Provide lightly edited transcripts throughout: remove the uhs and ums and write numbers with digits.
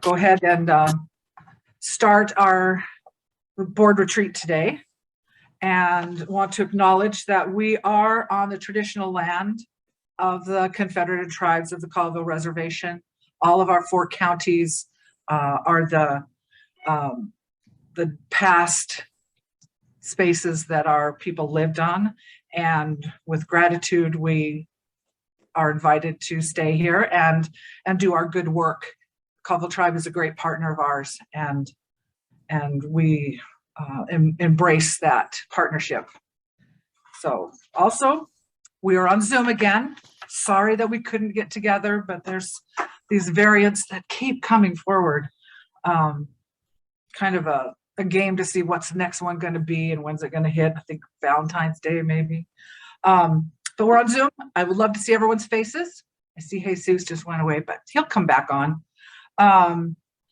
go ahead and start our board retreat today, and want to acknowledge that we are on the traditional land of the Confederated Tribes of the Colville Reservation. All of our 4 counties are the past spaces that our people lived on, and with gratitude we are invited to stay here and do our good work. Colville Tribe is a great partner of ours, and we embrace that partnership. So also, we are on Zoom again. Sorry that we couldn't get together, but there's these variants that keep coming forward. Kind of a game to see what's the next one going to be and when's it going to hit. I think Valentine's Day maybe. But we're on Zoom. I would love to see everyone's faces. I see Jesus just went away, but he'll come back on.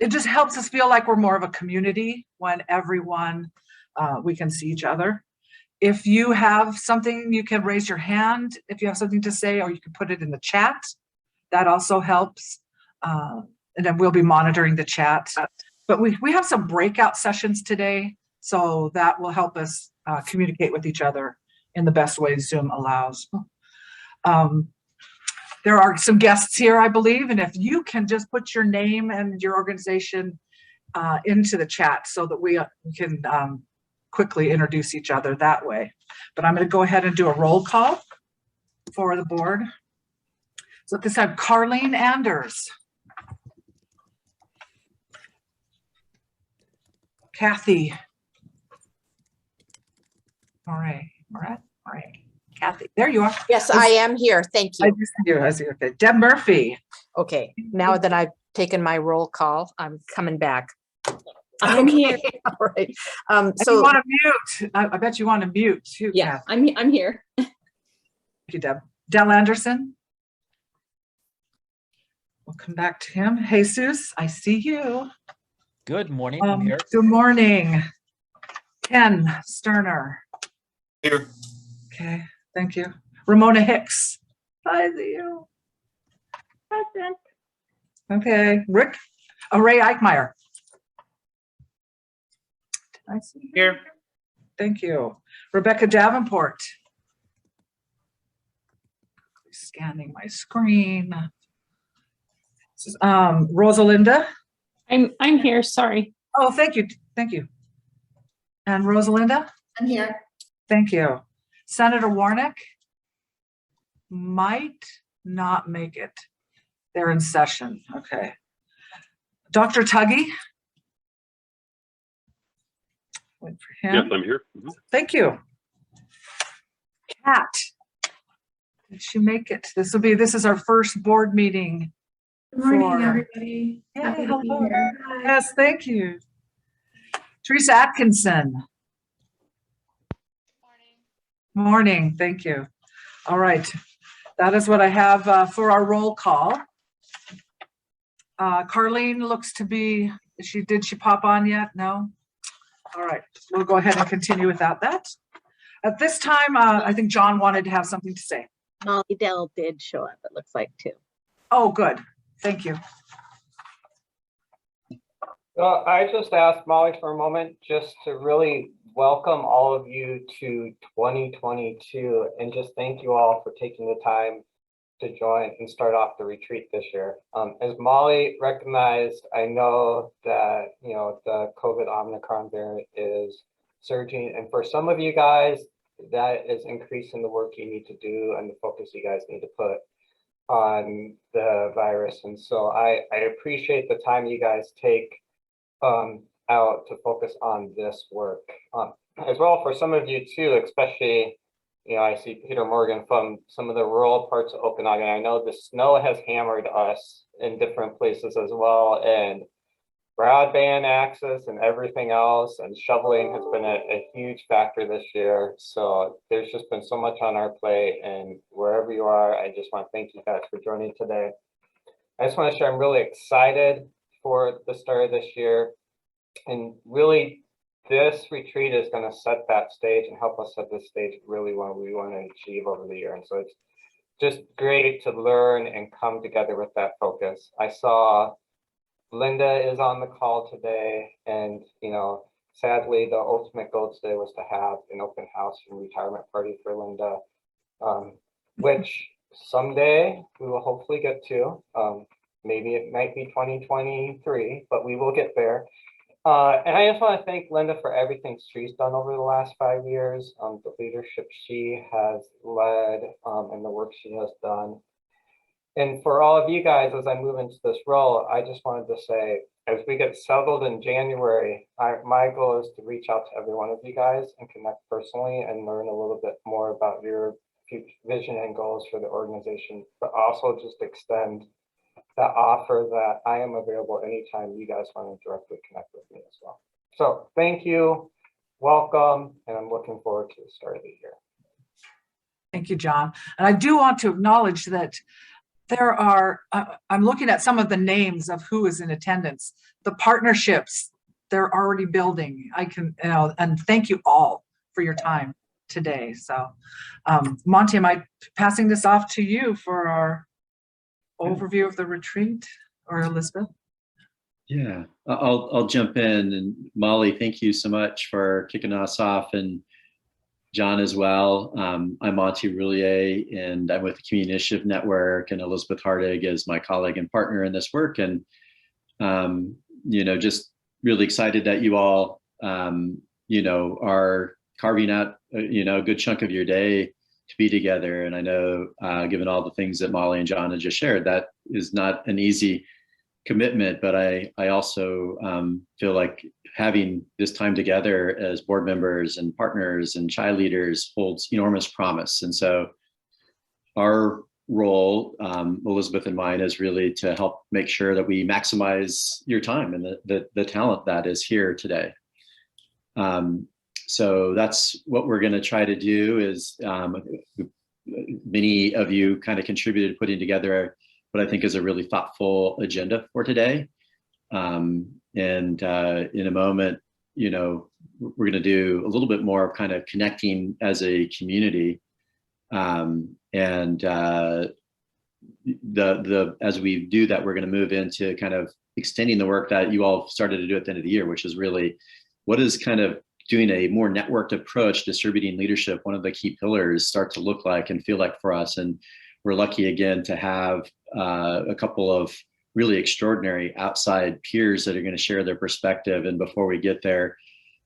It just helps us feel like we're more of a community when everyone, we can see each other. If you have something, you can raise your hand if you have something to say, or you can put it in the chat. That also helps. And then we'll be monitoring the chat. But we have some breakout sessions today, so that will help us communicate with each other in the best way Zoom allows. There are some guests here, I believe, and if you can just put your name and your organization into the chat so that we can quickly introduce each other that way. But I'm going to go ahead and do a roll call for the board. So at this time, Carlene Anders. Kathy. All right. Kathy, there you are. Yes, I am here. Thank you. I see you. Okay. Deb Murphy. Okay, now that I've taken my roll call, I'm coming back. I'm here. All right. So you want to mute. I bet you want to mute too. Yeah, Kathy. I'm here. Thank you, Deb. Del Anderson. We'll come back to him. Jesus, I see you. Good morning. I'm here. Good morning. Ken Sterner. Here. Okay, thank you. Ramona Hicks. I see you. Present. Okay, Ray Eichmeyer. I see you. Here. Thank you. Rebecca Davenport. Scanning my screen. Rosalinda. I'm here. Sorry. Oh, thank you. And Rosalinda? I'm here. Thank you. Senator Warnock might not make it. They're in session. Okay. Dr. Tuggy? Wait for him. Yes, I'm here. Thank you. Kat, did she make it? This is our first board meeting. Good morning, everybody. Yay, Happy to be hello. here. Hi. Yes, thank you. Teresa Atkinson. Morning, thank you. All right, that is what I have for our roll call. Carlene looks to be, did she pop on yet? No? All right, we'll go ahead and continue without that. At this time, I think John wanted to have something to say. Molly Dell did show up, it looks like, too. Oh, good. Thank you. Well, I just asked Molly for a moment just to really welcome all of you to 2022 and just thank you all for taking the time to join and start off the retreat this year. As Molly recognized, I know that, the COVID Omicron variant is surging, and for some of you guys, that is increasing the work you need to do and the focus you guys need to put on the virus. And so I appreciate the time you guys take out to focus on this work. As well, for some of you too, especially, I see Peter Morgan from some of the rural parts of Okanagan. I know the snow has hammered us in different places as well, and broadband access and everything else, and shoveling has been a huge factor this year. So there's just been so much on our plate, and wherever you are, I just want to thank you guys for joining today. I just want to share, I'm really excited for the start of this year, and really this retreat is going to set that stage and help us set this stage really what we want to achieve over the year. And so it's just great to learn and come together with that focus. I saw Linda is on the call today, and sadly, the ultimate goal today was to have an open house and retirement party for Linda, which someday we will hopefully get to. Maybe it might be 2023, but we will get there. And I just want to thank Linda for everything she's done over the last 5 years, the leadership she has led, and the work she has done. And for all of you guys, as I move into this role, I just wanted to say, as we get settled in January, my goal is to reach out to every one of you guys and connect personally and learn a little bit more about your future vision and goals for the organization, but also just extend that offer that I am available anytime you guys want to directly connect with me as well. So thank you, welcome, and I'm looking forward to the start of the year. Thank you, John. And I do want to acknowledge that there are, I'm looking at some of the names of who is in attendance, the partnerships they're already building. I can, and thank you all for your time today. So Monty, am I passing this off to you for our overview of the retreat, or Elizabeth? Yeah, I'll jump in. And Molly, thank you so much for kicking us off, and John as well. I'm Monty Roulier, and I'm with the Community Initiative Network, and Elizabeth Hardig is my colleague and partner in this work. And just really excited that you all are carving out a good chunk of your day to be together. And I know, given all the things that Molly and John have just shared, that is not an easy commitment, but I also feel like having this time together as board members and partners and child leaders holds enormous promise. And so our role, Elizabeth and mine, is really to help make sure that we maximize your time and the talent that is here today. So that's what we're going to try to do. Is many of you kind of contributed putting together what I think is a really thoughtful agenda for today. And in a moment, we're going to do a little bit more of kind of connecting as a community. As we do that, we're going to move into kind of extending the work that you all started to do at the end of the year, which is really what is kind of doing a more networked approach, distributing leadership, one of the key pillars, start to look like and feel like for us. And we're lucky again to have a couple of really extraordinary outside peers that are going to share their perspective. And before we get there,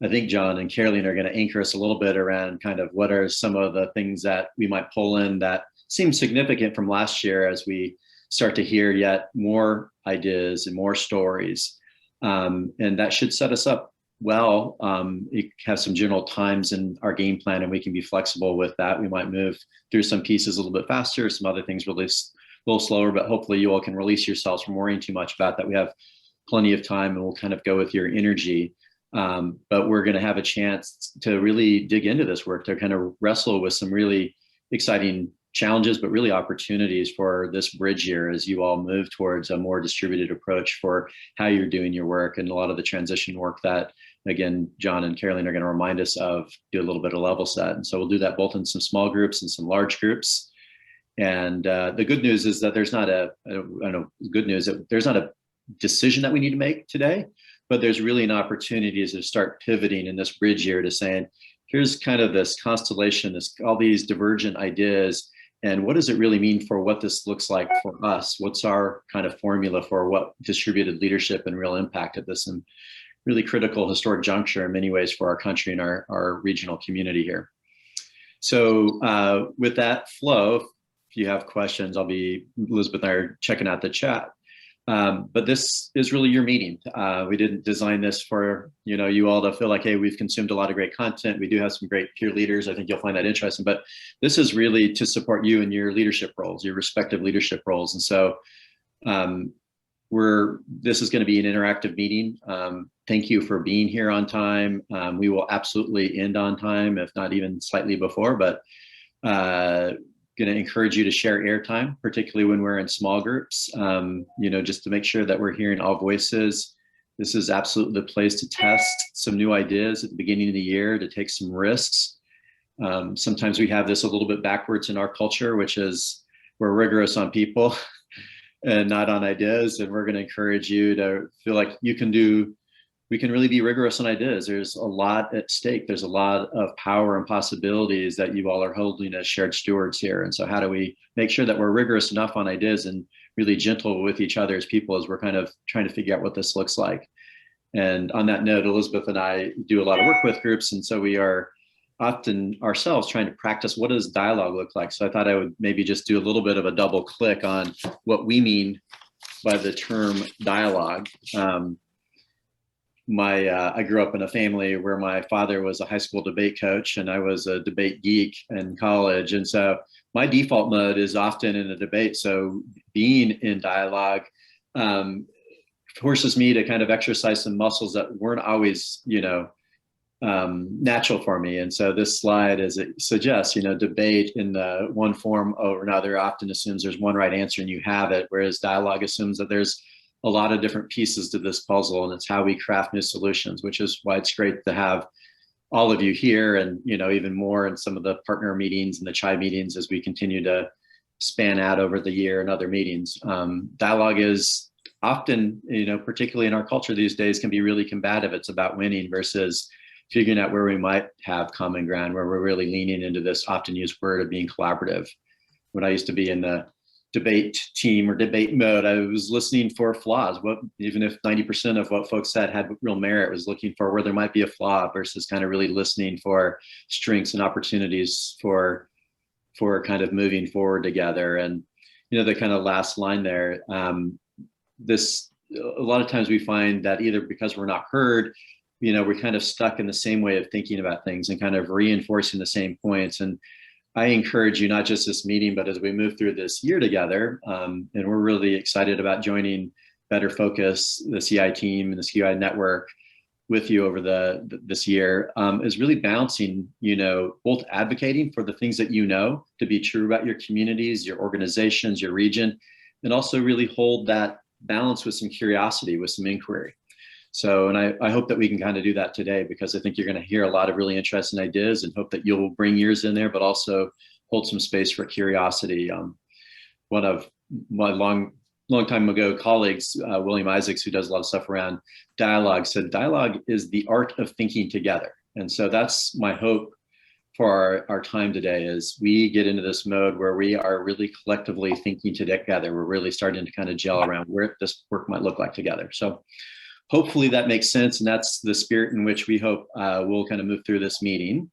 I think John and Caroline are going to anchor us a little bit around kind of what are some of the things that we might pull in that seem significant from last year as we start to hear yet more ideas and more stories. And that should set us up well. It has some general times in our game plan, and we can be flexible with that. We might move through some pieces a little bit faster, some other things really a little slower, but hopefully you all can release yourselves from worrying too much about that. We have plenty of time, and we'll kind of go with your energy. But we're going to have a chance to really dig into this work, to kind of wrestle with some really exciting challenges, but really opportunities for this bridge year as you all move towards a more distributed approach for how you're doing your work, and a lot of the transition work that, again, John and Caroline are going to remind us of, do a little bit of level set. And so we'll do that both in some small groups and some large groups. And the good news is that there's not there's not a decision that we need to make today, but there's really an opportunity to start pivoting in this bridge year to saying, here's kind of this constellation, all these divergent ideas, and what does it really mean for what this looks like for us? What's our kind of formula for what distributed leadership and real impact at this and really critical historic juncture in many ways for our country and our regional community here. So with that flow, if you have questions, Elizabeth and I are checking out the chat. But this is really your meeting. We didn't design this for you all to feel like, hey, we've consumed a lot of great content. We do have some great peer leaders. I think you'll find that interesting. But this is really to support you in your leadership roles, your respective leadership roles. And so this is going to be an interactive meeting. Thank you for being here on time. We will absolutely end on time, if not even slightly before. But going to encourage you to share airtime, particularly when we're in small groups, just to make sure that we're hearing all voices. This is absolutely the place to test some new ideas at the beginning of the year, to take some risks. Sometimes we have this a little bit backwards in our culture, which is we're rigorous on people. and not on ideas. And we're going to encourage you to feel like we can really be rigorous on ideas. There's a lot at stake. There's a lot of power and possibilities that you all are holding as shared stewards here. And so how do we make sure that we're rigorous enough on ideas and really gentle with each other as people as we're kind of trying to figure out what this looks like? And on that note, Elizabeth and I do a lot of work with groups. And so we are often ourselves trying to practice what does dialogue look like. So I thought I would maybe just do a little bit of a double click on what we mean by the term dialogue. I grew up in a family where my father was a high school debate coach and I was a debate geek in college. And so my default mode is often in a debate. So being in dialogue forces me to kind of exercise some muscles that weren't always, natural for me. And so this slide, as it suggests, debate in one form or another often assumes there's one right answer and you have it, whereas dialogue assumes that there's a lot of different pieces to this puzzle, and it's how we craft new solutions, which is why it's great to have all of you here and, even more in some of the partner meetings and the CHI meetings as we continue to span out over the year and other meetings. Dialogue is often, particularly in our culture these days, can be really combative. It's about winning versus figuring out where we might have common ground, where we're really leaning into this often used word of being collaborative. When I used to be in the debate team or debate mode, I was listening for flaws. Even if 90% of what folks said had real merit, was looking for where there might be a flaw versus kind of really listening for strengths and opportunities for kind of moving forward together. And, the kind of last line there, a lot of times we find that either because we're not heard, we're kind of stuck in the same way of thinking about things and kind of reinforcing the same points. And I encourage you, not just this meeting, but as we move through this year together, and we're really excited about joining Better Focus, the CI team and the CI network with you over this year, is really balancing, both advocating for the things that to be true about your communities, your organizations, your region, and also really hold that balance with some curiosity, with some inquiry. So, and I hope that we can kind of do that today, because I think you're going to hear a lot of really interesting ideas and hope that you'll bring yours in there, but also hold some space for curiosity. One of my long time ago colleagues, William Isaacs, who does a lot of stuff around dialogue, said dialogue is the art of thinking together. And so that's my hope for our time today, is we get into this mode where we are really collectively thinking together. We're really starting to kind of gel around where this work might look like together. So hopefully that makes sense. And that's the spirit in which we hope we'll kind of move through this meeting.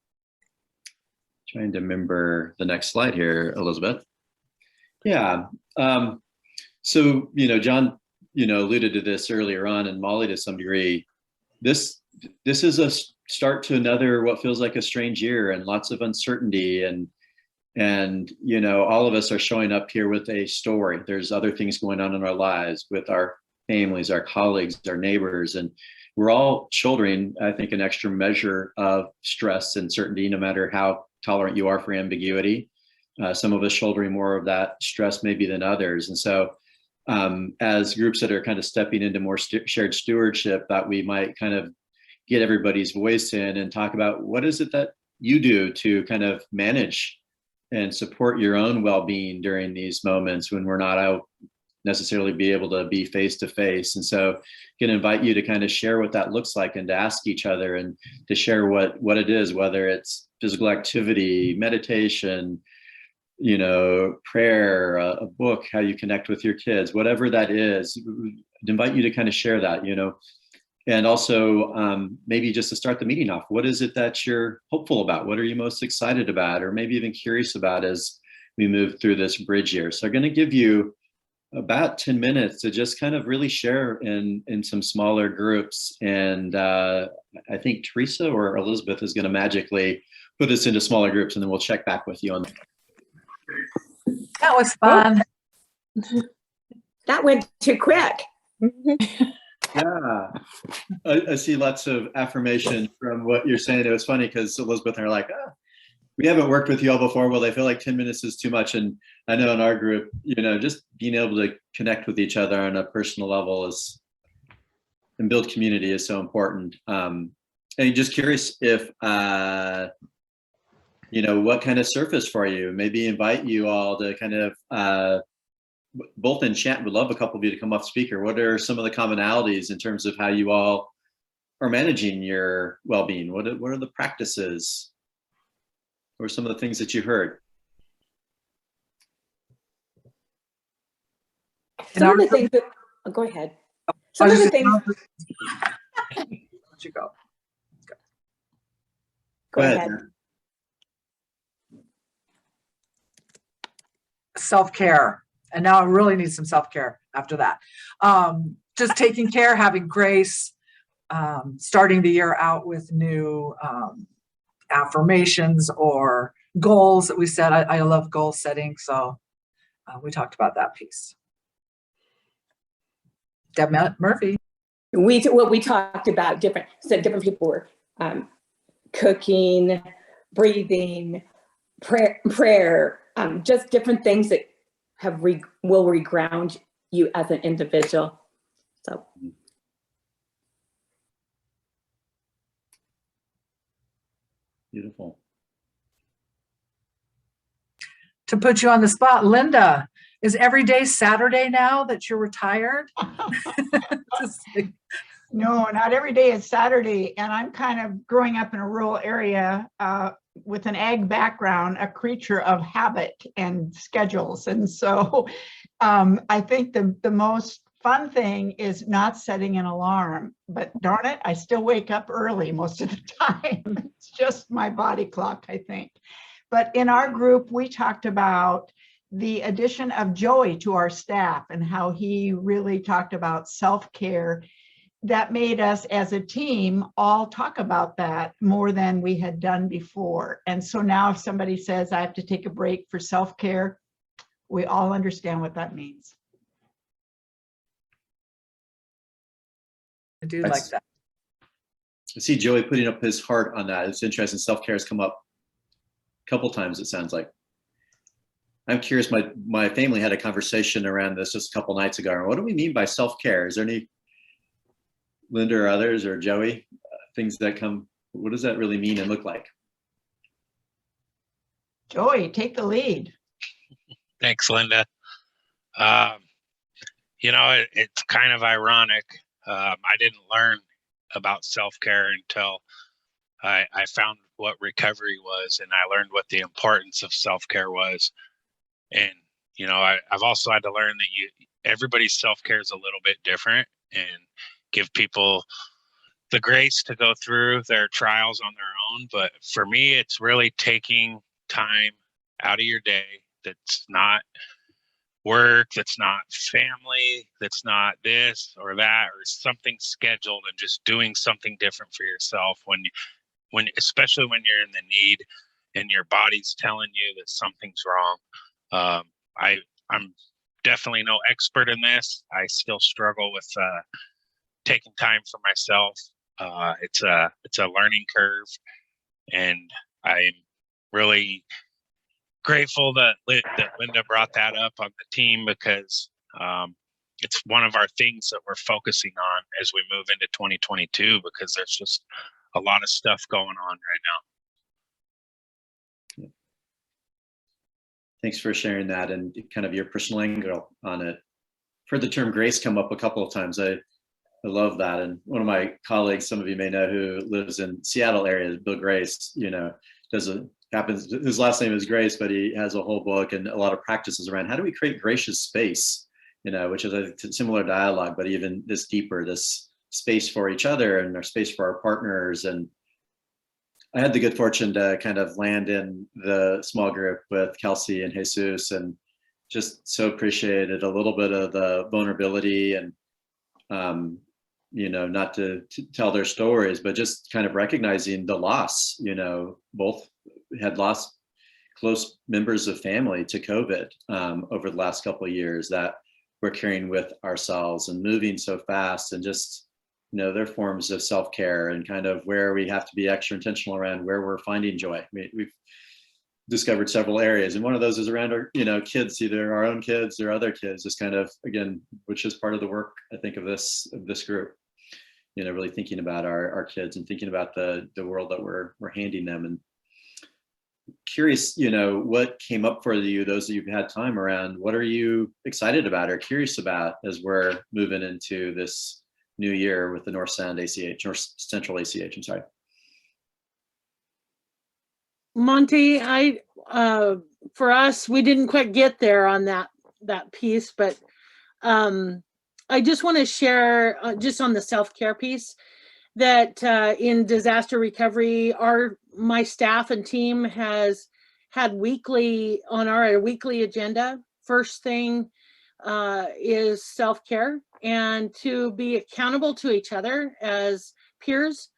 Trying to remember the next slide here, Elizabeth. Yeah. So, John, alluded to this earlier on, and Molly to some degree. This is a start to another, what feels like a strange year, and lots of uncertainty. And all of us are showing up here with a story. There's other things going on in our lives with our families, our colleagues, our neighbors, and we're all shouldering, I think, an extra measure of stress and certainty, no matter how tolerant you are for ambiguity. Some of us shouldering more of that stress maybe than others. And so as groups that are kind of stepping into more shared stewardship, that we might kind of get everybody's voice in and talk about what is it that you do to kind of manage and support your own well-being during these moments when we're not out necessarily be able to be face to face. And so can invite you to kind of share what that looks like, and to ask each other and to share what it is, whether it's physical activity, meditation, prayer, a book, how you connect with your kids, whatever that is. I'd invite you to kind of share that, and also maybe just to start the meeting off, what is it that you're hopeful about? What are you most excited about, or maybe even curious about as we move through this bridge year? So I'm going to give you about 10 minutes to just kind of really share in some smaller groups. And I think Teresa or Elizabeth is going to magically put us into smaller groups, and then we'll check back with you on that. That was fun. That went too quick. Yeah, I see lots of affirmation from what you're saying. It was funny because Elizabeth and I are like, we haven't worked with you all before. Well, they feel like 10 minutes is too much. And I know in our group, just being able to connect with each other on a personal level and build community is so important. And just curious if, what kind of surface for you, maybe invite you all to kind of both in chat, would love a couple of you to come up speaker. What are some of the commonalities in terms of how you all are managing your well-being? What are the practices? What are some of the things that you heard? And Some of I the things that, oh, go ahead. I Some was of the just- things, Let you go. go ahead. Self-care. And now I really need some self-care after that. Just taking care, having grace, starting the year out with new affirmations or goals that we set. I love goal setting. So we talked about that piece. Deb Murphy. We talked about different people were cooking, breathing, prayer, just different things that will reground you as an individual. So. Beautiful. To put you on the spot, Linda, is every day Saturday now that you're retired? No, not every day is Saturday. And I'm kind of growing up in a rural area with an ag background, a creature of habit and schedules. And so I think the most fun thing is not setting an alarm. But darn it, I still wake up early most of the time. It's just my body clock, I think. But in our group, we talked about the addition of Joey to our staff and how he really talked about self-care. That made us as a team all talk about that more than we had done before. And so now if somebody says, I have to take a break for self-care, we all understand what that means. I do like that. I see Joey putting up his heart on that. It's interesting. Self-care has come up a couple times, it sounds like. I'm curious, my family had a conversation around this just a couple nights ago. What do we mean by self-care? Is there any, Linda or others or Joey, things that come, what does that really mean and look like? Joey, take the lead. Thanks, Linda. It's kind of ironic. I didn't learn about self-care until I found what recovery was, and I learned what the importance of self-care was. And, I've also had to learn that everybody's self-care is a little bit different, and give people the grace to go through their trials on their own. But for me, it's really taking time out of your day that's not work, that's not family, that's not this or that or something scheduled, and just doing something different for yourself when especially when you're in the need and your body's telling you that something's wrong. I'm definitely no expert in this. I still struggle with taking time for myself. It's a learning curve, and I'm really grateful that Linda brought that up on the team, because it's one of our things that we're focusing on as we move into 2022, because there's just a lot of stuff going on right now. Thanks for sharing that and kind of your personal angle on it. I've heard the term grace come up a couple of times. I love that. And one of my colleagues, some of you may know, who lives in Seattle area, Bill Grace, his last name is Grace, but he has a whole book and a lot of practices around how do we create gracious space, which is a similar dialogue, but even this deeper, this space for each other and our space for our partners. And I had the good fortune to kind of land in the small group with Kelsey and Jesus, and just so appreciated a little bit of the vulnerability and, not to tell their stories, but just kind of recognizing the loss. Both had lost close members of family to COVID over the last couple of years that we're carrying with ourselves, and moving so fast, and just, their forms of self-care and kind of where we have to be extra intentional around where we're finding joy. We've discovered several areas, and one of those is around our, kids, either our own kids or other kids, just kind of, again, which is part of the work, I think, of this group, really thinking about our kids and thinking about the world that we're handing them. And curious, what came up for you, those that you've had time around, what are you excited about or curious about as we're moving into this new year with the North Sound ACH, North Central ACH, I'm sorry. Monty, for us, we didn't quite get there on that piece, but I just want to share just on the self-care piece that in disaster recovery, my staff and team has had on our weekly agenda. First thing is self-care, and to be accountable to each other as peers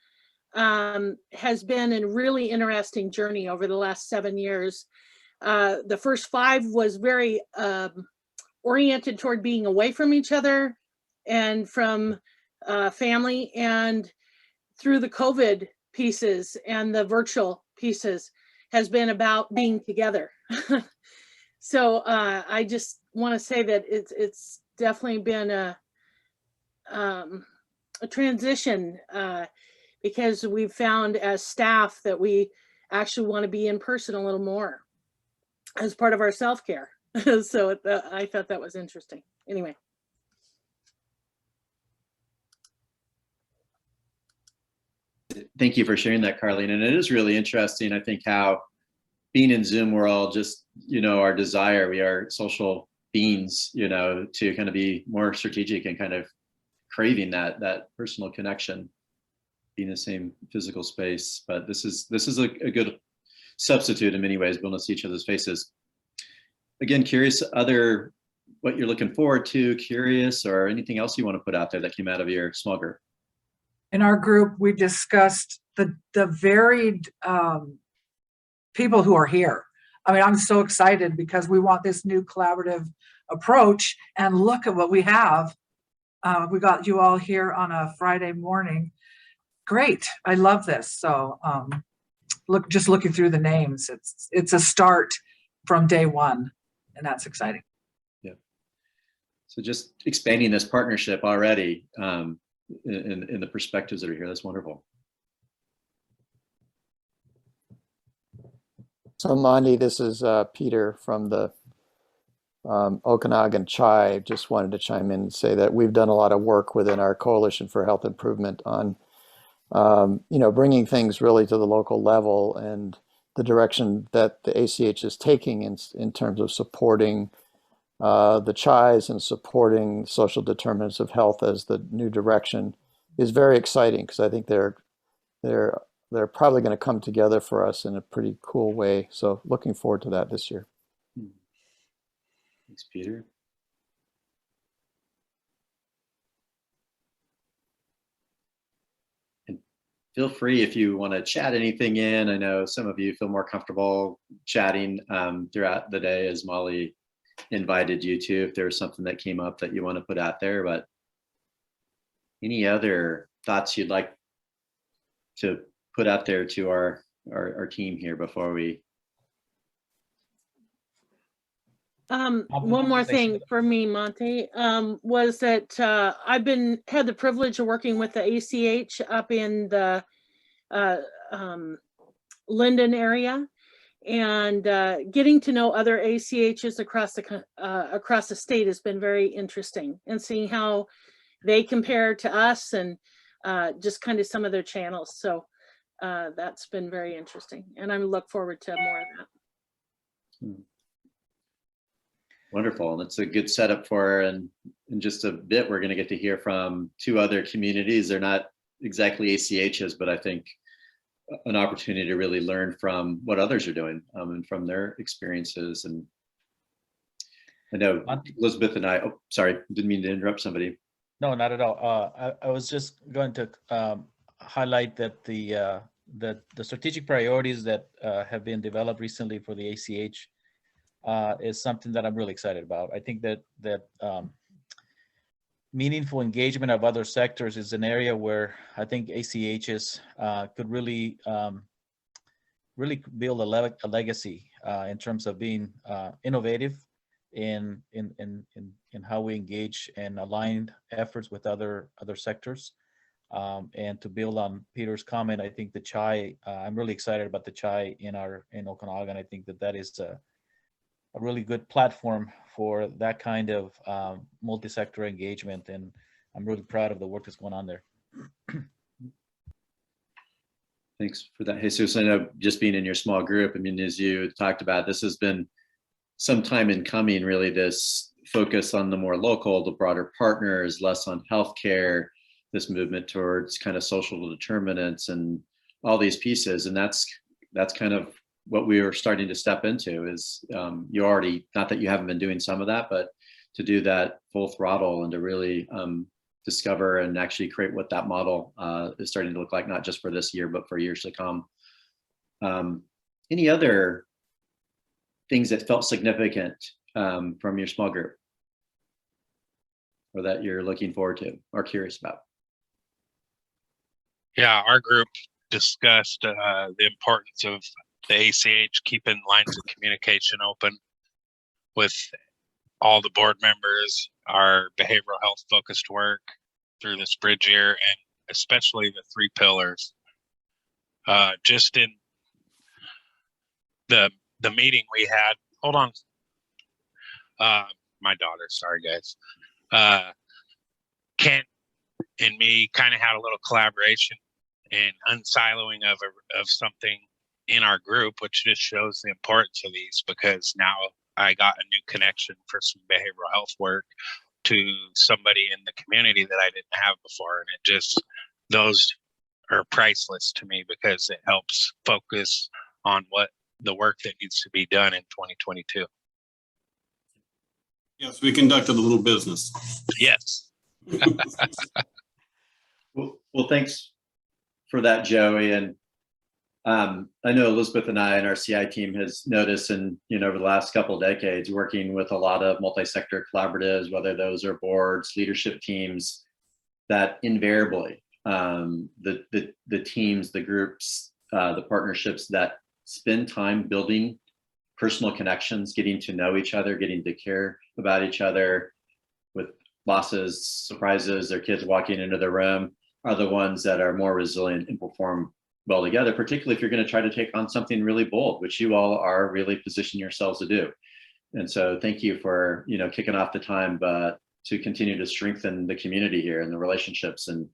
has been a really interesting journey over the last 7 years. The first 5 was very oriented toward being away from each other and from family, and through the COVID pieces and the virtual pieces has been about being together. So I just want to say that it's definitely been a transition because we've found as staff that we actually want to be in person a little more as part of our self-care. So I thought that was interesting. Anyway. Thank you for sharing that, Carlene. And it is really interesting, I think, how being in Zoom, we're all just, our desire, we are social beings, to kind of be more strategic and kind of craving that personal connection, being in the same physical space. But this is a good substitute in many ways, being able to see each other's faces. Again, curious what you're looking forward to, curious, or anything else you want to put out there that came out of your small group. In our group, we discussed the varied people who are here. I mean, I'm so excited because we want this new collaborative approach, and look at what we have. We got you all here on a Friday morning. Great, I love this. So just looking through the names, it's a start from day one, and that's exciting. Yeah. So just expanding this partnership already. In the perspectives that are here. That's wonderful. So Monty, this is Peter from the Okanagan Chai. Just wanted to chime in and say that we've done a lot of work within our Coalition for Health Improvement on, bringing things really to the local level and the direction that the ACH is taking in terms of supporting the CHIs and supporting social determinants of health as the new direction is very exciting, because I think they're probably going to come together for us in a pretty cool way. So looking forward to that this year. Thanks, Peter. And feel free if you want to chat anything in. I know some of you feel more comfortable chatting throughout the day, as Molly invited you to, if there's something that came up that you want to put out there. But any other thoughts you'd like to put out there to our team here before we? One more thing for me, Monty, was that I've had the privilege of working with the ACH up in the Linden area, and getting to know other ACHs across the state has been very interesting, and seeing how they compare to us and just kind of some of their channels. So that's been very interesting, and I look forward to more of that. Wonderful. That's a good setup for, and in just a bit, we're going to get to hear from 2 other communities. They're not exactly ACHs, but I think an opportunity to really learn from what others are doing and from their experiences. And I know Elizabeth and I, oh, sorry, didn't mean to interrupt somebody. No, not at all. I was just going to highlight that the strategic priorities that have been developed recently for the ACH is something that I'm really excited about. I think that meaningful engagement of other sectors is an area where I think ACHs could really build a legacy in terms of being innovative in how we engage and align efforts with other sectors. And to build on Peter's comment, I think the chai, I'm really excited about the chai in Okanagan. I think that is a really good platform for that kind of multi-sector engagement. And I'm really proud of the work that's going on there. Thanks for that, Jesus. I know just being in your small group, I mean, as you talked about, this has been some time in coming, really, this focus on the more local, the broader partners, less on healthcare, this movement towards kind of social determinants and all these pieces. And that's kind of what we are starting to step into is you already, not that you haven't been doing some of that, but to do that full throttle and to really discover and actually create what that model is starting to look like, not just for this year, but for years to come. Any other things that felt significant from your small group or that you're looking forward to or curious about? Yeah, our group discussed the importance of the ACH keeping lines of communication open with all the board members, our behavioral health focused work through this bridge year, and especially the 3 pillars. Just in the meeting we had, hold on. My daughter, sorry guys. Kent and me kind of had a little collaboration and unsiloing of something in our group, which just shows the importance of these, because now I got a new connection for some behavioral health work to somebody in the community that I didn't have before. And it just, those are priceless to me because it helps focus on what the work that needs to be done in 2022. Yes, we conducted a little business. Yes. Well, thanks for that, Joey. And I know Elizabeth and I and our CI team has noticed, and over the last couple of decades, working with a lot of multi-sector collaboratives, whether those are boards, leadership teams, that invariably the teams, the groups, the partnerships that spend time building personal connections, getting to know each other, getting to care about each other with losses, surprises, their kids walking into their room, are the ones that are more resilient and perform well together, particularly if you're going to try to take on something really bold, which you all are really positioning yourselves to do. And so thank you for, kicking off the time, but to continue to strengthen the community here and the relationships. And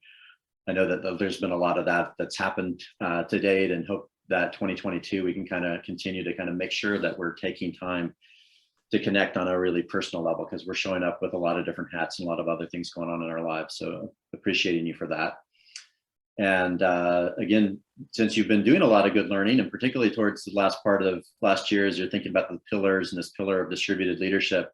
I know that there's been a lot of that that's happened to date, and hope that 2022, we can kind of continue to kind of make sure that we're taking time to connect on a really personal level, because we're showing up with a lot of different hats and a lot of other things going on in our lives. So appreciating you for that. And again, since you've been doing a lot of good learning, and particularly towards the last part of last year, as you're thinking about the pillars and this pillar of distributed leadership,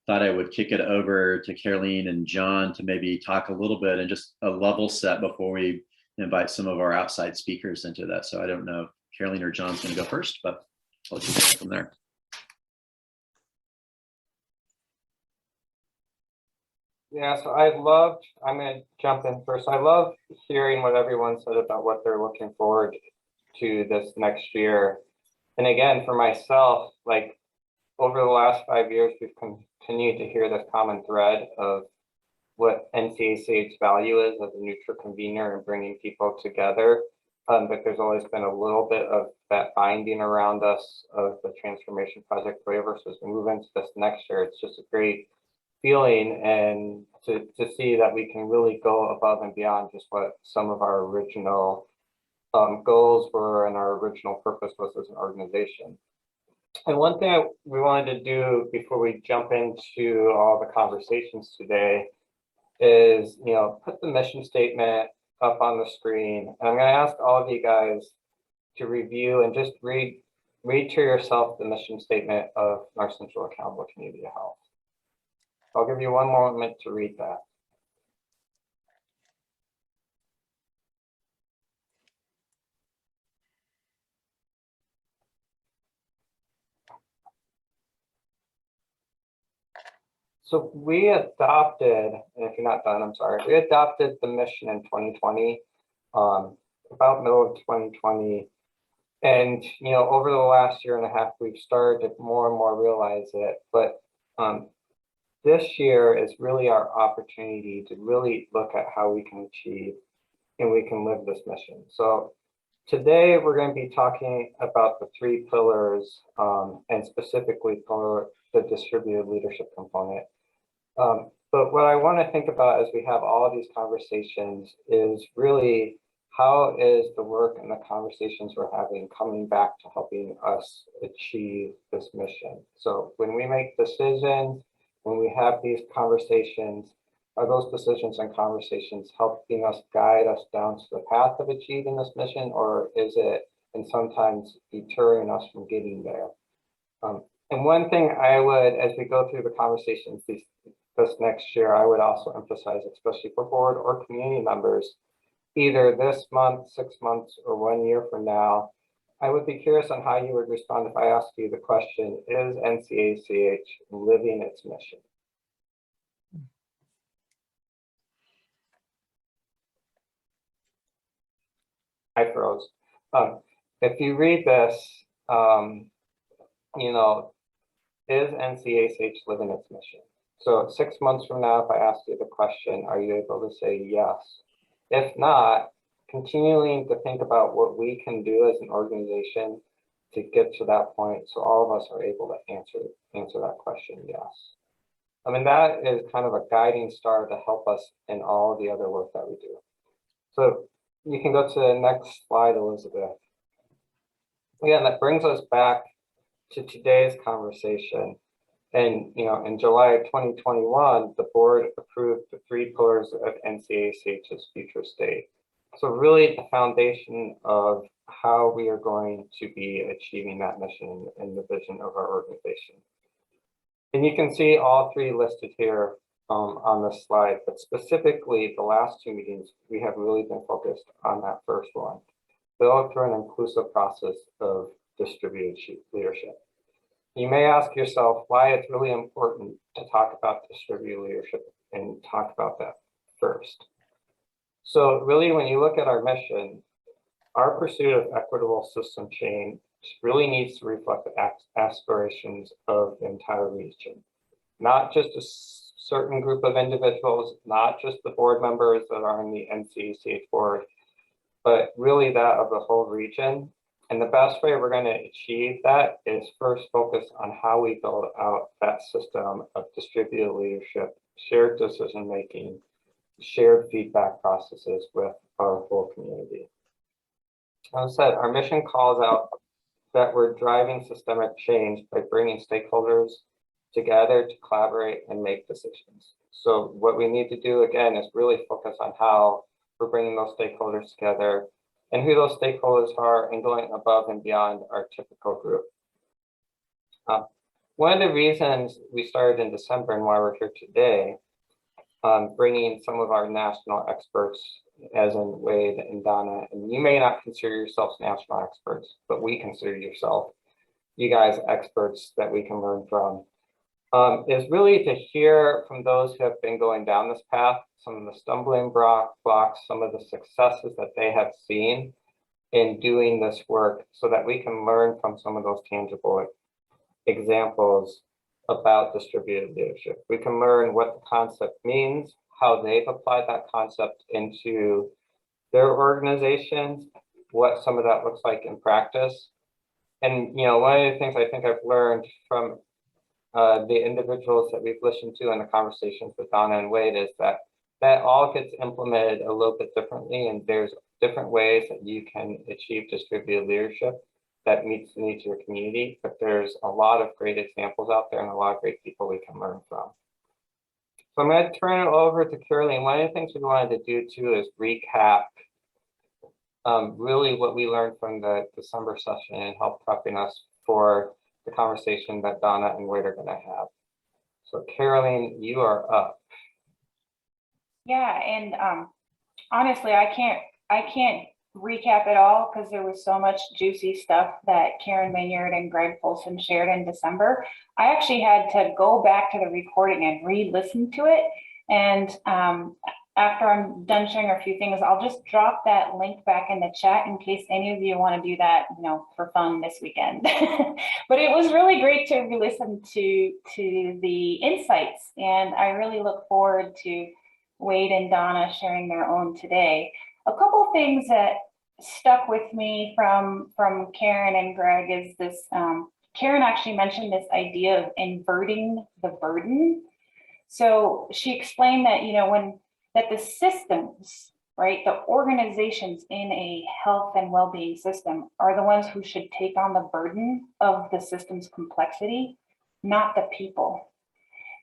thought I would kick it over to Caroline and John to maybe talk a little bit and just a level set before we invite some of our outside speakers into that. So I don't know if Caroline or John's going to go first, but I'll let you go from there. Yeah, so I'm going to jump in first. I love hearing what everyone said about what they're looking forward to this next year. And again, for myself, like over the last 5 years, we've continued to hear this common thread of what NCACH's value is as a neutral convener and bringing people together. But there's always been a little bit of that binding around us of the transformation project waiver. So as we move into this next year, it's just a great feeling, and to see that we can really go above and beyond just what some of our original goals were and our original purpose was as an organization. And one thing we wanted to do before we jump into all the conversations today is, put the mission statement up on the screen. And I'm going to ask all of you guys to review and just read to yourself the mission statement of North Central Accountable Community Health. I'll give you one moment to read that. So we adopted, and if you're not done, I'm sorry, we adopted the mission in 2020, about middle of 2020. And, over the last year and a half, we've started to more and more realize it. But this year is really our opportunity to really look at how we can achieve and we can live this mission. So today we're going to be talking about the 3 pillars, and specifically for the distributed leadership component. But what I want to think about as we have all of these conversations is really, how is the work and the conversations we're having coming back to helping us achieve this mission? So when we make decisions, when we have these conversations, are those decisions and conversations helping us guide us down to the path of achieving this mission, or is it, and sometimes, deterring us from getting there? And one thing I would, as we go through the conversations this next year, I would also emphasize, especially for board or community members, either this month, 6 months, or 1 year from now, I would be curious on how you would respond if I asked you the question, is NCACH living its mission? I froze. If you read this, you know, is NCACH living its mission? So 6 months from now, if I ask you the question, are you able to say yes? If not, continuing to think about what we can do as an organization to get to that point, so all of us are able to answer that question, yes. I mean, that is kind of a guiding star to help us in all of the other work that we do. So you can go to the next slide, Elizabeth. Again, that brings us back to today's conversation. And, you know, in July of 2021, the board approved the 3 pillars of NCACH's future state. So really the foundation of how we are going to be achieving that mission and the vision of our organization. And you can see all 3 listed here on this slide, but specifically the last 2 meetings, we have really been focused on that first one, build through an inclusive process of distributed leadership. You may ask yourself why it's really important to talk about distributed leadership and talk about that first. So really, when you look at our mission, our pursuit of equitable system change really needs to reflect the aspirations of the entire region, not just a certain group of individuals, not just the board members that are in the NCACH board, but really that of the whole region. And the best way we're going to achieve that is first focus on how we build out that system of distributed leadership, shared decision-making, shared feedback processes with our whole community. As I said, our mission calls out that we're driving systemic change by bringing stakeholders together to collaborate and make decisions. So what we need to do, again, is really focus on how we're bringing those stakeholders together and who those stakeholders are, and going above and beyond our typical group. One of the reasons we started in December and why we're here today, bringing some of our national experts, as in Wade and Donna, and you may not consider yourselves national experts, but we consider you guys experts that we can learn from, is really to hear from those who have been going down this path, some of the stumbling blocks, some of the successes that they have seen in doing this work, so that we can learn from some of those tangible examples about distributed leadership. We can learn what the concept means, how they've applied that concept into their organizations, what some of that looks like in practice. And, you know, one of the things I think I've learned from the individuals that we've listened to in the conversations with Donna and Wade is that all gets implemented a little bit differently, and there's different ways that you can achieve distributed leadership that meets the needs of your community. But there's a lot of great examples out there and a lot of great people we can learn from. So I'm going to turn it over to Caroline. One of the things we wanted to do too is recap really what we learned from the December session and help prepping us for the conversation that Donna and Wade are going to have. So Caroline, you are up. Yeah, and honestly, I can't recap it all because there was so much juicy stuff that Karen Maynard and Greg Polson shared in December. I actually had to go back to the recording and re-listen to it. And after I'm done sharing a few things, I'll just drop that link back in the chat in case any of you want to do that, you know, for fun this weekend. But it was really great to re-listen to the insights, and I really look forward to Wade and Donna sharing their own today. a couple things that stuck with me from Karen and Greg is this, Karen actually mentioned this idea of inverting the burden. So she explained that, that the systems, right, the organizations in a health and well-being system are the ones who should take on the burden of the system's complexity, not the people.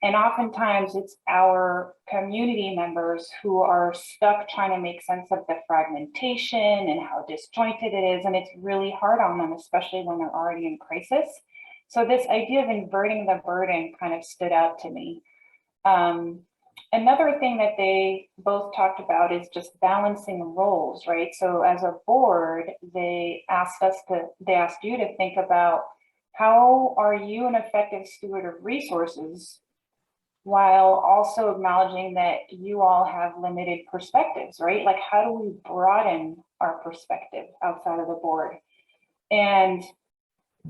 And oftentimes it's our community members who are stuck trying to make sense of the fragmentation and how disjointed it is. And it's really hard on them, especially when they're already in crisis. So this idea of inverting the burden kind of stood out to me. Another thing that they both talked about is just balancing roles, right? So as a board, they asked you to think about how are you an effective steward of resources while also acknowledging that you all have limited perspectives, right? Like, how do we broaden our perspective outside of the board? And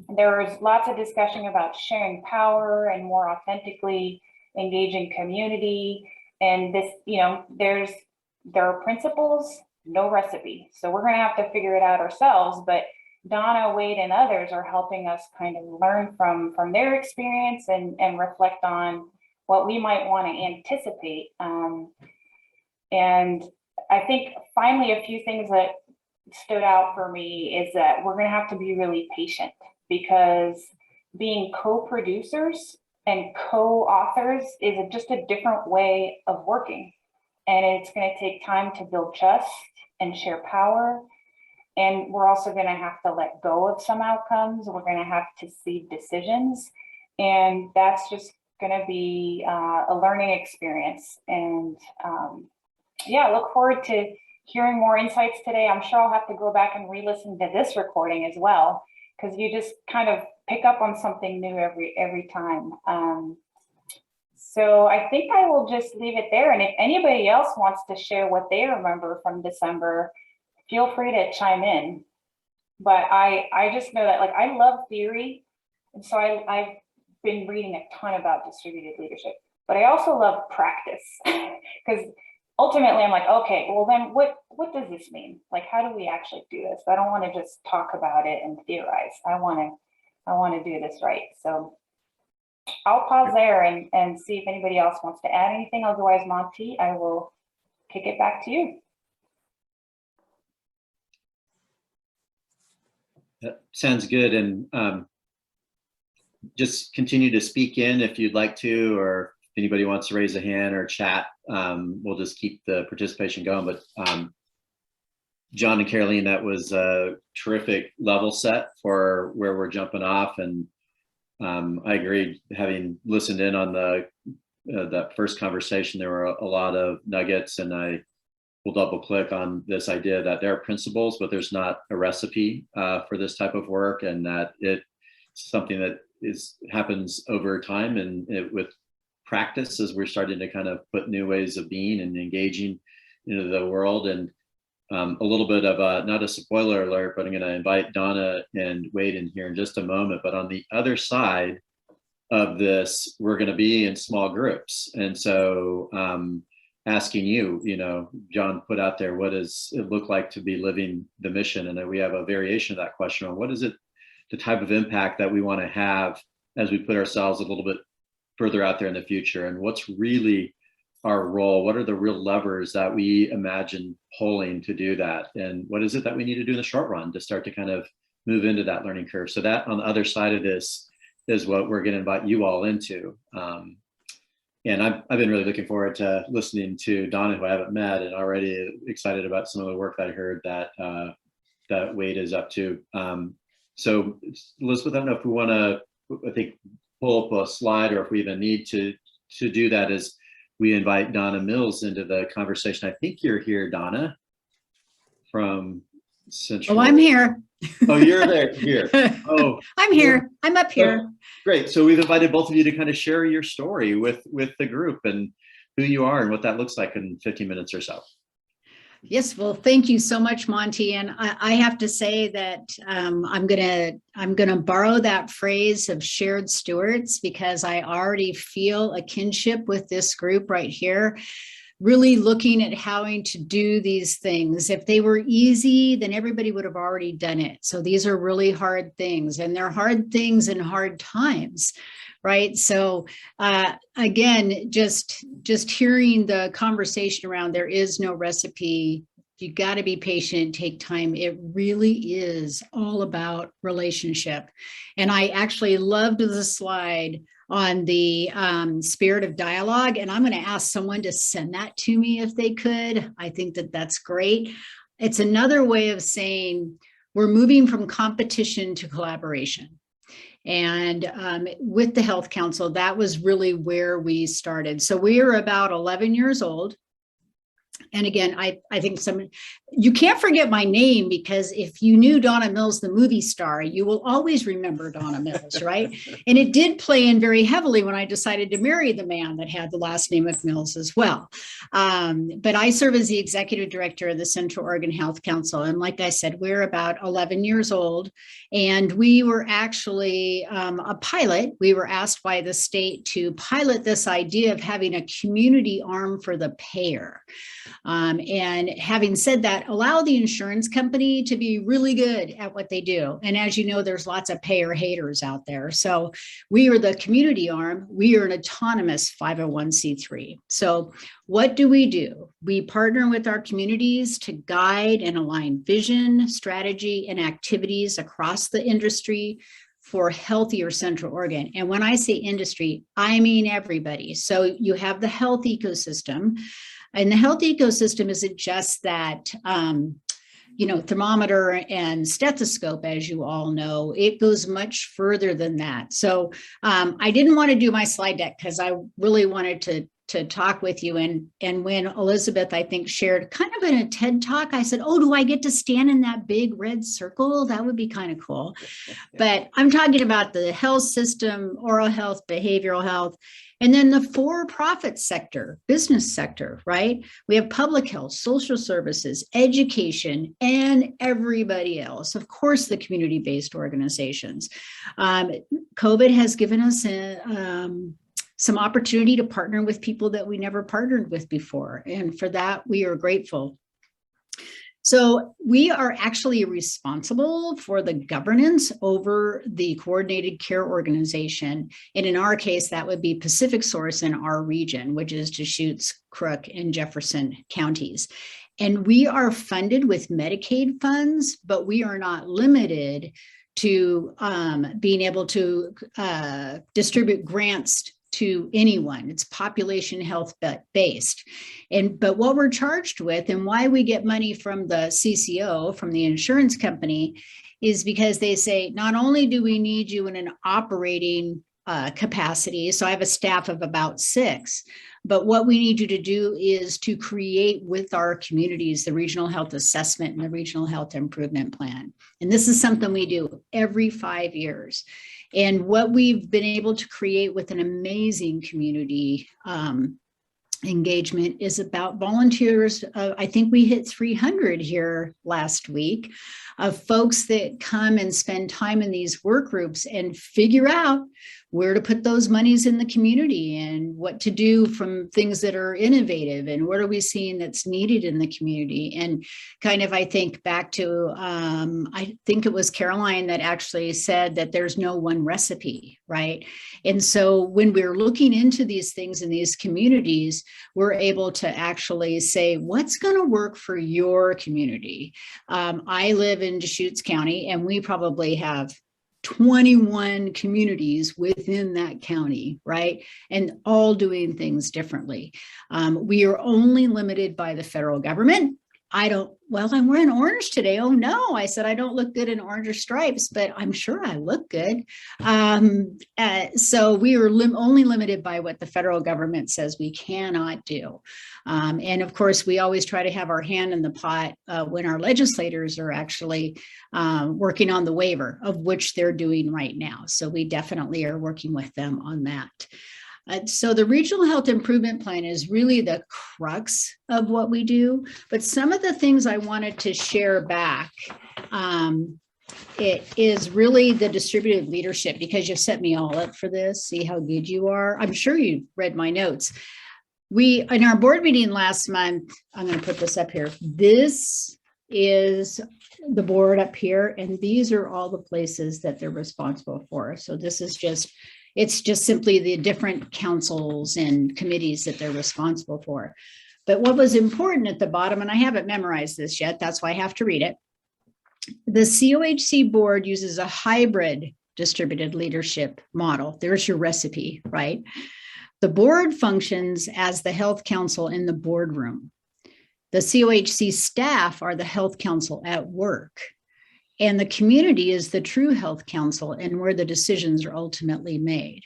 there was lots of discussion about sharing power and more authentically engaging community. And this, there are principles, no recipe. So we're going to have to figure it out ourselves. But Donna, Wade, and others are helping us kind of learn from their experience and reflect on what we might want to anticipate. And I think finally, a few things that stood out for me is that we're going to have to be really patient, because being co-producers and co-authors is just a different way of working. And it's going to take time to build trust and share power. And we're also going to have to let go of some outcomes. We're going to have to see decisions. And that's just going to be a learning experience. And yeah, I look forward to hearing more insights today. I'm sure I'll have to go back and re-listen to this recording as well, because you just kind of pick up on something new every time. So I think I will just leave it there. And if anybody else wants to share what they remember from December, feel free to chime in. But I just know that, like, I love theory. And so I've been reading a ton about distributed leadership, but I also love practice, because ultimately I'm like, okay, well then what does this mean? Like, how do we actually do this? I don't want to just talk about it and theorize. I want to do this right. So I'll pause there and see if anybody else wants to add anything. Otherwise, Monty, I will kick it back to you. That sounds good. And just continue to speak in if you'd like to, or if anybody wants to raise a hand or chat, we'll just keep the participation going. But John and Caroline, that was a terrific level set for where we're jumping off. And I agree, having listened in on that first conversation, there were a lot of nuggets, and I will double click on this idea that there are principles, but there's not a recipe for this type of work, and that it's something that happens over time and with practice, as we're starting to kind of put new ways of being and engaging into the world. And a little bit of not a spoiler alert, but I'm going to invite Donna and Wade in here in just a moment. But on the other side of this, we're going to be in small groups. And so asking you, John put out there, what does it look like to be living the mission? And then we have a variation of that question on what is it, the type of impact that we want to have as we put ourselves a little bit further out there in the future, and what's really our role? What are the real levers that we imagine pulling to do that? And what is it that we need to do in the short run to start to kind of move into that learning curve? So that on the other side of this is what we're going to invite you all into. And I've been really looking forward to listening to Donna, who I haven't met, and already excited about some of the work that I heard that Wade is up to. So Elizabeth, I don't know if we want to, I think, pull up a slide, or if we even need to do that, as we invite Donna Mills into the conversation. I think you're here, Donna, from Central. Oh, I'm here. Oh, you're there, here. Oh, I'm here. I'm up here. Oh, great. So we've invited both of you to kind of share your story with the group and who you are and what that looks like in 15 minutes or so. Yes, well, thank you so much, Monty. And I have to say that I'm gonna borrow that phrase of shared stewards, because I already feel a kinship with this group right here. really looking at having to do these things. If they were easy, then everybody would have already done it. So these are really hard things, and they're hard things in hard times, right? So again, just hearing the conversation around there is no recipe. You got to be patient, take time. It really is all about relationship. And I actually loved the slide on the spirit of dialogue. And I'm going to ask someone to send that to me if they could. I think that that's great. It's another way of saying we're moving from competition to collaboration. And with the Health Council, that was really where we started. So we are about 11 years old. And again, I think you can't forget my name, because if you knew Donna Mills, the movie star, you will always remember Donna Mills, right? And it did play in very heavily when I decided to marry the man that had the last name of Mills as well. But I serve as the executive director of the Central Oregon Health Council. And like I said, we're about 11 years old, and we were actually a pilot. We were asked by the state to pilot this idea of having a community arm for the payer. And having said that, allow the insurance company to be really good at what they do. And as you know, there's lots of payer haters out there. So we are the community arm. We are an autonomous 501c3. So what do? We partner with our communities to guide and align vision, strategy, and activities across the industry for healthier Central Oregon. And when I say industry, I mean everybody. So you have the health ecosystem. And the health ecosystem isn't just that, thermometer and stethoscope, as you all know. It goes much further than that. So I didn't want to do my slide deck because I really wanted to talk with you. And when Elizabeth, I think, shared kind of in a TED talk, I said, oh, do I get to stand in that big red circle? That would be kind of cool. But I'm talking about the health system, oral health, behavioral health, and then the for-profit sector, business sector, right? We have public health, social services, education, and everybody else. Of course, the community-based organizations. COVID has given us some opportunity to partner with people that we never partnered with before. And for that, we are grateful. So we are actually responsible for the governance over the coordinated care organization. And in our case, that would be Pacific Source in our region, which is Deschutes, Crook, and Jefferson counties. And we are funded with Medicaid funds, but we are not limited to being able to distribute grants to anyone. It's population health based. But what we're charged with and why we get money from the CCO, from the insurance company, is because they say, not only do we need you in an operating capacity, so I have a staff of about 6, but what we need you to do is to create with our communities the regional health assessment and the regional health improvement plan. And this is something we do every 5 years. And what we've been able to create with an amazing community engagement is about volunteers. I think we hit 300 here last week of folks that come and spend time in these work groups and figure out where to put those monies in the community and what to do from things that are innovative and what are we seeing that's needed in the community. And kind of, I think back to, I think it was Caroline that actually said that there's no one recipe, right? And so when we're looking into these things in these communities, we're able to actually say, what's going to work for your community? I live in Deschutes County, and we probably have 21 communities within that county, right? And all doing things differently. We are only limited by the federal government. I'm wearing orange today. Oh no, I said I don't look good in orange or stripes, but I'm sure I look good. So we are only limited by what the federal government says we cannot do. And of course, we always try to have our hand in the pot when our legislators are actually working on the waiver, of which they're doing right now. So we definitely are working with them on that. So the Regional Health Improvement Plan is really the crux of what we do. But some of the things I wanted to share back, it is really the distributed leadership, because you've set me all up for this. See how good you are. I'm sure you read my notes. in our board meeting last month, I'm going to put this up here. This is the board up here, and these are all the places that they're responsible for. So this is it's just simply the different councils and committees that they're responsible for. But what was important at the bottom, and I haven't memorized this yet, that's why I have to read it. The COHC board uses a hybrid distributed leadership model. There's your recipe, right? The board functions as the health council in the boardroom. The COHC staff are the health council at work. And the community is the true health council and where the decisions are ultimately made.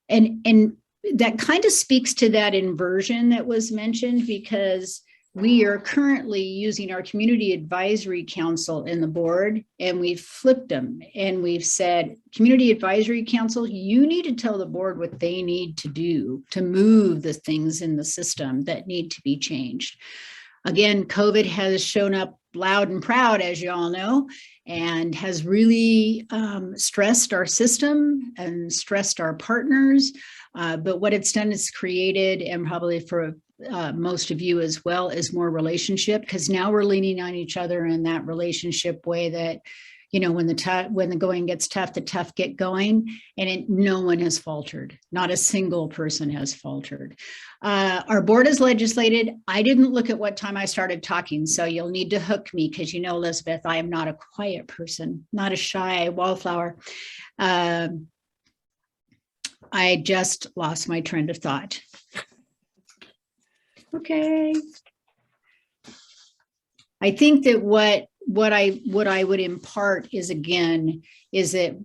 And that kind of speaks to that inversion that was mentioned, because we are currently using our community advisory council in the board, and we've flipped them and we've said, community advisory council, you need to tell the board what they need to do to move the things in the system that need to be changed. Again, COVID has shown up loud and proud, as you all know, and has really stressed our system and stressed our partners. But what it's done is created, and probably for most of you as well, is more relationship, because now we're leaning on each other in that relationship way that, you know, when the going gets tough, the tough get going, and no one has faltered. Not a single person has faltered. Our board has legislated. I didn't look at what time I started talking, so you'll need to hook me, because you know, Elizabeth, I am not a quiet person, not a shy wallflower. I just lost my train of thought. Okay. I think that what I would impart is, again, is that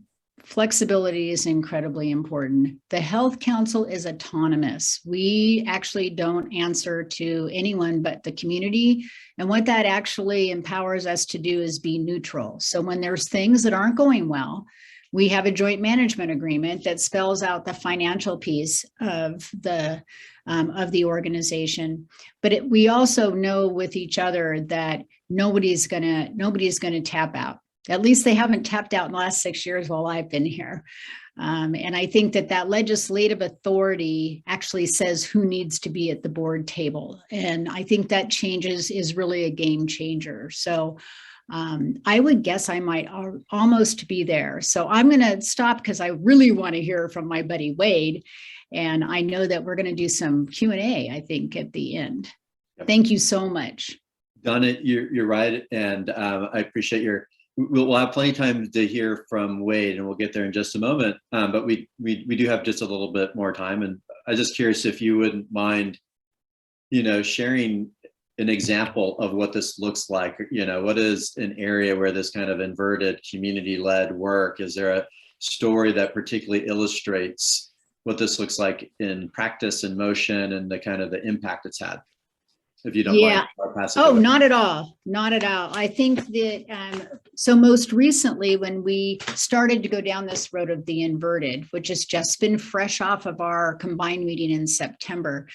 flexibility is incredibly important. The health council is autonomous. We actually don't answer to anyone but the community. And what that actually empowers us to do is be neutral. So when there's things that aren't going well, we have a joint management agreement that spells out the financial piece of the organization. But we also know with each other that nobody's gonna tap out. At least they haven't tapped out in the last 6 years while I've been here. And I think that legislative authority actually says who needs to be at the board table. And I think that is really a game changer. So I would guess I might almost be there. So I'm going to stop, because I really want to hear from my buddy Wade. And I know that we're going to do some Q&A, I think, at the end. Yep. Thank you so much. Donna, you're right. And I appreciate we'll have plenty of time to hear from Wade, and we'll get there in just a moment. But we do have just a little bit more time. And I'm just curious if you wouldn't mind, sharing an example of what this looks like. What is an area where this kind of inverted community-led work? Is there a story that particularly illustrates what this looks like in practice and motion, and the kind of the impact it's had? If you don't mind, I'll pass it away. Not at all. Not at all. I think that, so most recently, when we started to go down this road of the inverted, which has just been fresh off of our combined meeting in September,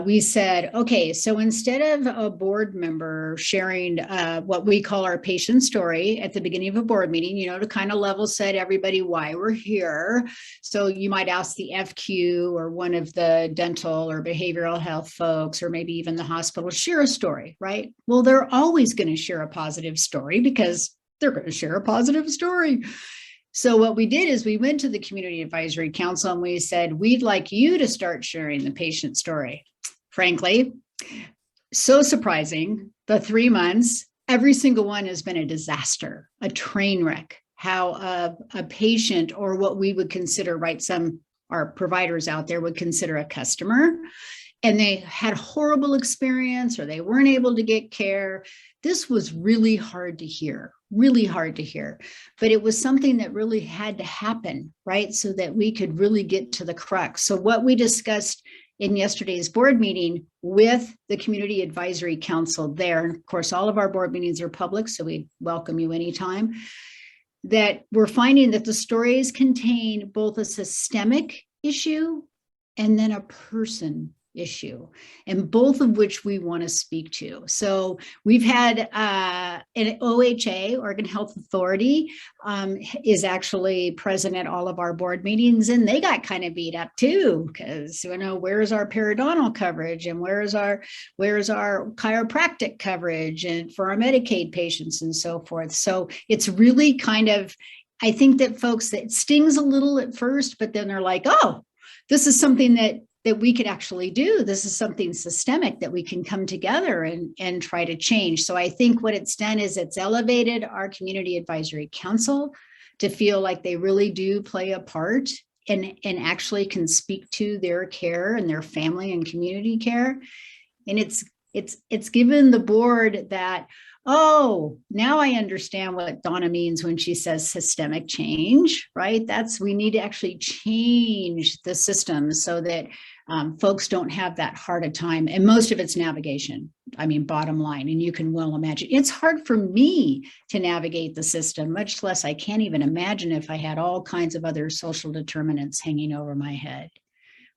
we said, okay, so instead of a board member sharing what we call our patient story at the beginning of a board meeting, to kind of level set everybody why we're here. So you might ask the FQ or one of the dental or behavioral health folks, or maybe even the hospital, share a story, right? Well, they're always going to share a positive story, because they're going to share a positive story. So what we did is we went to the Community Advisory Council and we said, we'd like you to start sharing the patient story. Frankly, so surprising, the 3 months, every single one has been a disaster, a train wreck, how a patient, or what we would consider, right, our providers out there would consider a customer, and they had horrible experience, or they weren't able to get care. This was really hard to hear, but it was something that really had to happen, right? So that we could really get to the crux. So what we discussed in yesterday's board meeting with the Community Advisory Council there, and of course, all of our board meetings are public, so we welcome you anytime, that we're finding that the stories contain both a systemic issue and then a person issue, and both of which we want to speak to. So we've had an OHA, Oregon Health Authority, is actually present at all of our board meetings, and they got kind of beat up too, because where's our periodontal coverage, and where's our chiropractic coverage, and for our Medicaid patients and so forth. So it's really kind of, I think that folks, that stings a little at first, but then they're like, oh, this is something that we could actually do. This is something systemic that we can come together and try to change. So I think what it's done is it's elevated our Community Advisory Council to feel like they really do play a part and actually can speak to their care and their family and community care. And it's given the board that, oh, now I understand what Donna means when she says systemic change, right? We need to actually change the system so that folks don't have that hard a time. And most of it's navigation. I mean, bottom line, and you can well imagine, it's hard for me to navigate the system, much less I can't even imagine if I had all kinds of other social determinants hanging over my head.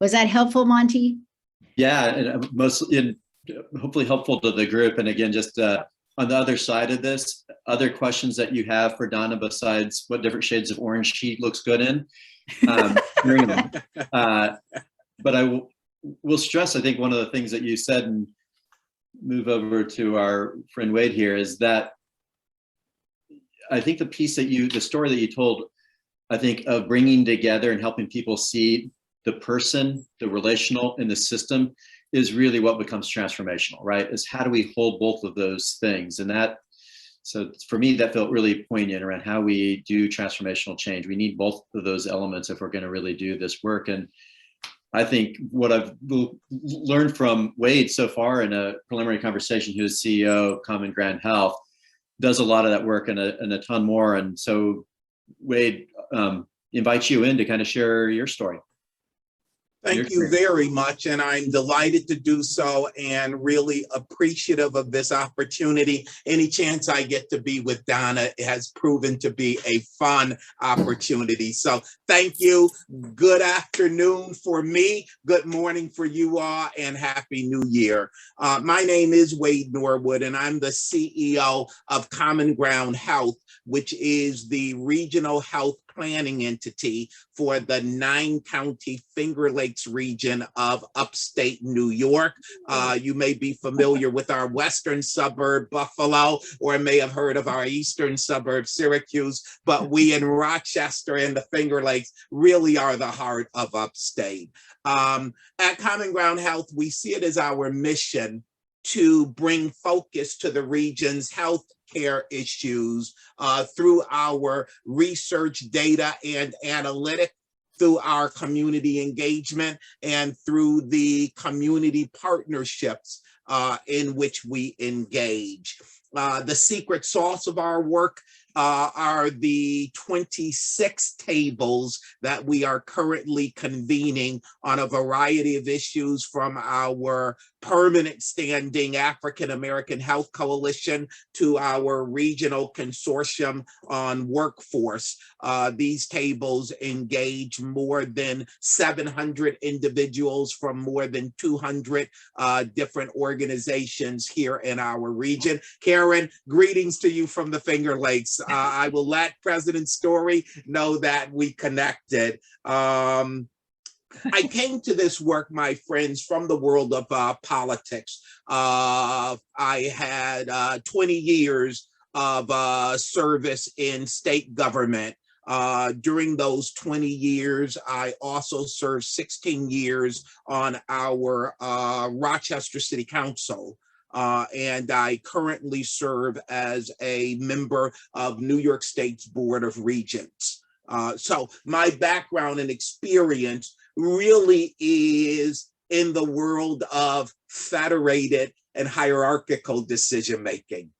Was that helpful, Monty? Yeah, and hopefully helpful to the group. And again, just on the other side of this, other questions that you have for Donna besides what different shades of orange she looks good in, bring them. But I will stress, I think one of the things that you said, and move over to our friend Wade here, is that I think the story that you told, I think, of bringing together and helping people see the person, the relational, and the system is really what becomes transformational, right? Is how do we hold both of those things? And so for me, that felt really poignant around how we do transformational change. We need both of those elements if we're going to really do this work. And I think what I've learned from Wade so far in a preliminary conversation, who's CEO of Common Ground Health, does a lot of that work and a ton more. And so Wade, invite you in to kind of share your story. Thank you very much, and I'm delighted to do so and really appreciative of this opportunity. Any chance I get to be with Donna has proven to be a fun opportunity. So thank you. Good afternoon for me. Good morning for you all, and Happy New Year. My name is Wade Norwood, and I'm the CEO of Common Ground Health, which is the regional health planning entity for the 9-county Finger Lakes region of upstate New York. You may be familiar with our western suburb, Buffalo, or may have heard of our eastern suburb, Syracuse, but we in Rochester and the Finger Lakes really are the heart of upstate. At Common Ground Health, we see it as our mission to bring focus to the region's health care issues through our research, data, and analytics, through our community engagement, and through the community partnerships in which we engage. The secret sauce of our work are the 26 tables that we are currently convening on a variety of issues, from our permanent standing African American Health Coalition to our regional consortium on workforce. These tables engage more than 700 individuals from more than 200 different organizations here in our region. Karen, greetings to you from the Finger Lakes. I will let President Story know that we connected. I came to this work, my friends, from the world of politics. I had 20 years of service in state government. During those 20 years, I also served 16 years on our Rochester City Council. And I currently serve as a member of New York State's Board of Regents. So my background and experience really is in the world of federated and hierarchical decision-making.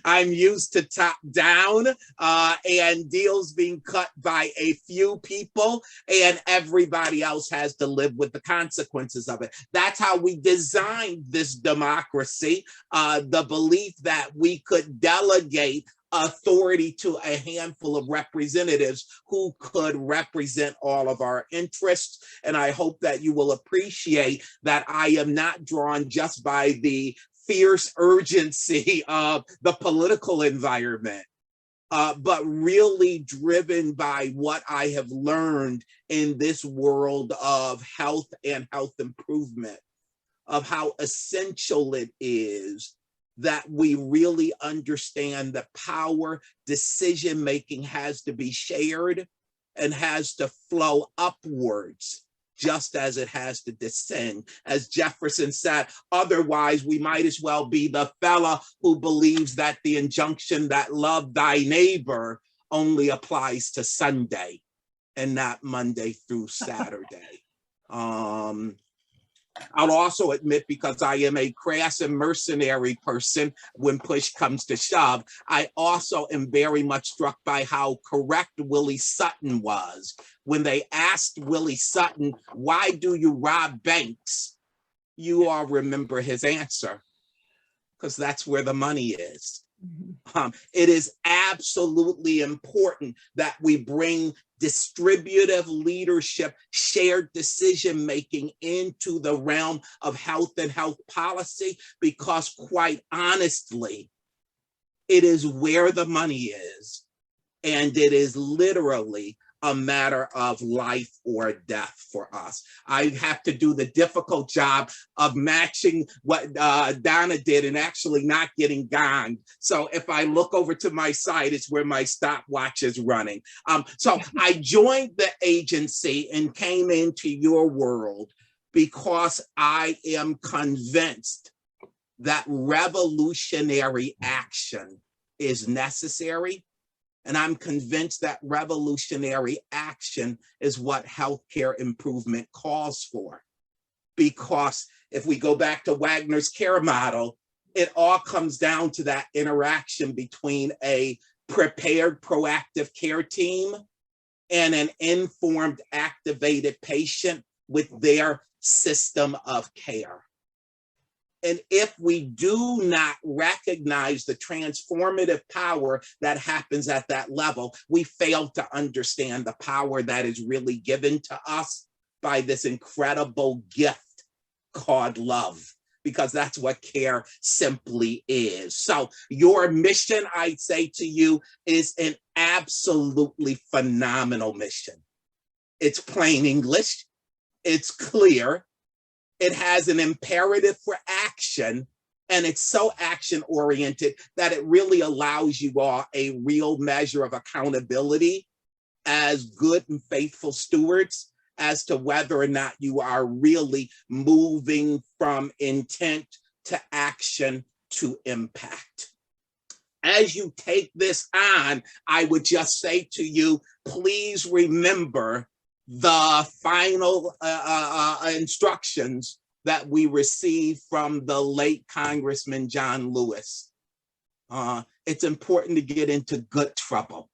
I'm used to top down and deals being cut by a few people, and everybody else has to live with the consequences of it. That's how we designed this democracy, the belief that we could delegate authority to a handful of representatives who could represent all of our interests. And I hope that you will appreciate that I am not drawn just by the fierce urgency of the political environment, but really driven by what I have learned in this world of health and health improvement, of how essential it is that we really understand the power decision-making has to be shared and has to flow upwards, just as it has to descend. As Jefferson said, otherwise we might as well be the fella who believes that the injunction that love thy neighbor only applies to Sunday and not Monday through Saturday. I'll also admit, because I am a crass and mercenary person, when push comes to shove, I also am very much struck by how correct Willie Sutton was. When they asked Willie Sutton, why do you rob banks? You all remember his answer, because that's where the money is. It is absolutely important that we bring distributive leadership, shared decision-making into the realm of health and health policy, because quite honestly, it is where the money is, and it is literally a matter of life or death for us. I have to do the difficult job of matching what Donna did and actually not getting gonged. So if I look over to my side, it's where my stopwatch is running. So I joined the agency and came into your world because I am convinced that revolutionary action is necessary. And I'm convinced that revolutionary action is what healthcare improvement calls for. Because if we go back to Wagner's care model, it all comes down to that interaction between a prepared, proactive care team and an informed, activated patient with their system of care. And if we do not recognize the transformative power that happens at that level, we fail to understand the power that is really given to us by this incredible gift called love, because that's what care simply is. So your mission, I'd say to you, is an absolutely phenomenal mission. It's plain English, it's clear, it has an imperative for action, and it's so action-oriented that it really allows you all a real measure of accountability as good and faithful stewards as to whether or not you are really moving from intent to action to impact. As you take this on, I would just say to you, please remember the final instructions that we received from the late Congressman John Lewis. It's important to get into good trouble,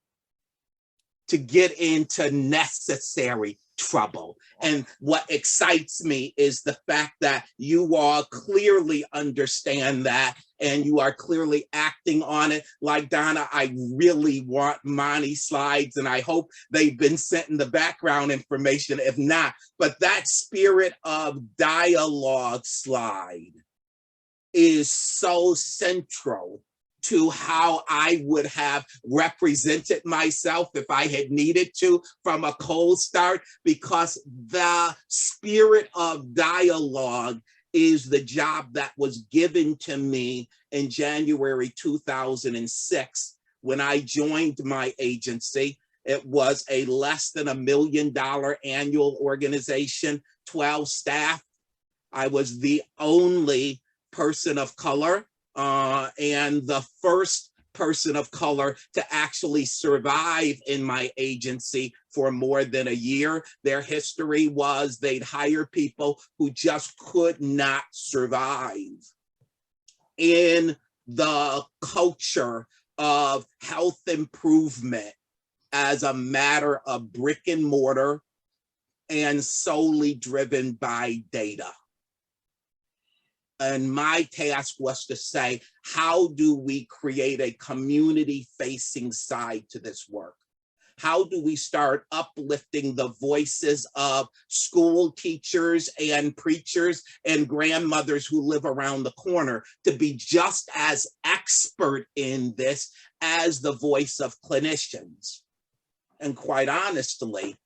to get into necessary trouble. And what excites me is the fact that you all clearly understand that, and you are clearly acting on it. Like Donna, I really want Monty slides, and I hope they've been sent in the background information. If not, but that spirit of dialogue slide is so central to how I would have represented myself if I had needed to from a cold start, because the spirit of dialogue is the job that was given to me in January 2006 when I joined my agency. It was a less than $1 million annual organization, 12 staff. I was the only person of color and the first person of color to actually survive in my agency for more than a year. Their history was they'd hire people who just could not survive. In the culture of health improvement as a matter of brick and mortar – and solely driven by data. And my task was to say, how do we create a community-facing side to this work? How do we start uplifting the voices of school teachers and preachers and grandmothers who live around the corner to be just as expert in this as the voice of clinicians? And quite honestly,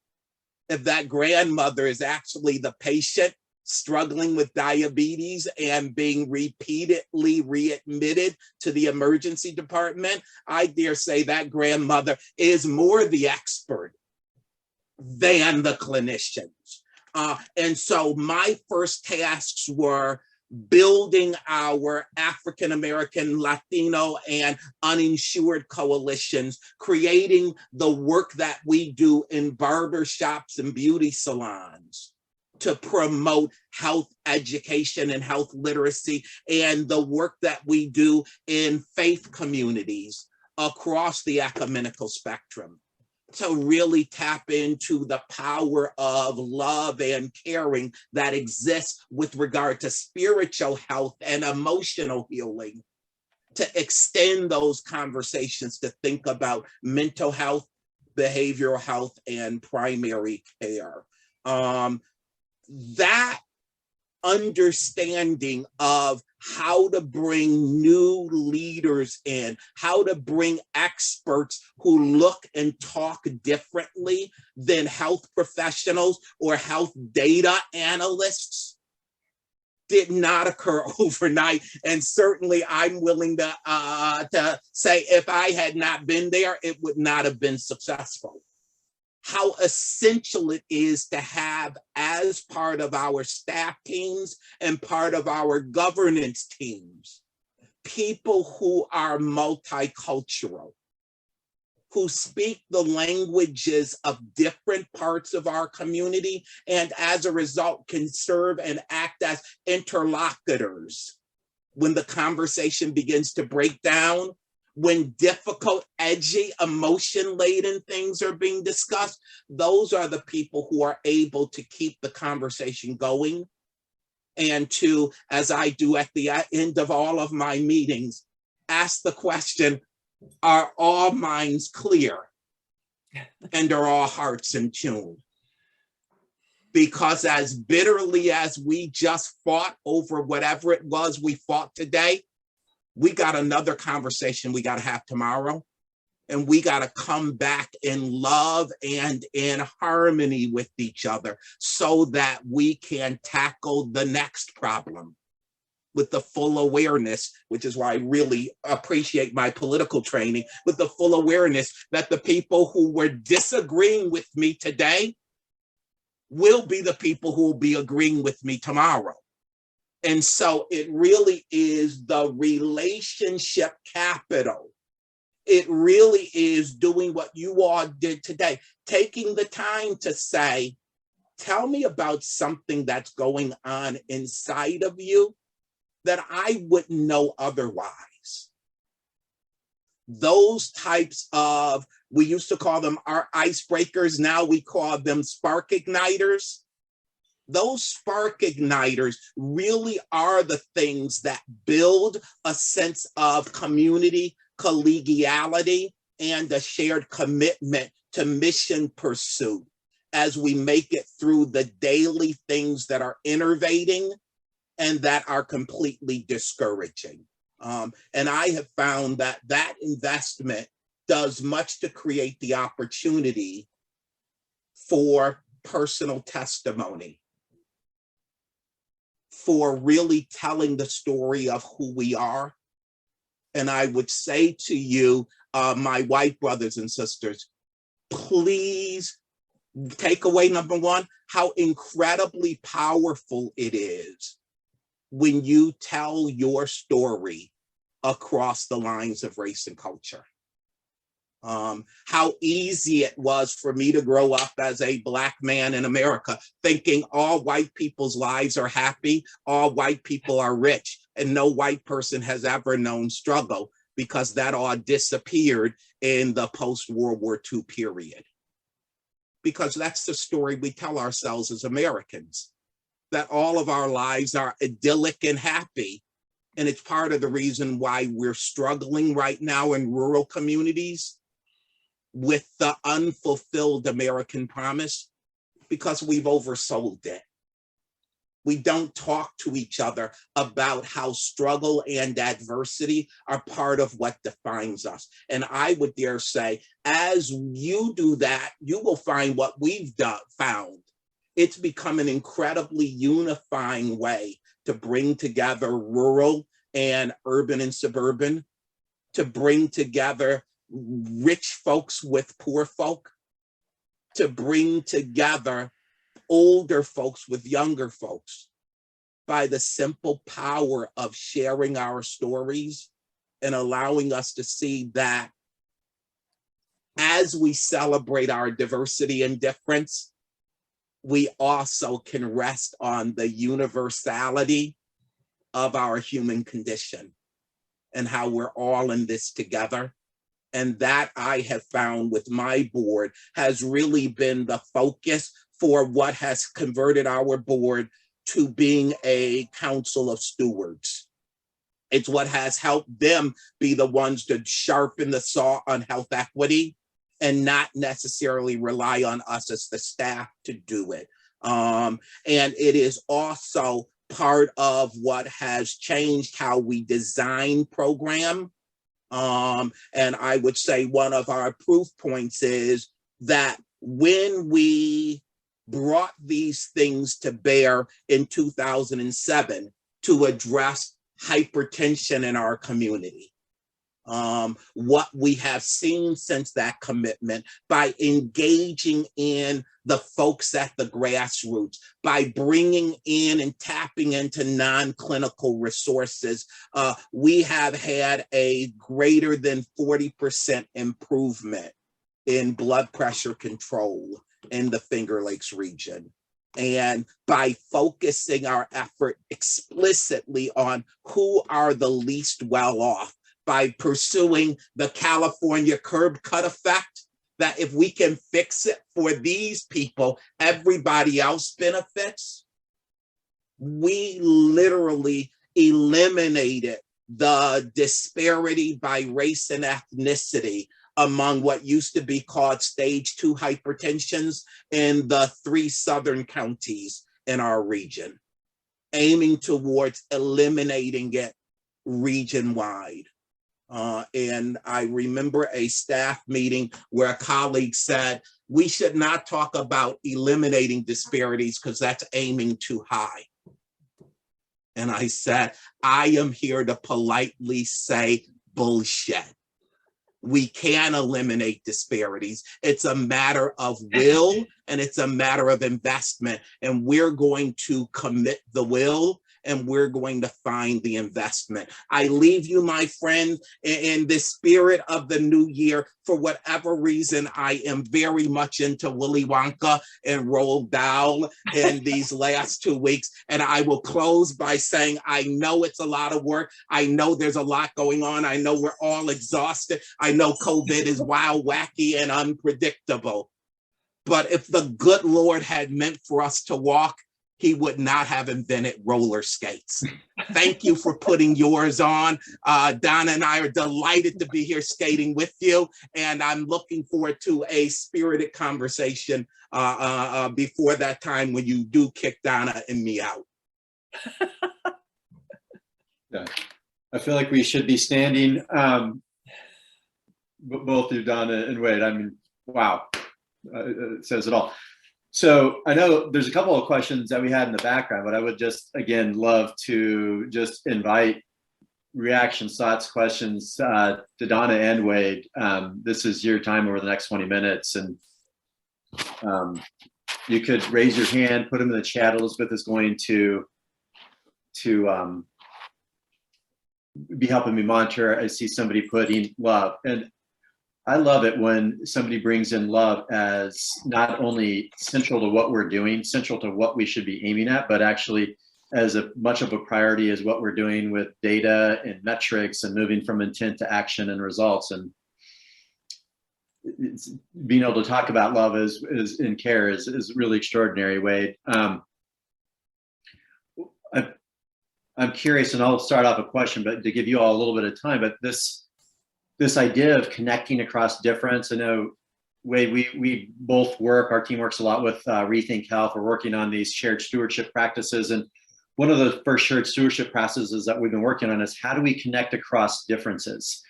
if that grandmother is actually the patient struggling with diabetes and being repeatedly readmitted to the emergency department, I dare say that grandmother is more the expert than the clinicians. And so my first tasks were building our African-American, Latino, and uninsured coalitions, creating the work that we do in barbershops and beauty salons to promote health education and health literacy, and the work that we do in faith communities across the ecumenical spectrum to really tap into the power of love and caring that exists with regard to spiritual health and emotional healing, to extend those conversations to think about mental health, behavioral health, and primary care. That understanding of how to bring new leaders in, how to bring experts who look and talk differently than health professionals or health data analysts did not occur overnight. And certainly I'm willing to say if I had not been there, it would not have been successful. How essential it is to have, as part of our staff teams and part of our governance teams, people who are multicultural, who speak the languages of different parts of our community, and as a result can serve and act as interlocutors when the conversation begins to break down, when difficult, edgy, emotion-laden things are being discussed. Those are the people who are able to keep the conversation going, and to, as I do at the end of all of my meetings, ask the question, are all minds clear and are all hearts in tune? Because as bitterly as we just fought over whatever it was we fought today, we got another conversation we got to have tomorrow, and we got to come back in love and in harmony with each other so that we can tackle the next problem with the full awareness, which is why I really appreciate my political training, with the full awareness that the people who were disagreeing with me today will be the people who will be agreeing with me tomorrow. And so it really is the relationship capital. It really is doing what you all did today, taking the time to say, tell me about something that's going on inside of you that I wouldn't know otherwise. Those types of, we used to call them our icebreakers, now we call them spark igniters. Those spark igniters really are the things that build a sense of community, collegiality, and a shared commitment to mission pursuit as we make it through the daily things that are innervating and that are completely discouraging. And I have found that that investment does much to create the opportunity for personal testimony, for really telling the story of who we are. And I would say to you, my white brothers and sisters, please take away number one, how incredibly powerful it is when you tell your story across the lines of race and culture. How easy it was for me to grow up as a Black man in America, thinking all white people's lives are happy, all white people are rich, and no white person has ever known struggle, because that all disappeared in the post-World War II period. Because that's the story we tell ourselves as Americans. that all of our lives are idyllic and happy. And it's part of the reason why we're struggling right now in rural communities with the unfulfilled American promise, because we've oversold it. We don't talk to each other about how struggle and adversity are part of what defines us. And I would dare say, as you do that, you will find what we've found. It's become an incredibly unifying way to bring together rural and urban and suburban, to bring together rich folks with poor folk, to bring together older folks with younger folks, by the simple power of sharing our stories and allowing us to see that as we celebrate our diversity and difference, we also can rest on the universality of our human condition and how we're all in this together. And that, I have found with my board, has really been the focus for what has converted our board to being a council of stewards. It's what has helped them be the ones to sharpen the saw on health equity and not necessarily rely on us as the staff to do it. And it is also part of what has changed how we design program. And I would say one of our proof points is that when we brought these things to bear in 2007 to address hypertension in our community, what we have seen since that commitment, by engaging in the folks at the grassroots, by bringing in and tapping into non-clinical resources, we have had a greater than 40% improvement in blood pressure control in the Finger Lakes region. And by focusing our effort explicitly on who are the least well off, by pursuing the California curb cut effect, that if we can fix it for these people, everybody else benefits. We literally eliminated the disparity by race and ethnicity among what used to be called stage 2 hypertensions in the 3 southern counties in our region, aiming towards eliminating it region-wide. And I remember a staff meeting where a colleague said, we should not talk about eliminating disparities because that's aiming too high. And I said, I am here to politely say bullshit. We can eliminate disparities. It's a matter of will and it's a matter of investment. And we're going to commit the will and we're going to find the investment. I leave you, my friend, in the spirit of the new year. For whatever reason, I am very much into Willy Wonka and Roald Dahl in these last 2 weeks. And I will close by saying, I know it's a lot of work. I know there's a lot going on. I know we're all exhausted. I know COVID is wild, wacky, and unpredictable. But if the good Lord had meant for us to walk, he would not have invented roller skates. Thank you for putting yours on. Donna and I are delighted to be here skating with you, and I'm looking forward to a spirited conversation before that time when you do kick Donna and me out. Yeah. I feel like we should be standing, both you, Donna and Wade. I mean, wow, it says it all. So I know there's a couple of questions that we had in the background, but I would just, again, love to just invite reactions, thoughts, questions to Donna and Wade. This is your time over the next 20 minutes. And you could raise your hand, put them in the chat. Elizabeth is going to be helping me monitor. I see somebody putting love. And I love it when somebody brings in love as not only central to what we're doing, central to what we should be aiming at, but actually as much of a priority as what we're doing with data and metrics and moving from intent to action and results. And it's, being able to talk about love is in care is really extraordinary, Wade. I'm curious, and I'll start off a question, but to give you all a little bit of time, but this idea of connecting across difference, I know, Wade, we both work, our team works a lot with Rethink Health. We're working on these shared stewardship practices. And one of the first shared stewardship practices that we've been working on is how do we connect across differences?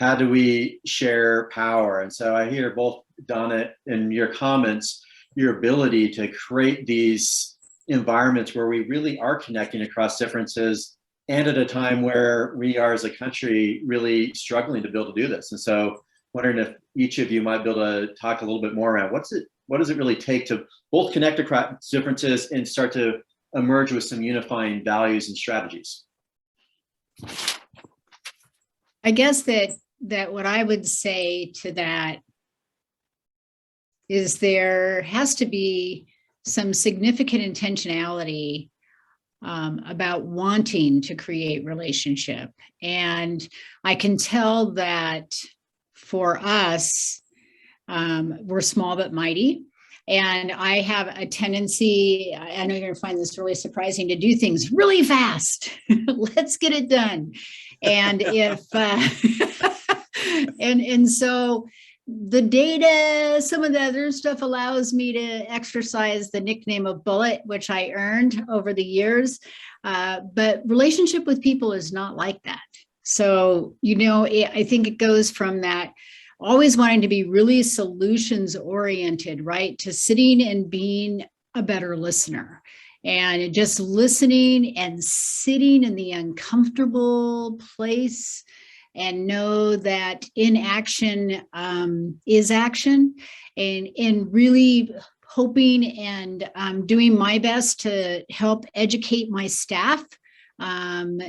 How do we share power? And so I hear both, Donna, in your comments, your ability to create these environments where we really are connecting across differences, and at a time where we are as a country really struggling to be able to do this. And so wondering if each of you might be able to talk a little bit more around what does it really take to both connect across differences and start to emerge with some unifying values and strategies? I guess that what I would say to that is there has to be some significant intentionality about wanting to create relationship. And I can tell that for us, we're small but mighty. And I have a tendency, I know you're gonna find this really surprising, to do things really fast. Let's get it done. And if, and so the data, some of the other stuff allows me to exercise the nickname of Bullet, which I earned over the years. But relationship with people is not like that. So, you know, I think it goes from that always wanting to be really solutions oriented, right, to sitting and being a better listener and just listening and sitting in the uncomfortable place and know that inaction is action, and really hoping and doing my best to help educate my staff and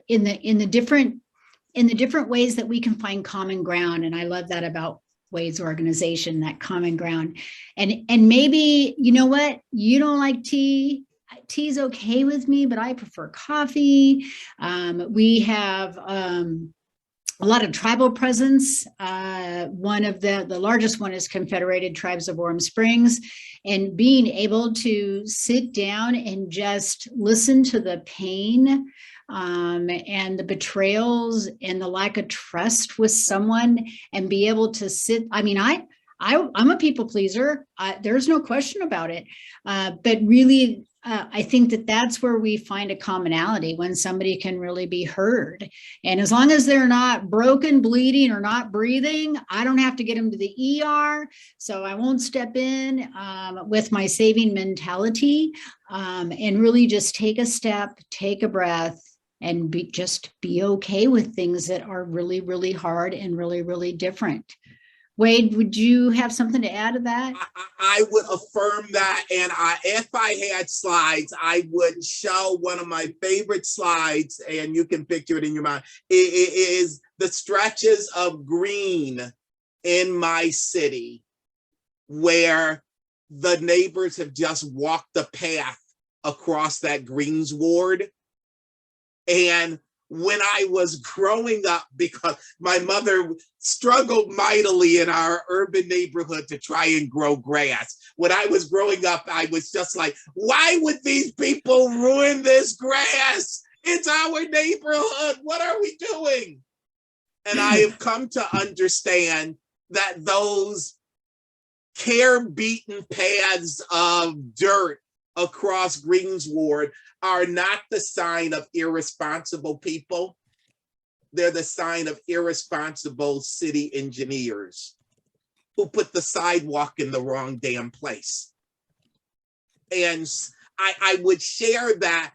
in the different ways that we can find common ground. And I love that about Wade's organization, that common ground. And maybe, you know what, you don't like tea. Tea's okay with me, but I prefer coffee. We have a lot of tribal presence. One of the largest one is Confederated Tribes of Warm Springs, and being able to sit down and just listen to the pain and the betrayals and the lack of trust with someone, and be able to sit. I mean, I'm a people pleaser. There's no question about it. But really, I think that that's where we find a commonality, when somebody can really be heard. And as long as they're not broken, bleeding, or not breathing, I don't have to get them to the ER. So I won't step in with my saving mentality, and really just take a step, take a breath, and just be okay with things that are really, really hard and really, really different. Wade, would you have something to add to that? I would affirm that. And if I had slides, I would show one of my favorite slides, and you can picture it in your mind. It is the stretches of green in my city where the neighbors have just walked the path across that greensward. And when I was growing up, because my mother struggled mightily in our urban neighborhood to try and grow grass. When I was growing up, I was just like, why would these people ruin this grass? It's our neighborhood. What are we doing? And I have come to understand that those care-beaten paths of dirt across greensward are not the sign of irresponsible people. They're the sign of irresponsible city engineers who put the sidewalk in the wrong damn place. And I would share that,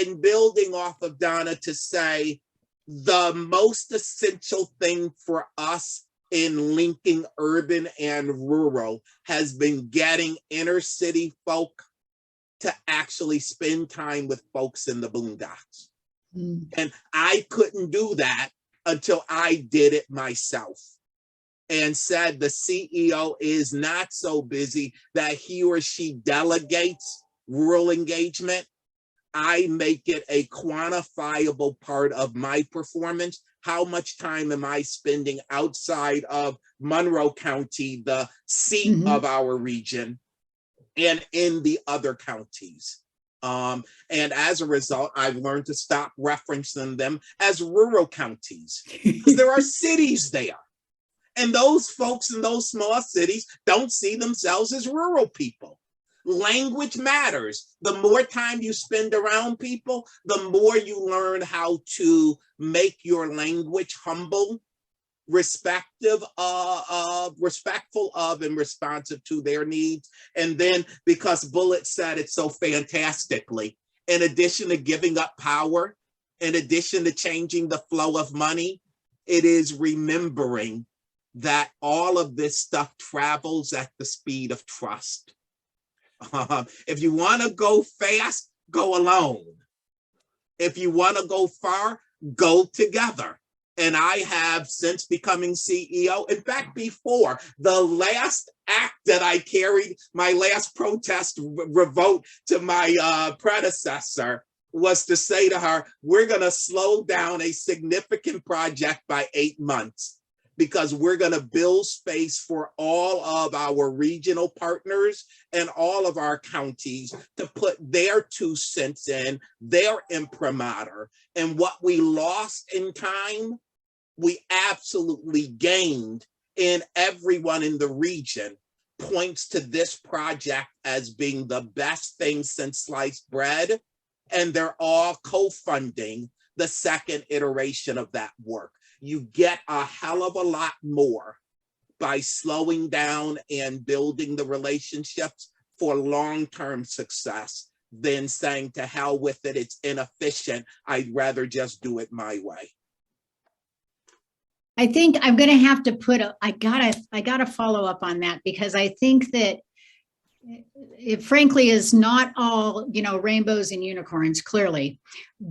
and building off of Donna, to say the most essential thing for us in linking urban and rural has been getting inner city folk to actually spend time with folks in the boondocks. And I couldn't do that until I did it myself, and said the CEO is not so busy that he or she delegates rural engagement. I make it a quantifiable part of my performance. How much time am I spending outside of Monroe County, the seat of our region, and in the other counties? And as a result, I've learned to stop referencing them as rural counties because there are cities there. And those folks in those small cities don't see themselves as rural people. Language matters. The more time you spend around people, the more you learn how to make your language humble, respectful of and responsive to their needs. And then, because Bullitt said it so fantastically, in addition to giving up power, in addition to changing the flow of money, it is remembering that all of this stuff travels at the speed of trust. If you want to go fast, go alone. If you want to go far, go together. And I have, since becoming CEO, in fact, before the last act that I carried, my last protest revote to my predecessor, was to say to her, we're going to slow down a significant project by 8 months, because we're going to build space for all of our regional partners and all of our counties to put their 2 cents in, their imprimatur. And what we lost in time, we absolutely gained in everyone in the region points to this project as being the best thing since sliced bread. And they're all co-funding the second iteration of that work. You get a hell of a lot more by slowing down and building the relationships for long-term success than saying to hell with it, it's inefficient, I'd rather just do it my way. I think I'm going to have to put I gotta follow up on that, because I think that it frankly is not all, rainbows and unicorns, clearly,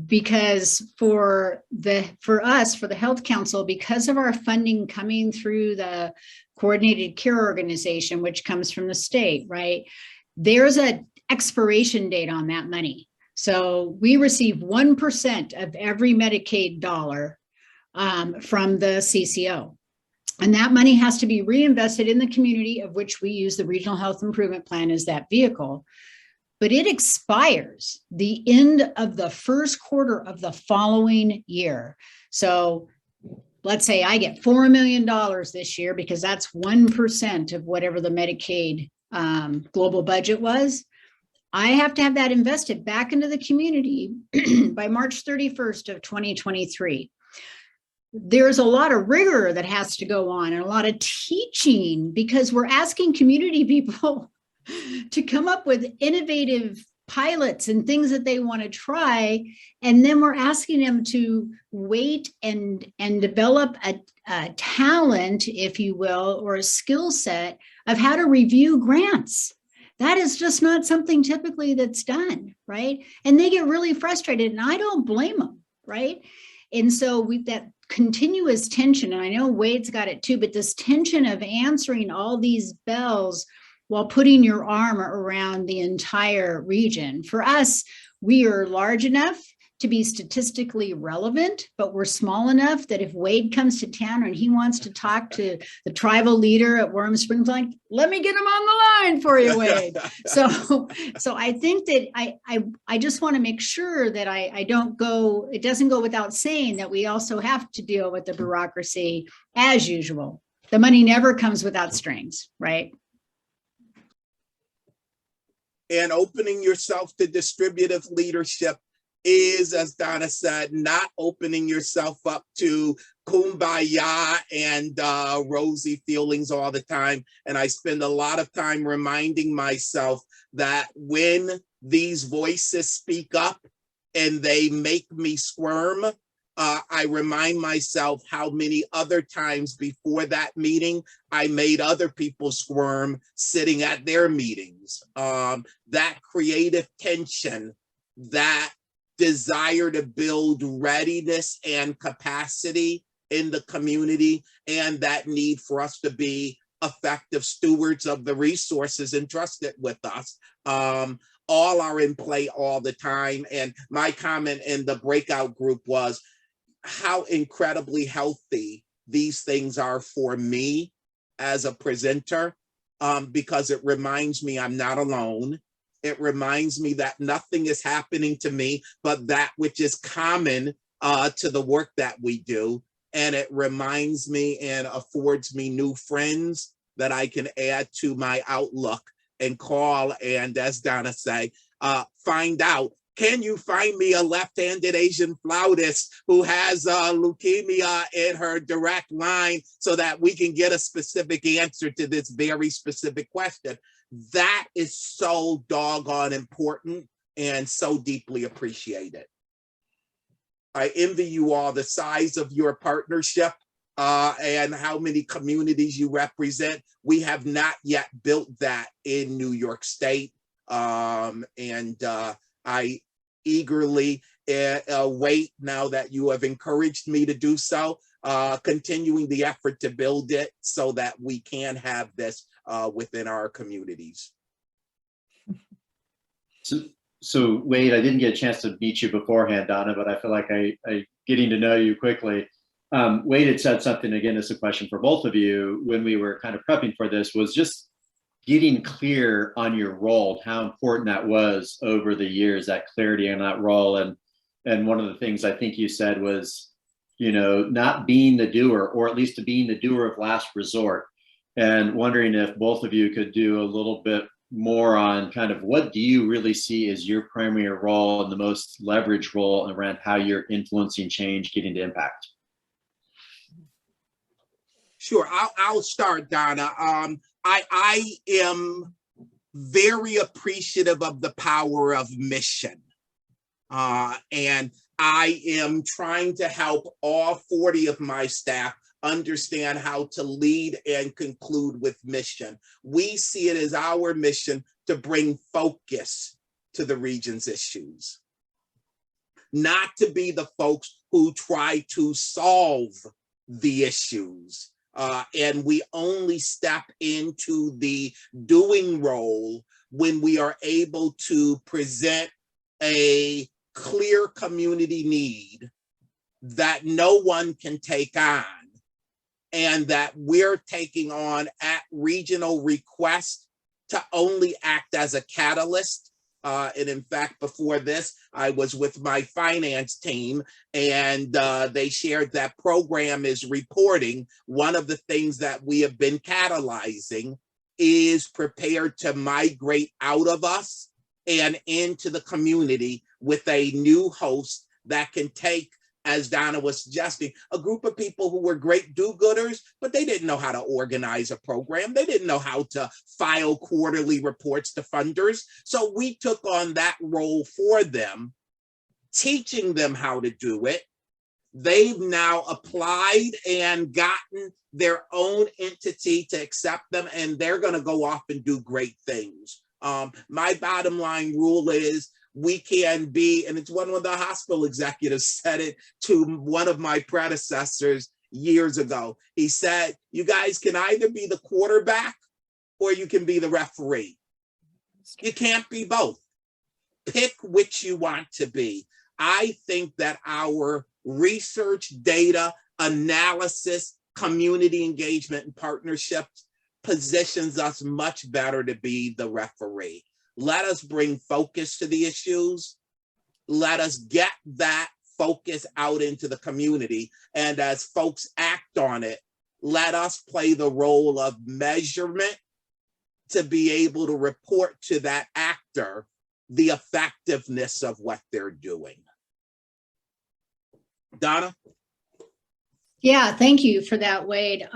because for us, for the Health Council, because of our funding coming through the Coordinated Care Organization, which comes from the state, right? There's an expiration date on that money. So we receive 1% of every Medicaid dollar from the CCO. And that money has to be reinvested in the community, of which we use the Regional Health Improvement Plan as that vehicle. But it expires the end of the first quarter of the following year. So let's say I get $4 million this year, because that's 1% of whatever the Medicaid global budget was. I have to have that invested back into the community by March 31st of 2023. There's a lot of rigor that has to go on and a lot of teaching, because we're asking community people to come up with innovative pilots and things that they want to try. And then we're asking them to wait and develop a talent, if you will, or a skill set of how to review grants. That is just not something typically that's done, right? And they get really frustrated, and I don't blame them, right? And so we've that continuous tension, and I know Wade's got it too, but this tension of answering all these bells while putting your arm around the entire region. For us, we are large enough to be statistically relevant, but we're small enough that if Wade comes to town and he wants to talk to the tribal leader at Warm Springs, like, let me get him on the line for you, Wade. So I think that I just want to make sure that it doesn't go without saying that we also have to deal with the bureaucracy as usual. The money never comes without strings, right? And opening yourself to distributive leadership is, as Donna said, not opening yourself up to kumbaya and rosy feelings all the time. And I spend a lot of time reminding myself that when these voices speak up and they make me squirm, I remind myself how many other times before that meeting, I made other people squirm sitting at their meetings. That creative tension, that desire to build readiness and capacity in the community, and that need for us to be effective stewards of the resources entrusted with us, all are in play all the time. And my comment in the breakout group was how incredibly healthy these things are for me as a presenter, because it reminds me I'm not alone. It reminds me that nothing is happening to me but that which is common to the work that we do. And it reminds me and affords me new friends that I can add to my outlook and call. And as Donna say, find out, can you find me a left-handed Asian flautist who has leukemia in her direct line so that we can get a specific answer to this very specific question? That is so doggone important and so deeply appreciated. I envy you all the size of your partnership and how many communities you represent. We have not yet built that in New York State. I eagerly wait now that you have encouraged me to do so, continuing the effort to build it so that we can have this within our communities. So Wade, I didn't get a chance to meet you beforehand, Donna, but I feel like I getting to know you quickly. Wade had said something, again, this is a question for both of you, when we were kind of prepping for this, was just getting clear on your role, how important that was over the years, that clarity on that role. And one of the things I think you said was, you know, not being the doer, or at least to being the doer of last resort. And wondering if both of you could do a little bit more on kind of what do you really see as your primary role and the most leveraged role around how you're influencing change, getting to impact. Sure, I'll start, Donna. I am very appreciative of the power of mission. And I am trying to help all 40 of my staff understand how to lead and conclude with mission. We see it as our mission to bring focus to the region's issues, not to be the folks who try to solve the issues. And we only step into the doing role when we are able to present a clear community need that no one can take on, and that we're taking on at regional request to only act as a catalyst. And in fact, before this, I was with my finance team, and they shared that program is reporting. One of the things that we have been catalyzing is prepared to migrate out of us and into the community with a new host that can take, as Donna was suggesting, a group of people who were great do-gooders, but they didn't know how to organize a program. They didn't know how to file quarterly reports to funders. So we took on that role for them, teaching them how to do it. They've now applied and gotten their own entity to accept them, and they're going to go off and do great things. My bottom line rule is, we can be, and it's one of the hospital executives said it to one of my predecessors years ago. He said, you guys can either be the quarterback or you can be the referee. You can't be both. Pick which you want to be. I think that our research, data, analysis, community engagement, and partnerships positions us much better to be the referee. Let us bring focus to the issues. Let us get that focus out into the community. And as folks act on it, let us play the role of measurement to be able to report to that actor the effectiveness of what they're doing. Donna? Yeah, thank you for that, Wade.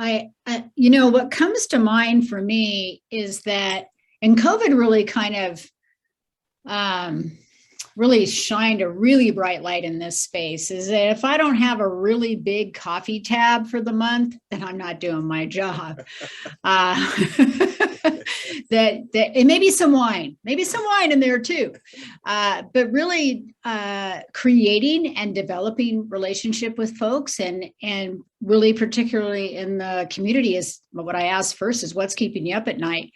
You know, what comes to mind for me is that, and COVID really kind of really shined a really bright light in this space, is that if I don't have a really big coffee tab for the month, then I'm not doing my job. That and maybe some wine in there too. But really creating and developing relationship with folks, and really particularly in the community, is what I asked first, is what's keeping you up at night.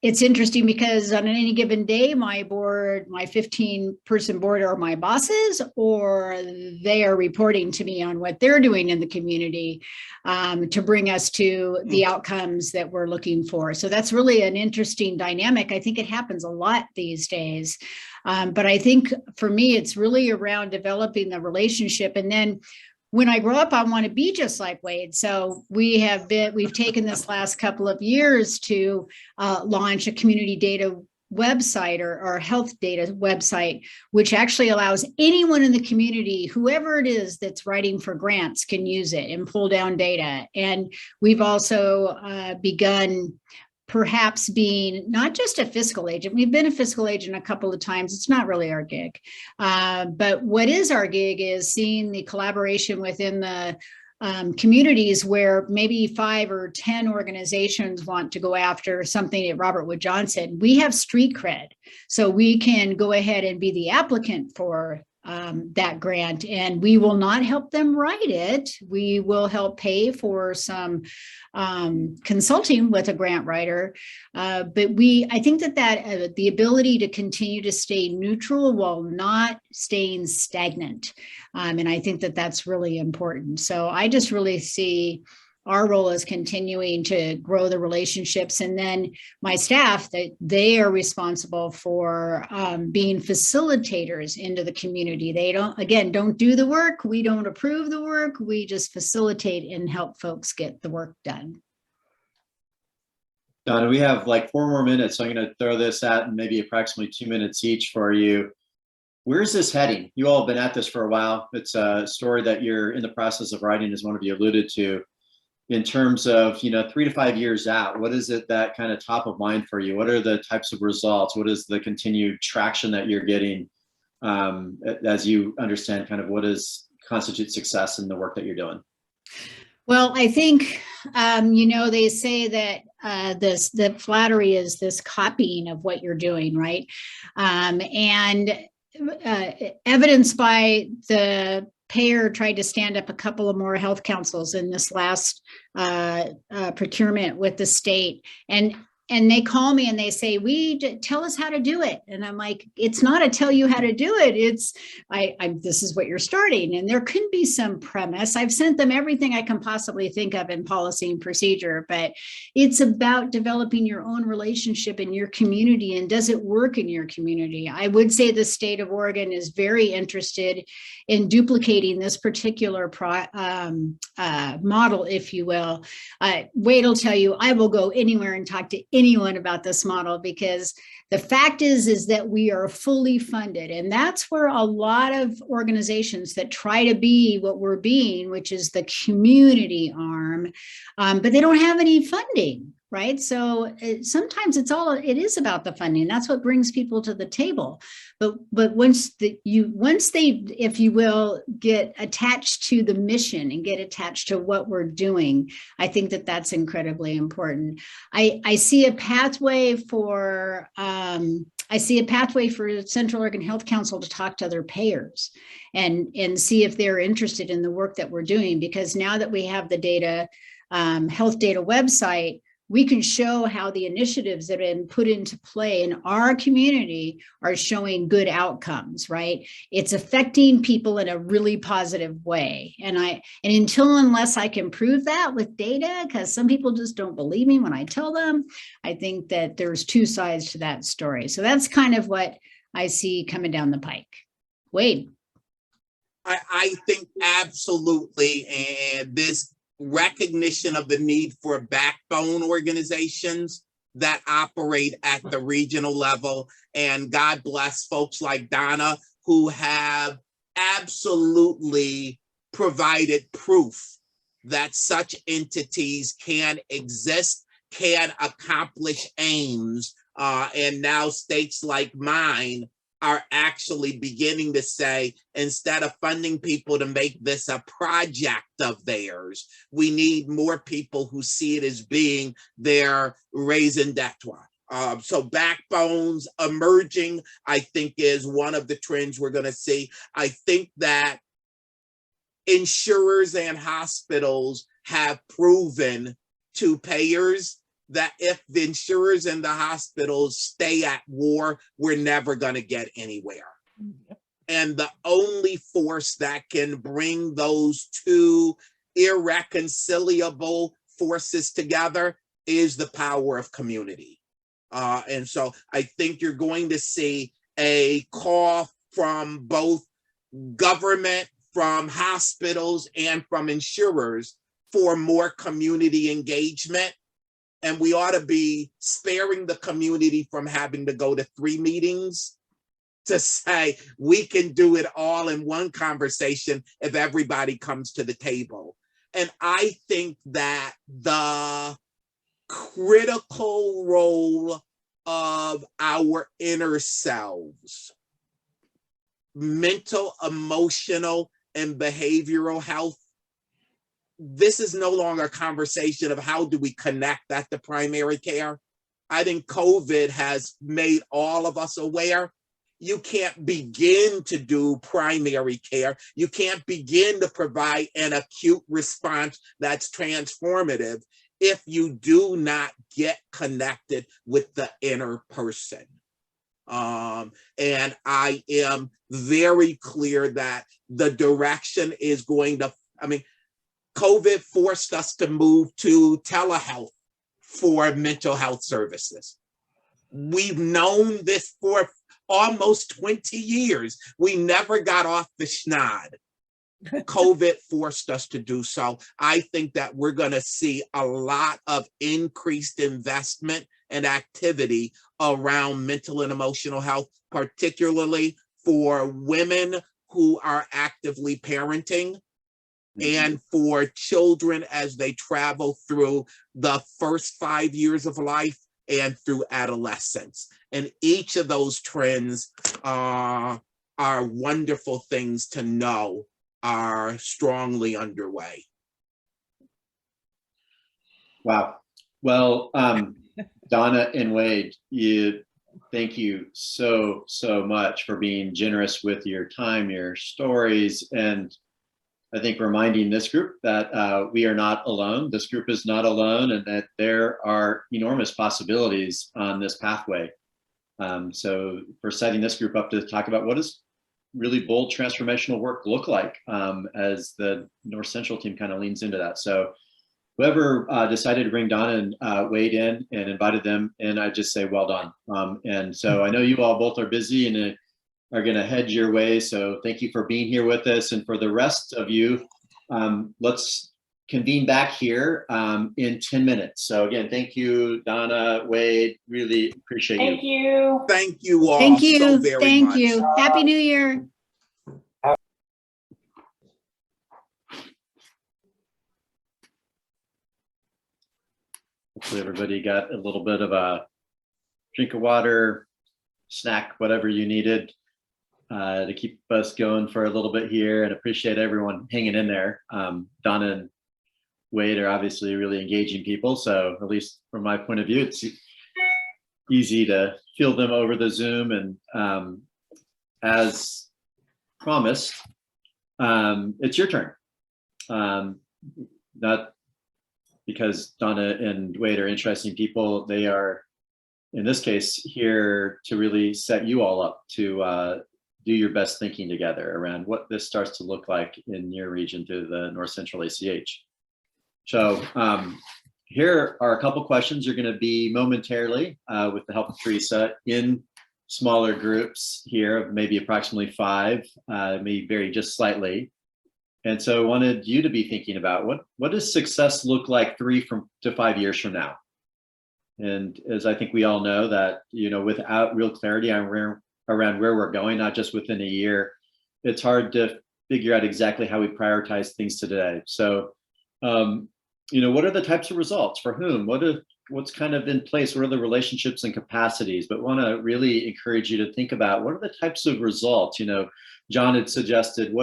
It's interesting because on any given day, my board, my 15-person board are my bosses, or they are reporting to me on what they're doing in the community to bring us to the outcomes that we're looking for. So that's really an interesting dynamic. I think it happens a lot these days. But I think for me, it's really around developing the relationship. And then when I grow up, I want to be just like Wade. So we've taken this last couple of years to launch a community data website or health data website, which actually allows anyone in the community, whoever it is that's writing for grants, can use it and pull down data. And we've also begun perhaps being not just a fiscal agent. We've been a fiscal agent a couple of times. It's not really our gig. But what is our gig is seeing the collaboration within the communities where maybe 5 or 10 organizations want to go after something that Robert Wood Johnson. We have street cred, so we can go ahead and be the applicant for that grant, and we will not help them write it. We will help pay for some consulting with a grant writer. But I think that the ability to continue to stay neutral while not staying stagnant. And I think that that's really important. So I just really see our role is continuing to grow the relationships, and then my staff, that they are responsible for being facilitators into the community. They don't do the work. We don't approve the work. We just facilitate and help folks get the work done. Donna, we have like 4 more minutes, so I'm going to throw this at maybe approximately 2 minutes each for you. Where's this heading? You all have been at this for a while. It's a story that you're in the process of writing, as one of you alluded to. In terms of, 3 to 5 years out, what is it that kind of top of mind for you? What are the types of results? What is the continued traction that you're getting as you understand kind of what constitutes success in the work that you're doing? Well, I think, they say that that flattery is this copying of what you're doing, right? And evidenced by the payer tried to stand up a couple of more health councils in this last procurement with the state. And they call me and they say, tell us how to do it. And I'm like, it's not a tell you how to do it. It's, this is what you're starting. And there can be some premise. I've sent them everything I can possibly think of in policy and procedure, but it's about developing your own relationship in your community. And does it work in your community? I would say the state of Oregon is very interested in duplicating this particular model, if you will. Wade will tell you, I will go anywhere and talk to anyone about this model, because the fact is that we are fully funded. And that's where a lot of organizations that try to be what we're being, which is the community arm, but they don't have any funding, right? So sometimes it is about the funding. That's what brings people to the table. But once they, if you will, get attached to the mission and get attached to what we're doing, I think that that's incredibly important. I see a pathway for Central Oregon Health Council to talk to other payers and see if they're interested in the work that we're doing, because now that we have the data, health data website, we can show how the initiatives that have been put into play in our community are showing good outcomes, right? It's affecting people in a really positive way. And unless I can prove that with data, because some people just don't believe me when I tell them, I think that there's 2 sides to that story. So that's kind of what I see coming down the pike. Wade. I think absolutely. And this recognition of the need for backbone organizations that operate at the regional level. And God bless folks like Donna, who have absolutely provided proof that such entities can exist, can accomplish aims. And now states like mine are actually beginning to say, instead of funding people to make this a project of theirs, we need more people who see it as being their raison d'etre. So backbones emerging, I think, is one of the trends we're going to see. I think that insurers and hospitals have proven to payers that if the insurers and the hospitals stay at war, we're never going to get anywhere. And the only force that can bring those two irreconcilable forces together is the power of community. And so I think you're going to see a call from both government, from hospitals, and from insurers for more community engagement. And we ought to be sparing the community from having to go to 3 meetings to say we can do it all in one conversation if everybody comes to the table. And I think that the critical role of our inner selves, mental, emotional, and behavioral health, this is no longer a conversation of how do we connect that to primary care. I think COVID has made all of us aware you can't begin to do primary care. You can't begin to provide an acute response that's transformative if you do not get connected with the inner person. And I am very clear that the direction is going to, COVID forced us to move to telehealth for mental health services. We've known this for almost 20 years. We never got off the schneid. COVID forced us to do so. I think that we're going to see a lot of increased investment and activity around mental and emotional health, particularly for women who are actively parenting and for children as they travel through the first 5 years of life and through adolescence. And each of those trends are wonderful things to know are strongly underway. Wow. Well, Donna and Wade, thank you so much for being generous with your time, your stories, and I think reminding this group that we are not alone. This group is not alone, and that there are enormous possibilities on this pathway. So for setting this group up to talk about what does really bold transformational work look like as the North Central team kind of leans into that. So whoever decided to bring Donna and Wade in and invited them in, I just say, well done. And so I know you all both are busy and are going to head your way. So thank you for being here with us. And for the rest of you, let's convene back here in 10 minutes. So again, thank you, Donna, Wade, really appreciate Thank you. Thank you all Thank you. so very Thank much. you. Happy New Year. Hopefully everybody got a little bit of a drink of water, snack, whatever you needed to keep us going for a little bit here, and appreciate everyone hanging in there. Donna and Wade are obviously really engaging people, so at least from my point of view, it's easy to feel them over the Zoom. And as promised, it's your turn. Not because Donna and Wade are interesting people, they are, in this case, here to really set you all up to do your best thinking together around what this starts to look like in your region through the North Central ACH. So here are a couple questions. You're going to be momentarily, with the help of Teresa, in smaller groups here, maybe approximately 5, may vary just slightly. And so I wanted you to be thinking about what does success look like 3 to 5 years from now? And as I think we all know that, without real clarity around where we're going, not just within a year, it's hard to figure out exactly how we prioritize things today. So, what are the types of results for whom? What's kind of in place? What are the relationships and capacities? But want to really encourage you to think about what are the types of results? John had suggested,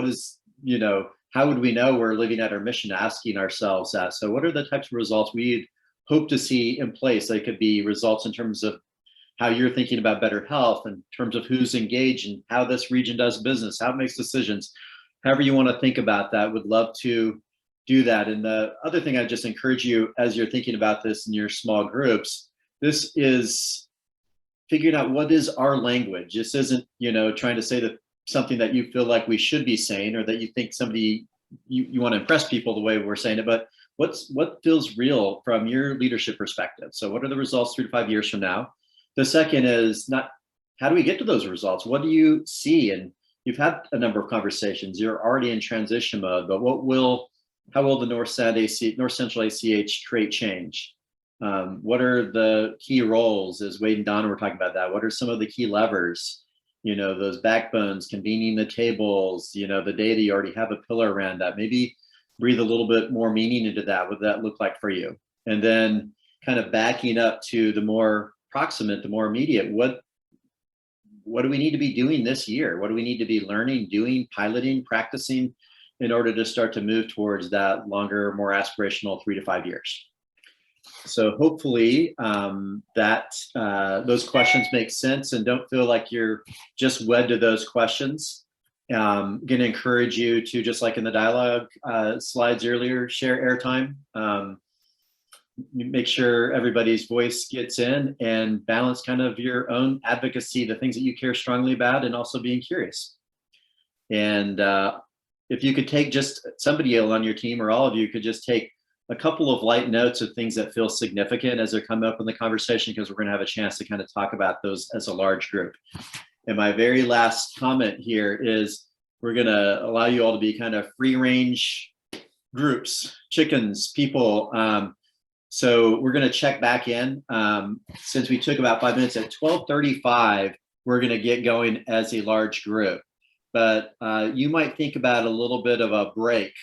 how would we know we're living at our mission? Asking ourselves that. So what are the types of results we'd hope to see in place? They could be results in terms of how you're thinking about better health, in terms of who's engaged and how this region does business, how it makes decisions, however you want to think about that. Would love to do that. And the other thing I just encourage you as you're thinking about this in your small groups, this is figuring out what is our language. This isn't, you know, trying to say that something that you feel like we should be saying, or that you think somebody, you want to impress people the way we're saying it, but what feels real from your leadership perspective? So what are the results 3 to 5 years from now? The second is not, how do we get to those results? What do you see? And you've had a number of conversations, you're already in transition mode, but how will the North Central ACH create change? What are the key roles, as Wade and Donna were talking about that? What are some of the key levers? You know, those backbones, convening the tables, you know, the data, you already have a pillar around that. Maybe breathe a little bit more meaning into that. What does that look like for you? And then kind of backing up to the more proximate, the more immediate, what do we need to be doing this year? What do we need to be learning, doing, piloting, practicing in order to start to move towards that longer, more aspirational 3 to 5 years? So hopefully those questions make sense, and don't feel like you're just wed to those questions. Going to encourage you to, just like in the dialogue slides earlier, share airtime. Make sure everybody's voice gets in, and balance kind of your own advocacy, the things that you care strongly about, and also being curious. And if you could take just somebody on your team, or all of you could just take a couple of light notes of things that feel significant as they're coming up in the conversation, because we're going to have a chance to kind of talk about those as a large group. And my very last comment here is we're going to allow you all to be kind of free range groups, chickens, people. So we're going to check back in. Since we took about 5 minutes, at 12:35, we're going to get going as a large group. But you might think about a little bit of a break.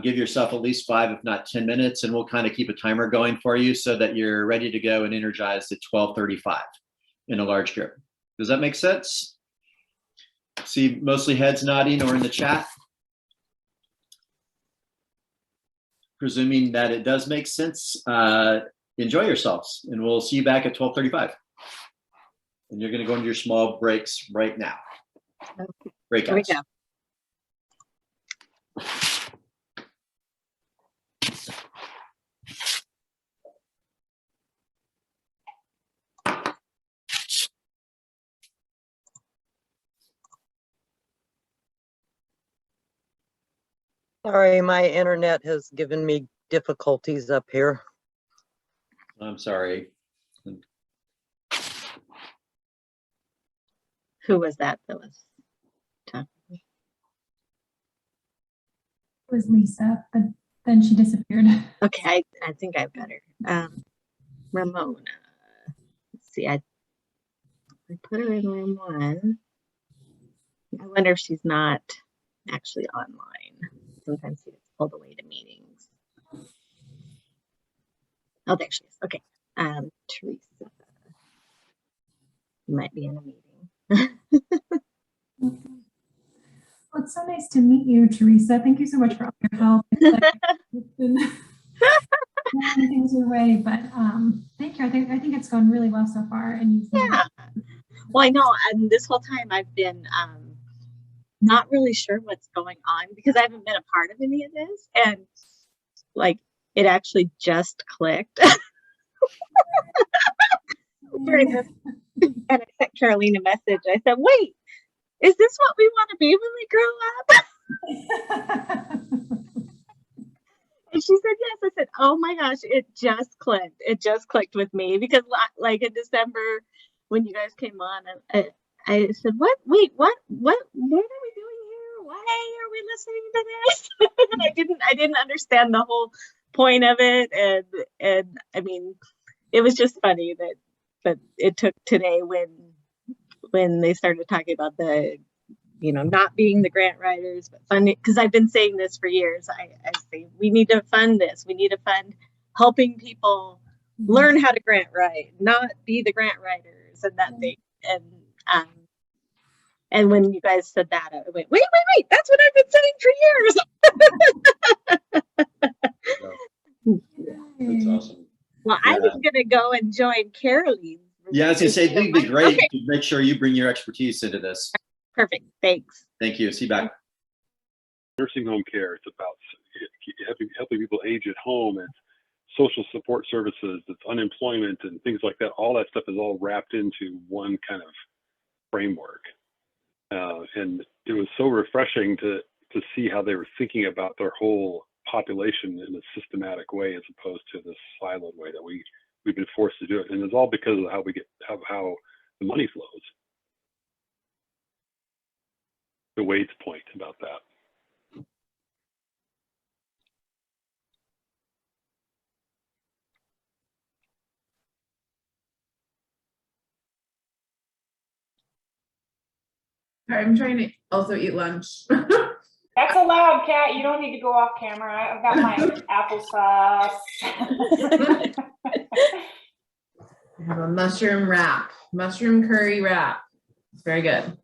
Give yourself at least 5, if not 10 minutes, and we'll kind of keep a timer going for you so that you're ready to go and energized at 12:35 in a large group. Does that make sense? See mostly heads nodding or in the chat. Presuming that it does make sense, enjoy yourselves, and we'll see you back at 12:35. And you're going to go into your small breaks right now. Breakouts. Here we go. Sorry, my internet has given me difficulties up here. I'm sorry. Who was that was talking? It was Lisa, but then she disappeared. Okay, I think I've got her. Ramona. Let's see, I put her in room 1. I wonder if she's not actually online. Sometimes she gets pulled away to meetings. Oh, there she is. Okay. Teresa. You might be in a meeting. Well, it's so nice to meet you, Teresa. Thank you so much for all your help. It's been things your way, but thank you. I think it's gone really well so far. And yeah. Well, I know, and this whole time I've been not really sure what's going on because I haven't been a part of any of this, and like it actually just clicked during this. And I sent Caroline a message. I said, "Wait, is this what we want to be when we grow up?" And she said, "Yes." I said, "Oh my gosh, it just clicked. It just clicked with me because, like in December, when you guys came on, I said, "What? Wait, what? What are we doing here? Why are we listening to this?" And I didn't understand the whole point of it, and I mean, it was just funny but it took today when they started talking about the, not being the grant writers, but funding, because I've been saying this for years. I say we need to fund this. We need to fund helping people learn how to grant write, not be the grant writers and that thing. And when you guys said that, I went, wait, that's what I've been saying for years. That's awesome. Well, I was gonna go and join Caroline. Yeah, I was gonna say it'd be great to make sure you bring your expertise into this. Perfect. Thanks. Thank you. See you back. Nursing home care, it's about, helping people age at home, it's social support services, it's unemployment and things like that. All that stuff is all wrapped into one kind of framework. And it was so refreshing to see how they were thinking about their whole population in a systematic way, as opposed to this siloed way that we've been forced to do it. And it's all because of how the money flows. To Wade's point about that. I'm trying to also eat lunch. That's allowed, Kat. You don't need to go off camera. I've got my applesauce. I have a mushroom wrap, mushroom curry wrap. It's very good.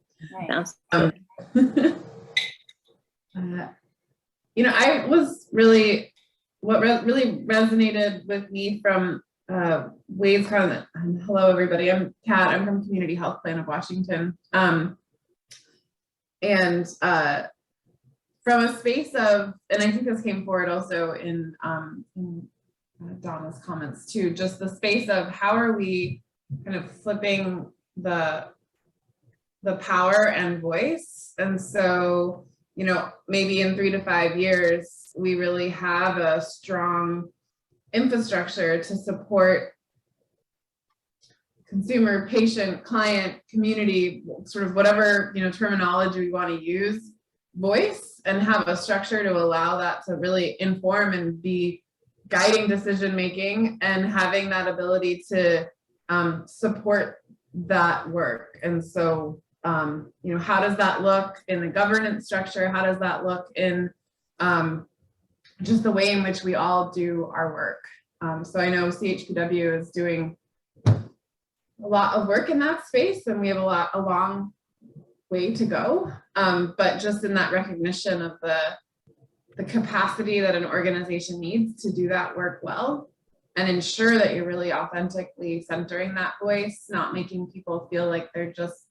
Nice. You know, I was really, what really resonated with me from Wade's comment. Hello, everybody. I'm Kat. I'm from Community Health Plan of Washington. And from a space of, and I think this came forward also in Donna's comments too, just the space of how are we kind of flipping the power and voice. And so, you know, maybe in 3 to 5 years, we really have a strong infrastructure to support consumer, patient, client, community, sort of whatever, you know, terminology we want to use, voice, and have a structure to allow that to really inform and be guiding decision making, and having that ability to support that work. And so, you know, how does that look in the governance structure? How does that look in just the way in which we all do our work? So I know CHPW is doing a lot of work in that space, and we have a long way to go. But just in that recognition of the capacity that an organization needs to do that work well, and ensure that you're really authentically centering that voice, not making people feel like they're just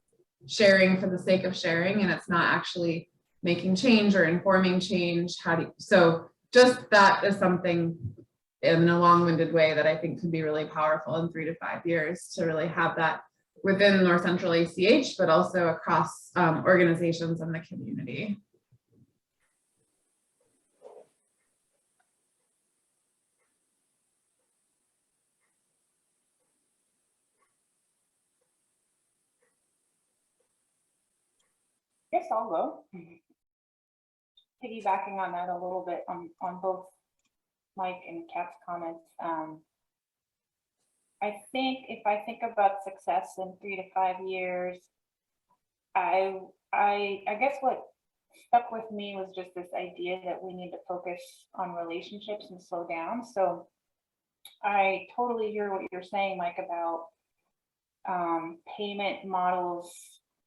sharing for the sake of sharing, and it's not actually making change or informing change. So just that is something in a long-winded way that I think could be really powerful in 3 to 5 years, to really have that within North Central ACH, but also across organizations in the community. Yes, I'll go. Piggybacking on that a little bit on both Mike and Kat's comments. I think if I think about success in 3 to 5 years, I guess what stuck with me was just this idea that we need to focus on relationships and slow down. So I totally hear what you're saying, Mike, about payment models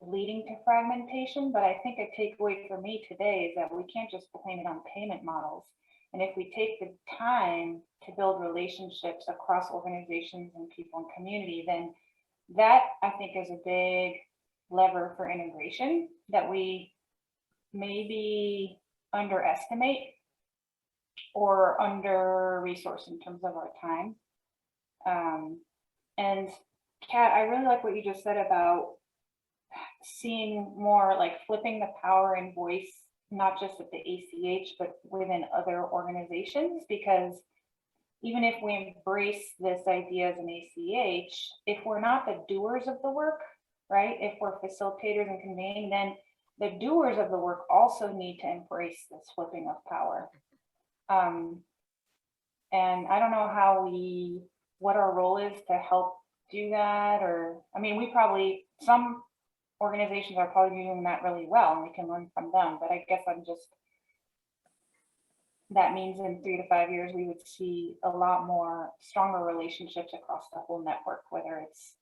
leading to fragmentation, but I think a takeaway for me today is that we can't just blame it on payment models. And if we take the time to build relationships across organizations and people and community, then that I think is a big lever for integration that we maybe underestimate or under-resource in terms of our time. And Kat, I really like what you just said about seeing more like flipping the power and voice, not just at the ACH, but within other organizations, because even if we embrace this idea as an ACH, if we're not the doers of the work, right? If we're facilitators and convening, then the doers of the work also need to embrace this flipping of power. And I don't know what our role is to help do that, or, I mean, some organizations are probably doing that really well and we can learn from them, but I guess that means in 3 to 5 years, we would see a lot more stronger relationships across the whole network, whether it's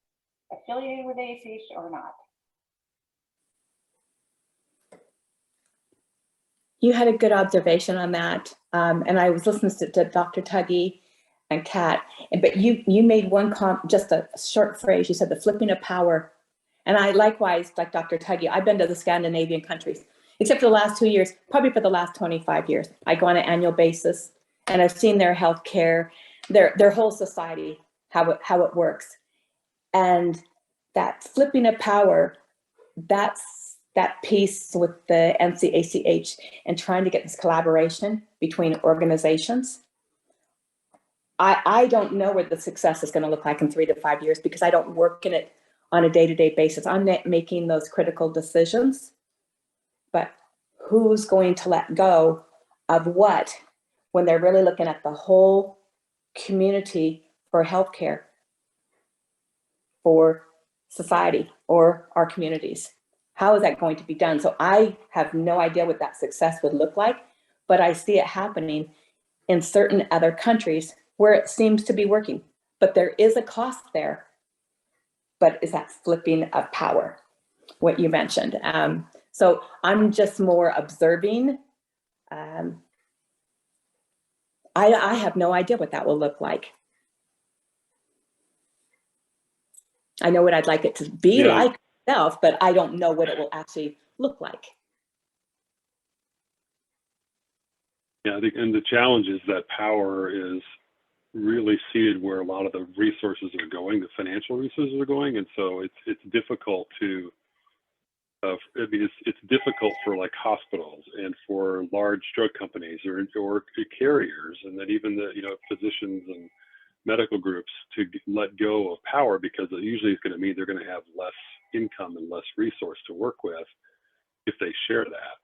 affiliated with ACH or not. You had a good observation on that. And I was listening to Dr. Tuggy and Kat, but you made just a short phrase. You said the flipping of power. And I likewise, like Dr. Tuggy, I've been to the Scandinavian countries. except for the last 2 years, probably for the last 25 years. I go on an annual basis, and I've seen their healthcare, their whole society, how it works. And that flipping of power, that's that piece with the NCACH and trying to get this collaboration between organizations. I don't know where the success is going to look like in 3 to 5 years because I don't work in it on a day-to-day basis. I'm not making those critical decisions, but who's going to let go of what when they're really looking at the whole community for healthcare, for society, or our communities? How is that going to be done? So I have no idea what that success would look like, but I see it happening in certain other countries where it seems to be working. But there is a cost there. But is that flipping of power, what you mentioned? So I'm just more observing. I have no idea what that will look like. I know what I'd like it to be like myself, but I don't know what it will actually look like. Yeah, I think, and the challenge is that power is really seated where a lot of the resources are going, the financial resources are going, and so it's difficult to. It's difficult for like hospitals and for large drug companies or carriers, and then even the physicians and medical groups to let go of power, because it usually is going to mean they're going to have less income and less resource to work with if they share that.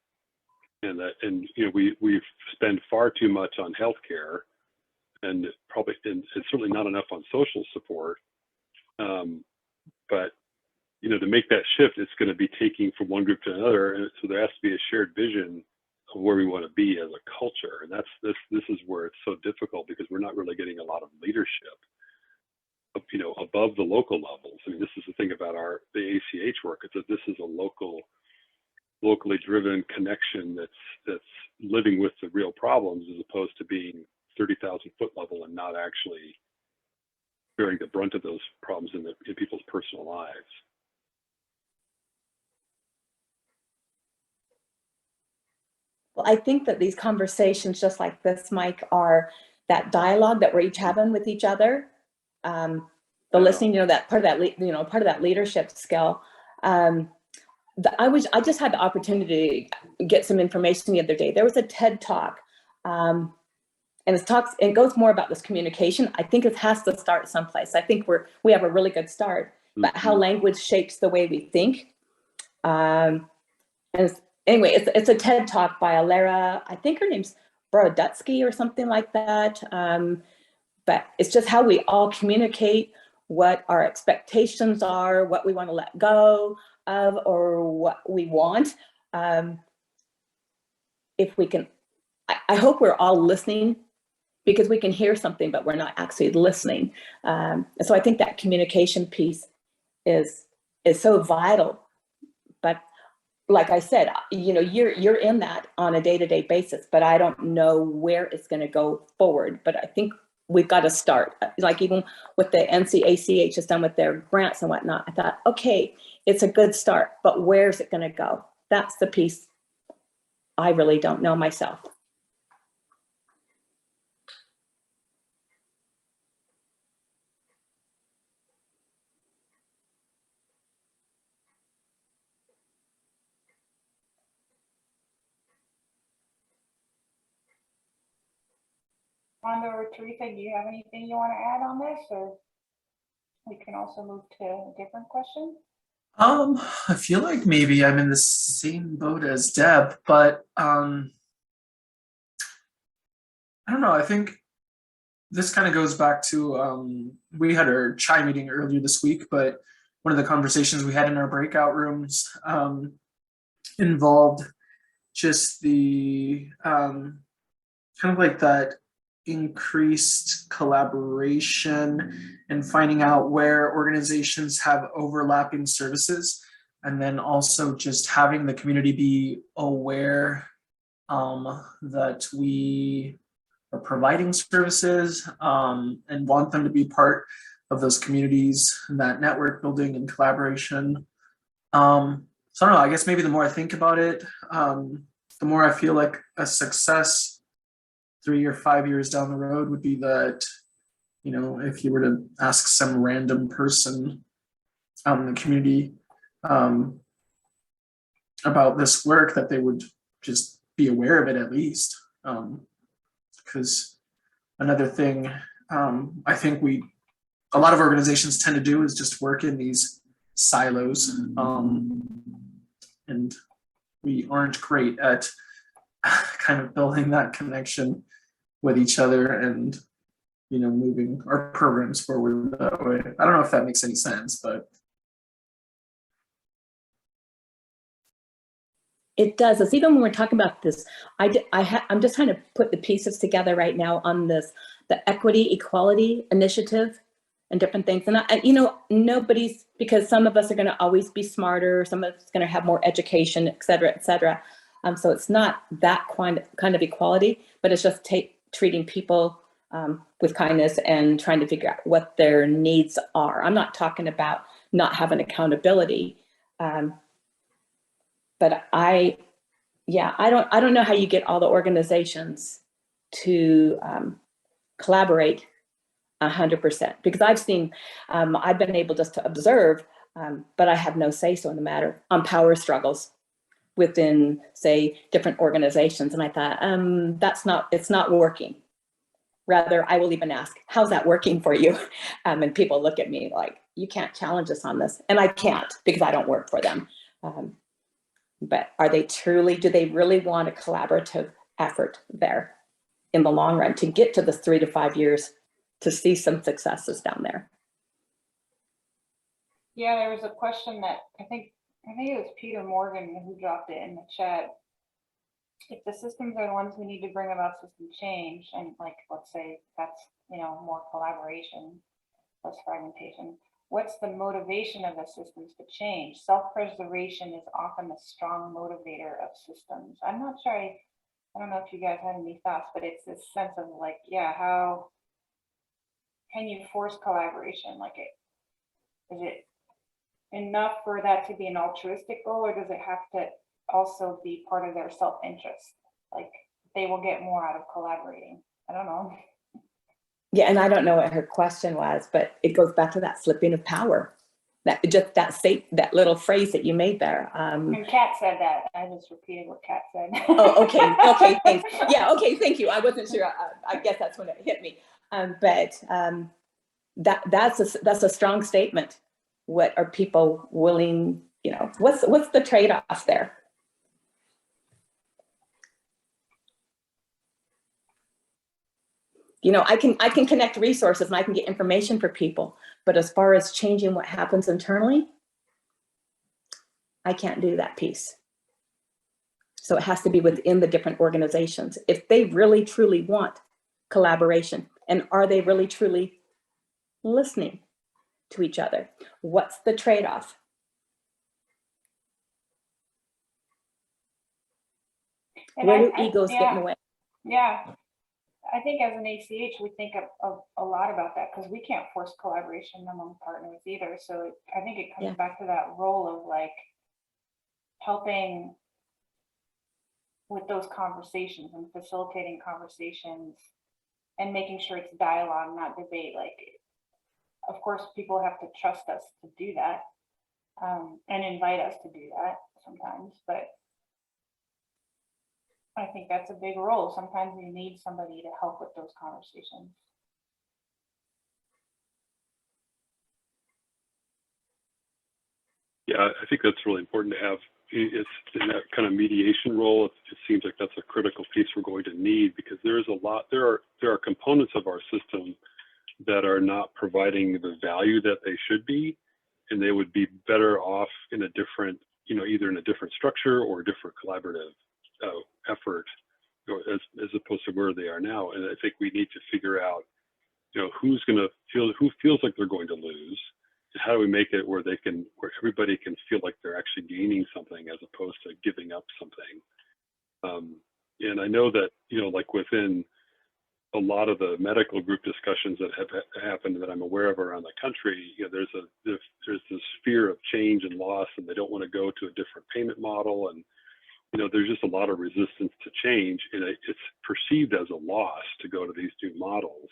And we spend far too much on healthcare, and probably and certainly not enough on social support. But to make that shift, it's going to be taking from one group to another, and so there has to be a shared vision of where we want to be as a culture. And this is where it's so difficult, because we're not really getting a lot of leadership above the local levels. I mean, this is the thing about the ACH work, is that this is a locally driven connection that's living with the real problems, as opposed to being 30,000 foot level and not actually bearing the brunt of those problems in people's personal lives. Well, I think that these conversations, just like this, Mike, are that dialogue that we're each having with each other. The listening, that part of that, part of that leadership skill. I just had the opportunity to get some information the other day. There was a TED Talk, and it goes more about this communication. I think it has to start someplace. I think we have a really good start, but how language shapes the way we think. Anyway, it's a TED Talk by Alara, I think her name's Brodutsky or something like that. But it's just how we all communicate, what our expectations are, what we want to let go of, or what we want. If we can, I hope we're all listening, because we can hear something, but we're not actually listening. So I think that communication piece is so vital. But like I said, you're in that on a day-to-day basis, but I don't know where it's going to go forward. But I think we've got to start. Like even with the NCACH has done with their grants and whatnot, I thought, okay, it's a good start, but where's it going to go? That's the piece I really don't know myself. Rhonda or Teresa, do you have anything you want to add on this, or we can also move to a different question? I feel like maybe I'm in the same boat as Deb, but I don't know. I think this kind of goes back to we had our CHI meeting earlier this week, but one of the conversations we had in our breakout rooms involved just the kind of like that increased collaboration and finding out where organizations have overlapping services, and then also just having the community be aware that we are providing services and want them to be part of those communities and that network building and collaboration. So I don't know, I guess maybe the more I think about it, the more I feel like a success 3 or 5 years down the road would be that, you know, if you were to ask some random person out in the community about this work, that they would just be aware of it at least. Because another thing I think a lot of organizations tend to do is just work in these silos. And we aren't great at kind of building that connection with each other and, you know, moving our programs forward that way. I don't know if that makes any sense, but. It does. It's even when we're talking about this, I'm just trying to put the pieces together right now on this, the equity, equality initiative and different things. And you know, because some of us are going to always be smarter, some of us are going to have more education, et cetera, et cetera. So it's not that kind of equality, but it's just treating people with kindness and trying to figure out what their needs are. I'm not talking about not having accountability. But I don't know how you get all the organizations to collaborate 100%, because I've seen, I've been able just to observe, but I have no say-so in the matter on power struggles within, say, different organizations. And I thought, it's not working. Rather, I will even ask, how's that working for you? And people look at me like, you can't challenge us on this. And I can't, because I don't work for them. But do they really want a collaborative effort there in the long run to get to the 3 to 5 years to see some successes down there? Yeah, there was a question that I think it was Peter Morgan who dropped it in the chat. If the systems are the ones who need to bring about system change, and like, let's say that's, you know, more collaboration, less fragmentation, what's the motivation of the systems to change? Self-preservation is often a strong motivator of systems. I'm not sure, I don't know if you guys had any thoughts, but it's this sense of like, yeah, how can you force collaboration? Like, is it enough for that to be an altruistic goal, or does it have to also be part of their self-interest? Like, they will get more out of collaborating. I don't know. Yeah, and I don't know what her question was, but it goes back to that flipping of power. That little phrase that you made there. And Kat said that. I just repeated what Kat said. Oh, okay. Okay, thanks. Yeah, okay, thank you. I wasn't sure. I guess that's when it hit me. That's a strong statement. What are people willing? You know, what's the trade-off there? You know, I can connect resources and I can get information for people, but as far as changing what happens internally, I can't do that piece. So it has to be within the different organizations. If they really truly want collaboration, and are they really truly listening to each other? What's the trade-off? Where do egos get in the way? Yeah. I think as an ACH, we think of a lot about that because we can't force collaboration among partners either. So I think it comes back to that role of like helping with those conversations and facilitating conversations and making sure it's dialogue, not debate. Like, of course, people have to trust us to do that and invite us to do that sometimes, but I think that's a big role. Sometimes you need somebody to help with those conversations. Yeah, I think that's really important to have. It's in that kind of mediation role. It seems like that's a critical piece we're going to need, because there are components of our system that are not providing the value that they should be, and they would be better off in a different, either in a different structure or a different collaborative effort, as opposed to where they are now. And I think we need to figure out, who feels like they're going to lose, and how do we make it where everybody can feel like they're actually gaining something as opposed to giving up something. And I know that, like within a lot of the medical group discussions that have happened that I'm aware of around the country, there's this fear of change and loss, and they don't want to go to a different payment model, and there's just a lot of resistance to change, and it's perceived as a loss to go to these new models.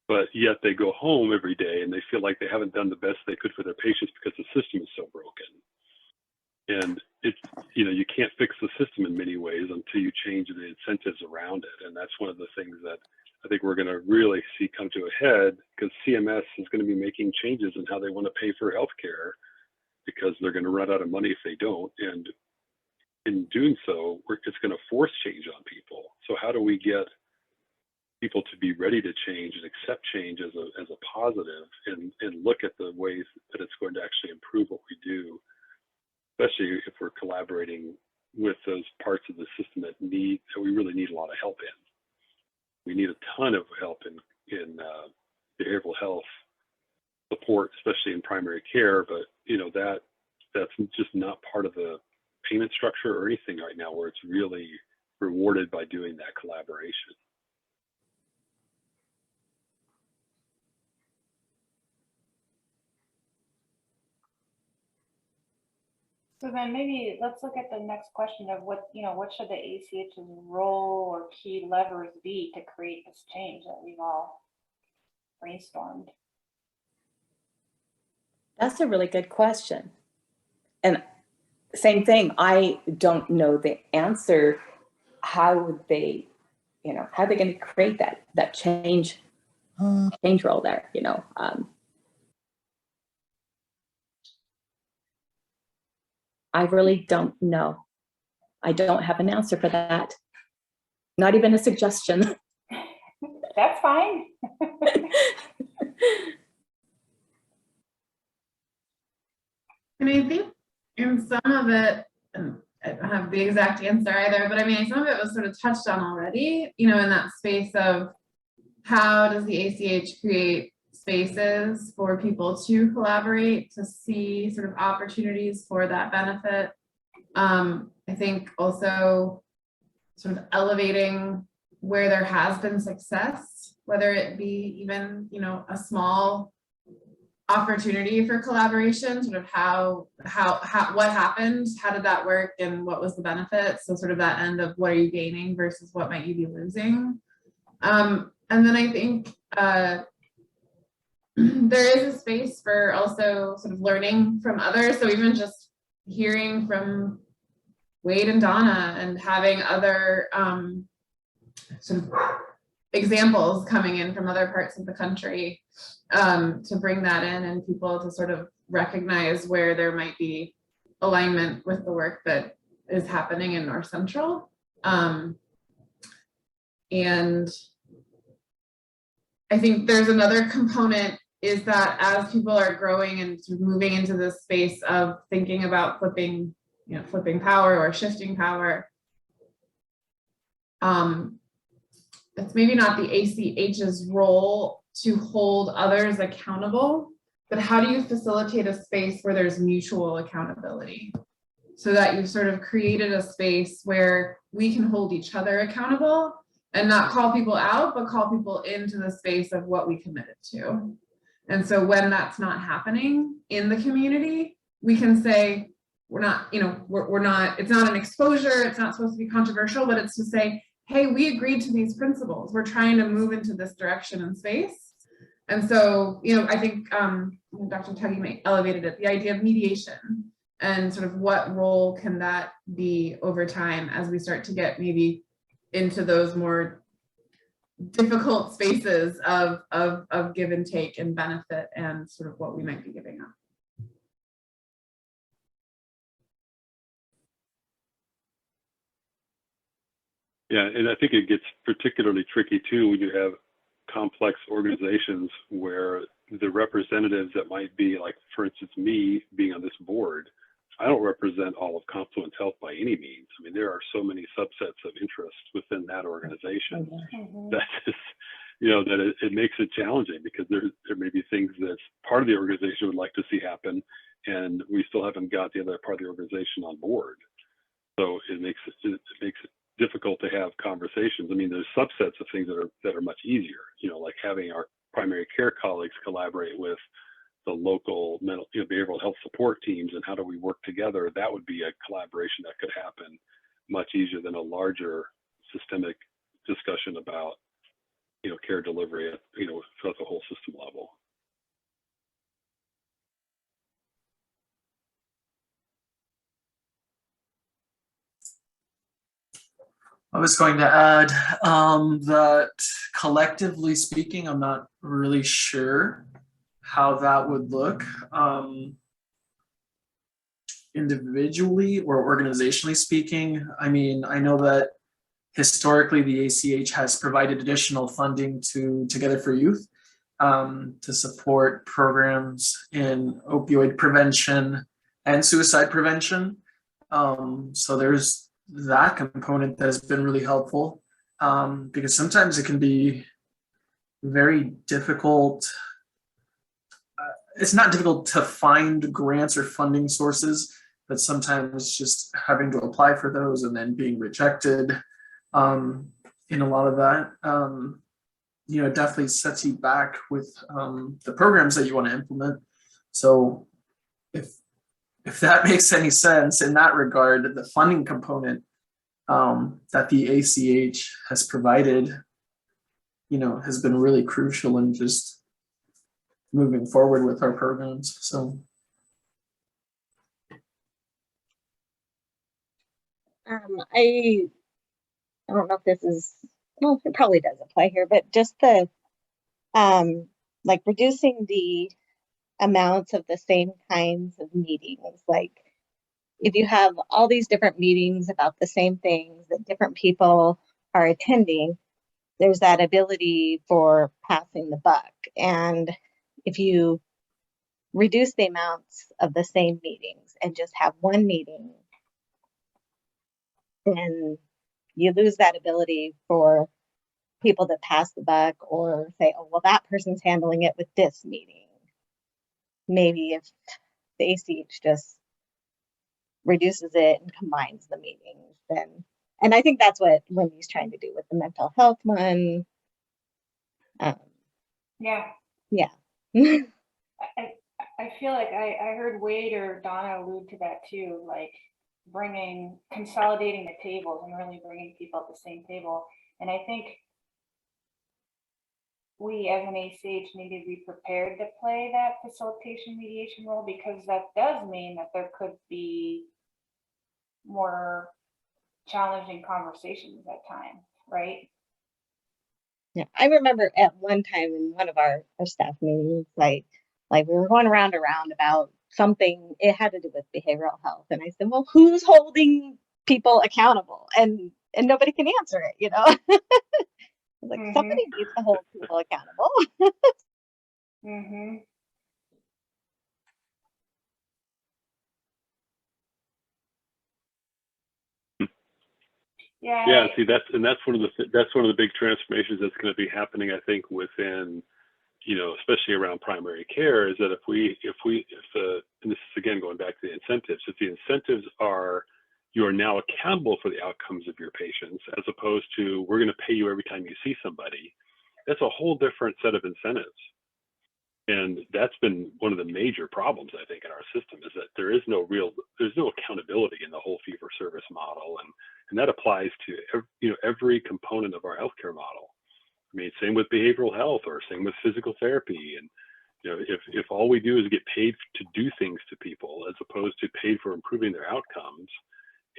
But yet they go home every day and they feel like they haven't done the best they could for their patients because the system is so broken. And it's, you can't fix the system in many ways until you change the incentives around it. And that's one of the things that I think we're going to really see come to a head, because CMS is going to be making changes in how they want to pay for healthcare, because they're going to run out of money if they don't. And in doing so, it's going to force change on people. So how do we get people to be ready to change and accept change as a positive, and look at the ways that it's going to actually improve what we do, especially if we're collaborating with those parts of the system that we really need a lot of help in. We need a ton of help in behavioral health support, especially in primary care, but that's just not part of the payment structure or anything right now where it's really rewarded by doing that collaboration. So then maybe let's look at the next question of what should the ACH's role or key levers be to create this change that we've all brainstormed? That's a really good question. And same thing, I don't know the answer. How they, how are they going to create that change role there, I really don't know. I don't have an answer for that. Not even a suggestion. That's fine. And I think in some of it, and I don't have the exact answer either, but I mean, some of it was sort of touched on already, in that space of how does the ACH create spaces for people to collaborate, to see sort of opportunities for that benefit. I think also sort of elevating where there has been success, whether it be even, a small opportunity for collaboration, sort of how what happened, how did that work, and what was the benefit? So sort of that end of what are you gaining versus what might you be losing. And then I think there is a space for also sort of learning from others. So even just hearing from Wade and Donna and having other sort of examples coming in from other parts of the country, to bring that in and people to sort of recognize where there might be alignment with the work that is happening in North Central. And I think there's another component is that as people are growing and sort of moving into this space of thinking about flipping power or shifting power, it's maybe not the ACH's role to hold others accountable, but how do you facilitate a space where there's mutual accountability, so that you've sort of created a space where we can hold each other accountable and not call people out, but call people into the space of what we committed to. And so when that's not happening in the community, we can say, we're not, it's not an exposure, it's not supposed to be controversial, but it's to say, hey, we agreed to these principles. We're trying to move into this direction and space. And so, I think Dr. Tuggy elevated it, the idea of mediation and sort of what role can that be over time as we start to get maybe into those more difficult spaces of give and take and benefit and sort of what we might be giving up. Yeah, and I think it gets particularly tricky too when you have complex organizations where the representatives that might be, like, for instance, me being on this board, I don't represent all of Confluence Health by any means. I mean, there are so many subsets of interest within that organization that is, that it makes it challenging, because there may be things that part of the organization would like to see happen, and we still haven't got the other part of the organization on board. So it makes it difficult to have conversations. I mean, there's subsets of things that are much easier, you know, like having our primary care colleagues collaborate with the local mental, you know, behavioral health support teams, and how do we work together. That would be a collaboration that could happen much easier than a larger systemic discussion about, you know, care delivery at, you know, at the whole system level. I was going to add that collectively speaking, I'm not really sure how that would look individually or organizationally speaking. I mean, I know that historically the ACH has provided additional funding to Together for Youth to support programs in opioid prevention and suicide prevention. So there's that component that has been really helpful, because sometimes it can be very difficult. It's not difficult to find grants or funding sources, but sometimes just having to apply for those and then being rejected in a lot of that, you know, definitely sets you back with the programs that you want to implement. So if that makes any sense in that regard, the funding component that the ACH has provided, you know, has been really crucial in just moving forward with our programs. So. I don't know if this is, well, it probably does apply here, but just the, like reducing the amounts of the same kinds of meetings. Like if you have all these different meetings about the same things that different people are attending, there's that ability for passing the buck. And if you reduce the amounts of the same meetings and just have one meeting, then you lose that ability for people to pass the buck or say, oh, well, that person's handling it with this meeting. Maybe if the ACH just reduces it and combines the meetings, then, and I think that's what Wendy's trying to do with the mental health one. Yeah. Yeah. I feel like I heard Wade or Donna allude to that too, like consolidating the tables and really bringing people at the same table. And I think we as an ACH need to be prepared to play that facilitation mediation role, because that does mean that there could be more challenging conversations at times, right? Yeah, I remember at one time in one of our staff meetings, like we were going around about something, it had to do with behavioral health. And I said, well, who's holding people accountable? And nobody can answer it, you know? Like somebody needs to hold people accountable. Yeah, see, that's one of the big transformations that's going to be happening, I think, within, you know, especially around primary care, is that if and this is again going back to the incentives, if the incentives are, you are now accountable for the outcomes of your patients, as opposed to we're going to pay you every time you see somebody, that's a whole different set of incentives. And that's been one of the major problems, I think, in our system, is that there's no accountability in the whole fee-for-service model, and that applies to every component of our healthcare model. I mean, same with behavioral health, or same with physical therapy. And you know, if all we do is get paid to do things to people, as opposed to paid for improving their outcomes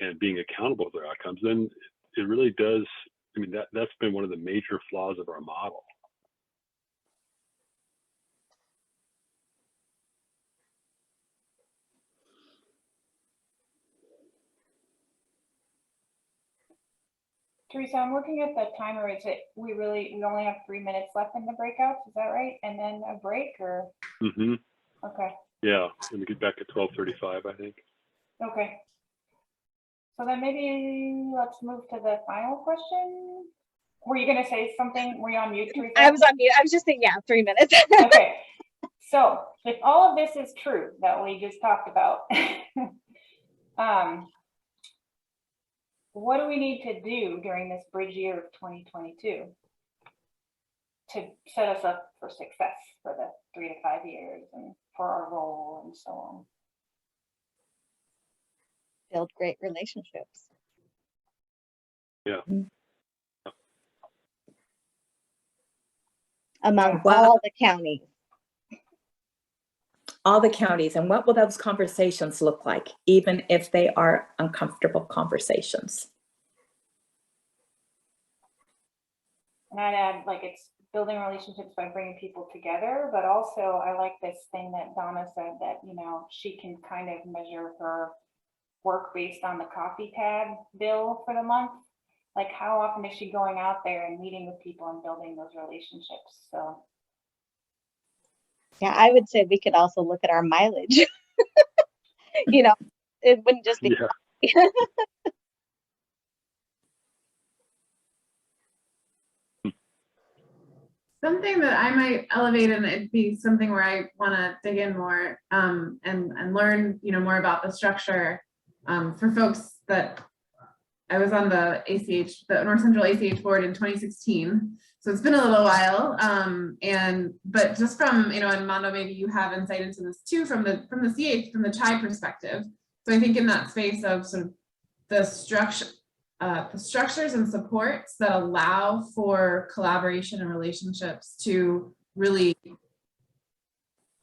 and being accountable for their outcomes, then it really does. I mean, that's been one of the major flaws of our model. Teresa, I'm looking at the timer. Is it we only have 3 minutes left in the breakouts? Is that right? And then a break, or? Okay. Yeah, let me get back at 12:35, I think. Okay. So then maybe let's move to the final question. Were you going to say something? Were you on mute, Teresa? I was on mute. I was just saying, yeah, 3 minutes. Okay. So if all of this is true that we just talked about, what do we need to do during this bridge year of 2022 to set us up for success for the 3 to 5 years and for our role and so on? Build great relationships. Yeah. Among all the counties. All the counties, and what will those conversations look like, even if they are uncomfortable conversations? And I'd add, like, it's building relationships by bringing people together, but also I like this thing that Donna said that, you know, she can kind of measure her work based on the coffee tab bill for the month. Like, how often is she going out there and meeting with people and building those relationships? So Yeah, I would say we could also look at our mileage. You know, it wouldn't just be. Yeah. Something that I might elevate, and it'd be something where I want to dig in more and learn, you know, more about the structure for folks that I was on the ACH, the North Central ACH board in 2016. So it's been a little while. But just from, you know, and Mondo, maybe you have insight into this too, from the CHI perspective. So I think in that space of sort of the structures and supports that allow for collaboration and relationships to really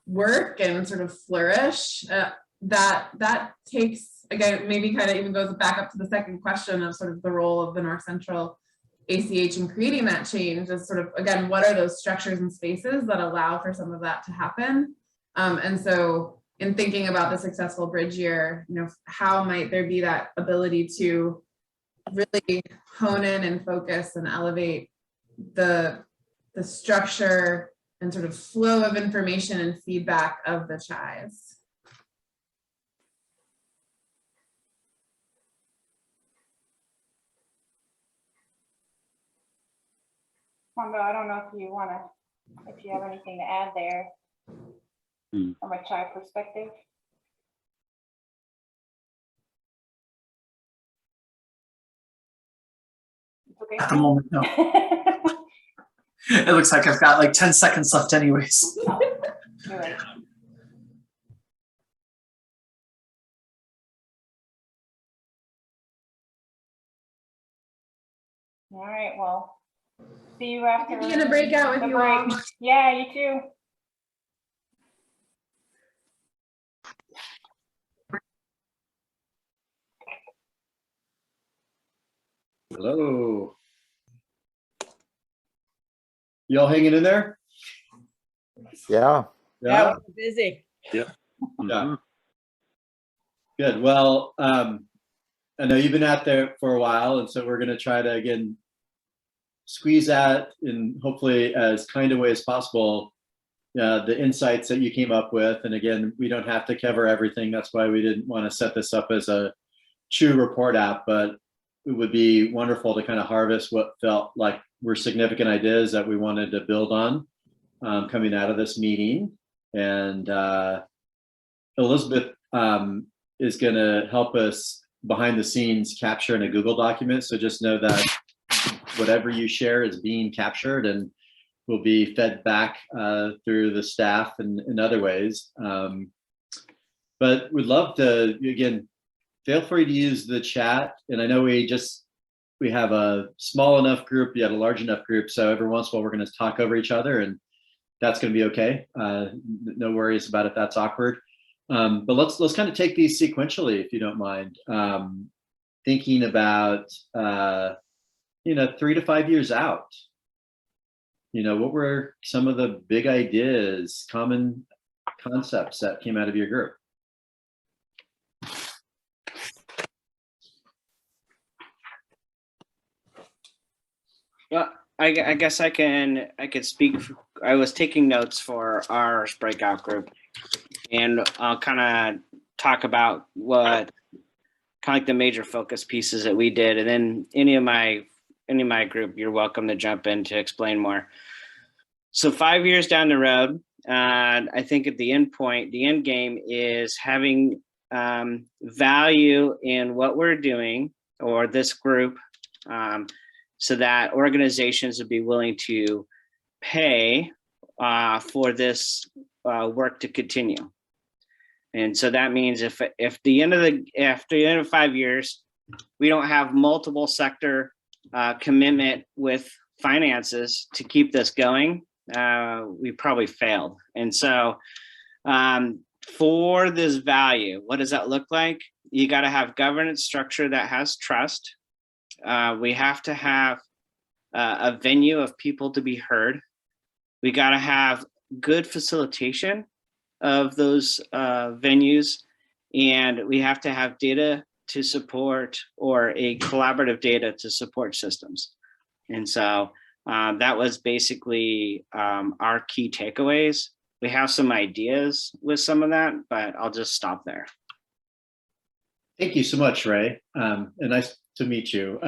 work and sort of flourish, that takes, again, maybe kind of even goes back up to the second question of sort of the role of the North Central ACH in creating that change is sort of, again, what are those structures and spaces that allow for some of that to happen? And so in thinking about the successful bridge year, you know, how might there be that ability to really hone in and focus and elevate the structure and sort of flow of information and feedback of the CHIs? Mondo, I don't know if you have anything to add there from a CHI perspective. It's okay. At the moment, no. It looks like I've got like 10 seconds left anyways. You're right. All right, well, see you after. Be in a breakout with you all. Yeah, you too. Hello. Y'all hanging in there? Yeah. Yeah. We're busy. Yeah. Yeah. Good. Well, I know you've been out there for a while, and so we're going to try to, again, squeeze out in hopefully as kind of way as possible the insights that you came up with. And again, we don't have to cover everything. That's why we didn't want to set this up as a true report out, but it would be wonderful to kind of harvest what felt like were significant ideas that we wanted to build on coming out of this meeting. And Elizabeth is going to help us behind the scenes capture in a Google document. So just know that whatever you share is being captured and will be fed back through the staff and in other ways. But we'd love to, again, feel free to use the chat. And I know we have a small enough group, yet a large enough group. So every once in a while, we're going to talk over each other, and that's going to be okay. No worries about if that's awkward. But let's kind of take these sequentially, if you don't mind. Thinking about, 3 to 5 years out. What were some of the big ideas, common concepts that came out of your group? Well, I guess I could speak. I was taking notes for our breakout group, and I'll kind of talk about what kind of like the major focus pieces that we did, and then any of my group, you're welcome to jump in to explain more. So 5 years down the road, I think at the end game is having value in what we're doing, or this group, so that organizations would be willing to pay for this work to continue. And so that means if after the end of 5 years, we don't have multiple sector commitment with finances to keep this going, we probably failed. And so for this value, what does that look like? You got to have governance structure that has trust. We have to have a venue of people to be heard. We got to have good facilitation of those venues, and we have to have data to support, or a collaborative data to support systems. And so that was basically our key takeaways. We have some ideas with some of that, but I'll just stop there. Thank you so much, Ray. And nice to meet you.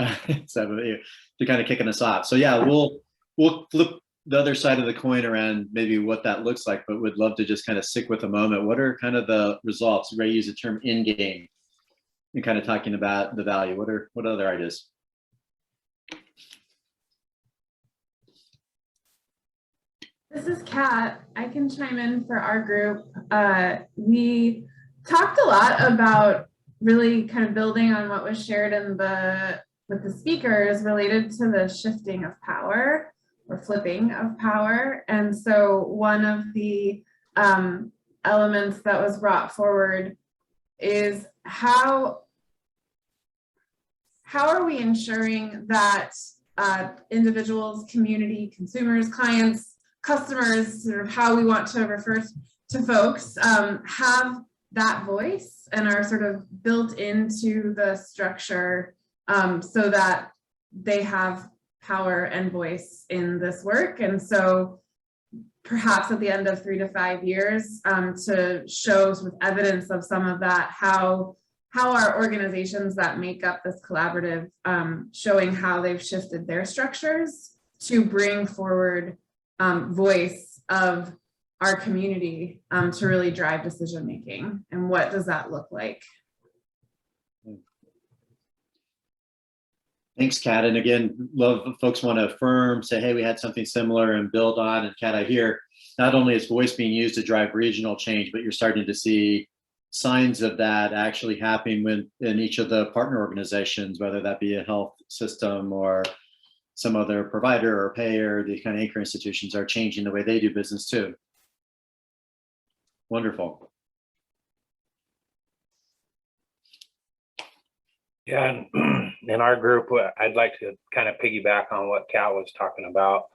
So you're kind of kicking us off. So yeah, we'll flip the other side of the coin around maybe what that looks like, but would love to just kind of stick with a moment. What are kind of the results? Ray used the term in game and kind of talking about the value. What other ideas? This is Kat. I can chime in for our group. We talked a lot about really kind of building on what was shared in with the speakers related to the shifting of power or flipping of power. And so one of the elements that was brought forward is how are we ensuring that individuals, community, consumers, clients, customers, sort of how we want to refer to folks, have that voice and are sort of built into the structure so that they have power and voice in this work. And so perhaps at the end of 3 to 5 years to show sort of evidence of some of that, how are organizations that make up this collaborative showing how they've shifted their structures to bring forward voice of our community to really drive decision making, and what does that look like? Thanks, Kat. And again, love if folks want to affirm, say, hey, we had something similar and build on. And Kat, I hear not only is voice being used to drive regional change, but you're starting to see signs of that actually happening in each of the partner organizations, whether that be a health system or some other provider or payer. These kind of anchor institutions are changing the way they do business too. Wonderful. Yeah, and in our group, I'd like to kind of piggyback on what Kat was talking about,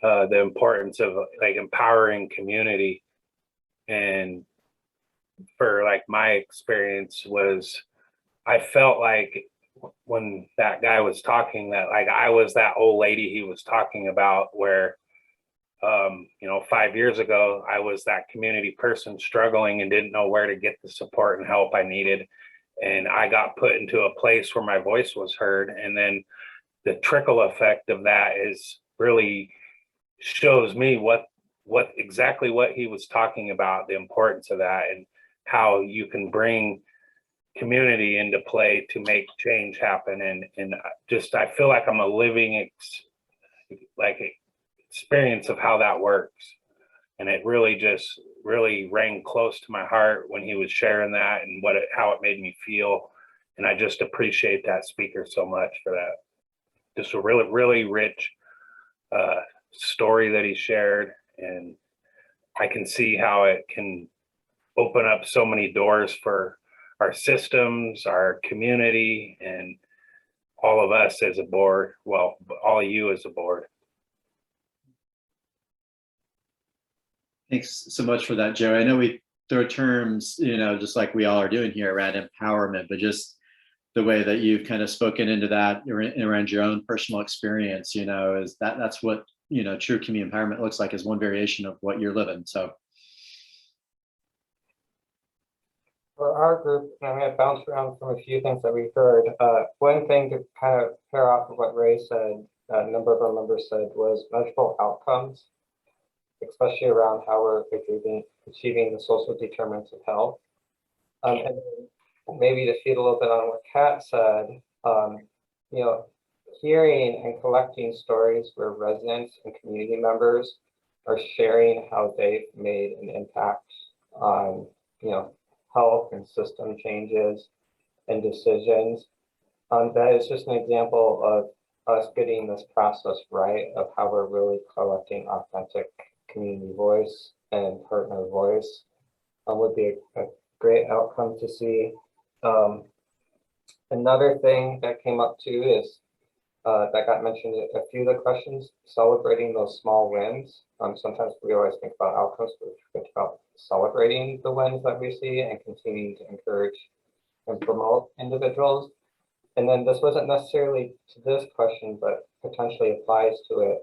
the importance of like empowering community. And for like my experience was, I felt like when that guy was talking that like I was that old lady he was talking about, where 5 years ago, I was that community person struggling and didn't know where to get the support and help I needed. And I got put into a place where my voice was heard. And then the trickle effect of that is really shows me what exactly what he was talking about, the importance of that, and how you can bring community into play to make change happen. And just, I feel like I'm a living experience of how that works. And it really just really rang close to my heart when he was sharing that and how it made me feel. And I just appreciate that speaker so much for that. Just a really, really rich story that he shared. And I can see how it can open up so many doors for our systems, our community, and all of us as a board. Well, all of you as a board. Thanks so much for that, Joe. I know we throw terms, just like we all are doing here around empowerment, but just the way that you've kind of spoken into that around your own personal experience, is that's what, true community empowerment looks like, is one variation of what you're living. So. For our group, I'm going to bounce around from a few things that we've heard. One thing to kind of pair off of what Ray said, a number of our members said, was measurable outcomes, especially around how we're achieving the social determinants of health. And maybe to feed a little bit on what Kat said, You know, hearing and collecting stories where residents and community members are sharing how they've made an impact on, you know, health and system changes and decisions. That is just an example of us getting this process right of how we're really collecting authentic community voice and partner voice. Would be a great outcome to see. Another thing that came up too is that got mentioned in a few of the questions, celebrating those small wins. Sometimes we always think about outcomes, but we think about celebrating the wins that we see and continuing to encourage and promote individuals. And then this wasn't necessarily to this question, but potentially applies to it.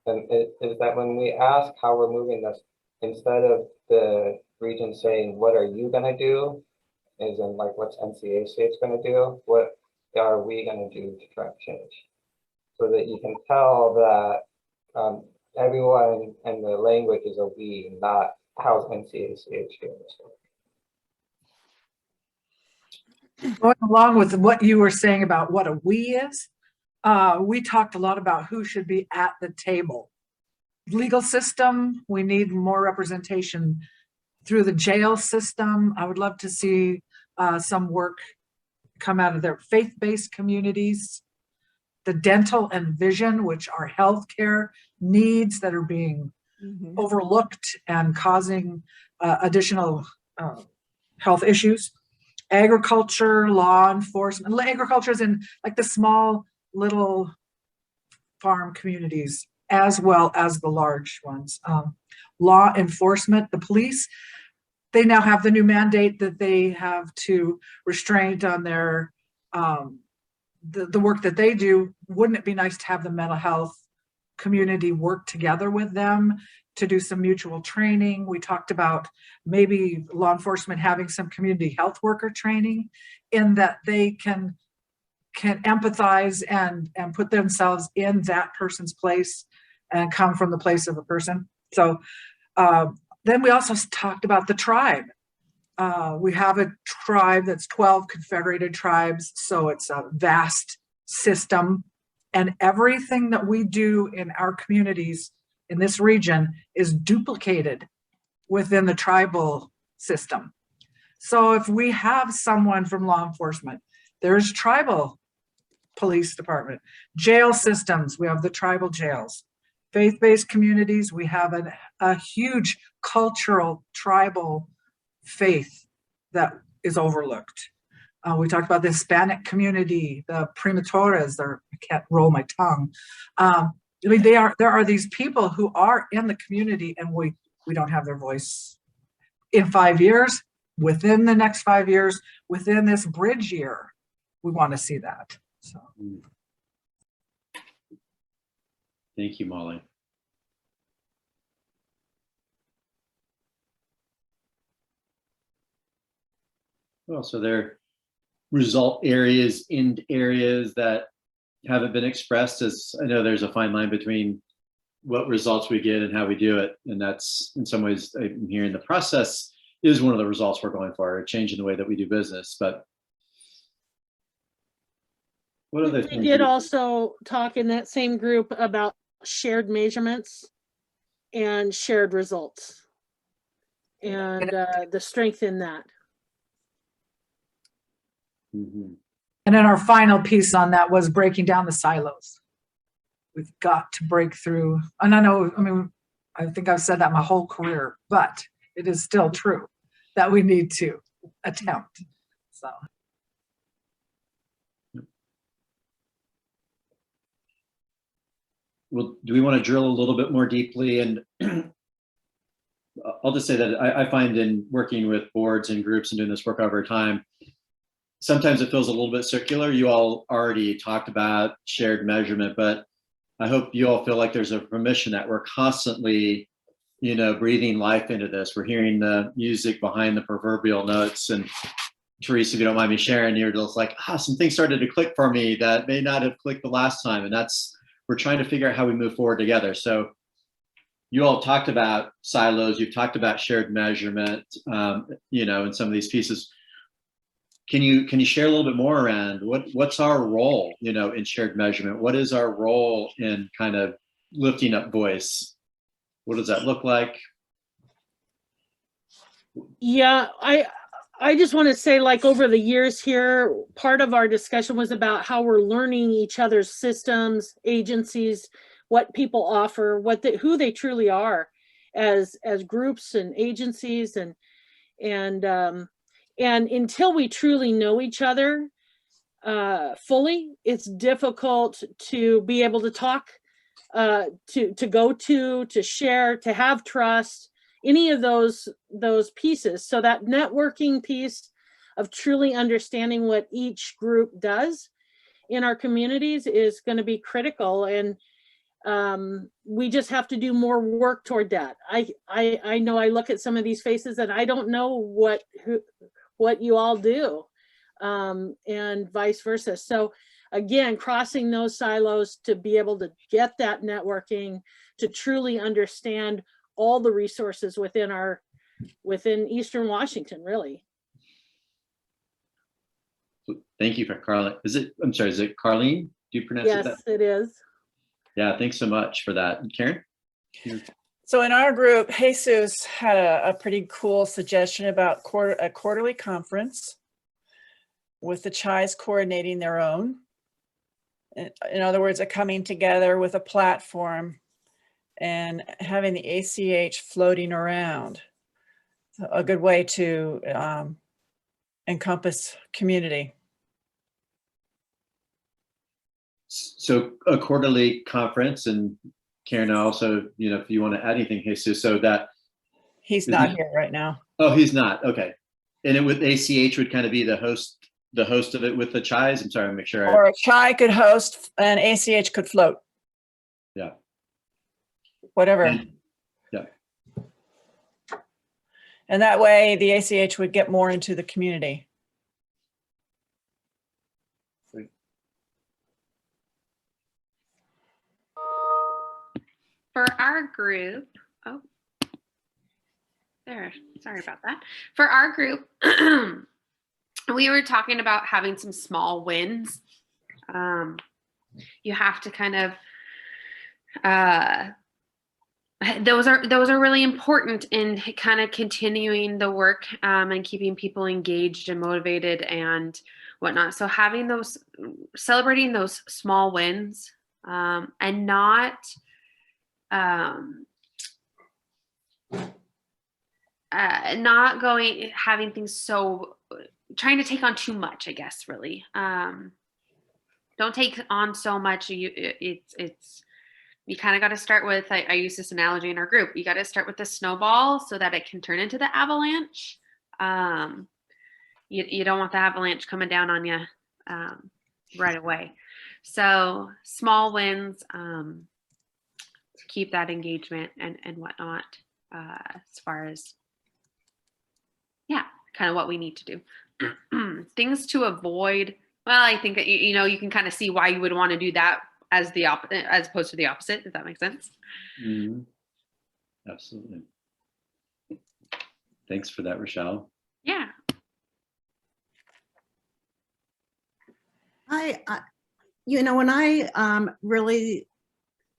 And it is that when we ask how we're moving this, instead of the region saying, what are you going to do? As in like, what's NCACH going to do? What are we going to do to try to change? So that you can tell that everyone and the language is a we, not how's NCACH doing this work. Going along with what you were saying about what a we is, we talked a lot about who should be at the table. Legal system, we need more representation through the jail system. I would love to see some work come out of their faith-based communities. The dental and vision, which are healthcare needs that are being overlooked and causing additional health issues. Agriculture, law enforcement. Agriculture is in like the small little farm communities as well as the large ones. Law enforcement, the police, they now have the new mandate that they have to restrain on their the work that they do. Wouldn't it be nice to have the mental health community work together with them to do some mutual training? We talked about maybe law enforcement having some community health worker training in that they can empathize and put themselves in that person's place and come from the place of a person. So then we also talked about the tribe. We have a tribe that's 12 confederated tribes, so it's a vast system, and everything that we do in our communities in this region is duplicated within the tribal system. So if we have someone from law enforcement, there's tribal police department, jail systems, we have the tribal jails, faith-based communities, we have a huge cultural tribal faith that is overlooked. We talked about the Hispanic community, the primatores, I can't roll my tongue. I mean, there are these people who are in the community and we don't have their voice. In 5 years, within the next 5 years, within this bridge year, we want to see that. So. Thank you, Molly. Well, so there are result areas, end areas that haven't been expressed. As I know there's a fine line between what results we get and how we do it. And that's, in some ways, I'm hearing the process is one of the results we're going for, a change in the way that we do business. But what other things? We did also talk in that same group about shared measurements and shared results and the strength in that. And then our final piece on that was breaking down the silos. We've got to break through, and I think I've said that my whole career, but it is still true that we need to attempt. So. Well, do we want to drill a little bit more deeply? And I'll just say that I find in working with boards and groups and doing this work over time, sometimes it feels a little bit circular. You all already talked about shared measurement, but I hope you all feel like there's a permission that we're constantly, breathing life into this. We're hearing the music behind the proverbial notes. And Teresa, if you don't mind me sharing, you're just like, some things started to click for me that may not have clicked the last time. And we're trying to figure out how we move forward together. So you all talked about silos, you've talked about shared measurement, in some of these pieces. can you share a little bit more around what's our role, in shared measurement? What is our role in kind of lifting up voice? What does that look like? Yeah, I just want to say, like, over the years here, part of our discussion was about how we're learning each other's systems, agencies, what people offer, who they truly are as groups and agencies, and until we truly know each other fully, it's difficult to be able to talk, to go to share, to have trust, any of those pieces. So that networking piece of truly understanding what each group does in our communities is going to be critical, and we just have to do more work toward that. I know I look at some of these faces and I don't know what you all do, and vice versa. So again, crossing those silos to be able to get that networking, to truly understand all the resources within Eastern Washington, really. Thank you for Carlene. Is it Carlene? Do you pronounce it that? Yes, it is. Yeah, thanks so much for that. Karen? So in our group, Jesus had a pretty cool suggestion about a quarterly conference with the CHIs coordinating their own. In other words, a coming together with a platform and having the ACH floating around. A good way to encompass community. So a quarterly conference, and Karen, also, if you want to add anything, Jesus, so that he's not here right now. Oh, he's not. Okay. And it with ACH would kind of be the host of it with the CHIs. I'm sorry, I'll make sure. Or a CHI could host and ACH could float. Yeah. Whatever. Yeah. And that way the ACH would get more into the community. For our group, sorry about that. For our group, we were talking about having some small wins. You have to kind of, those are really important in kind of continuing the work and keeping people engaged and motivated and whatnot. So celebrating those small wins and not having things trying to take on too much, I guess, really. Don't take on so much. You kind of got to start with, I use this analogy in our group. You got to start with the snowball so that it can turn into the avalanche. You don't want the avalanche coming down on you right away. So small wins, to keep that engagement and whatnot, as far as, kind of what we need to do. Things to avoid. Well, I think that, you can kind of see why you would want to do that as opposed to the opposite, if that makes sense. Mm-hmm. Absolutely. Thanks for that, Rochelle. Yeah. When I really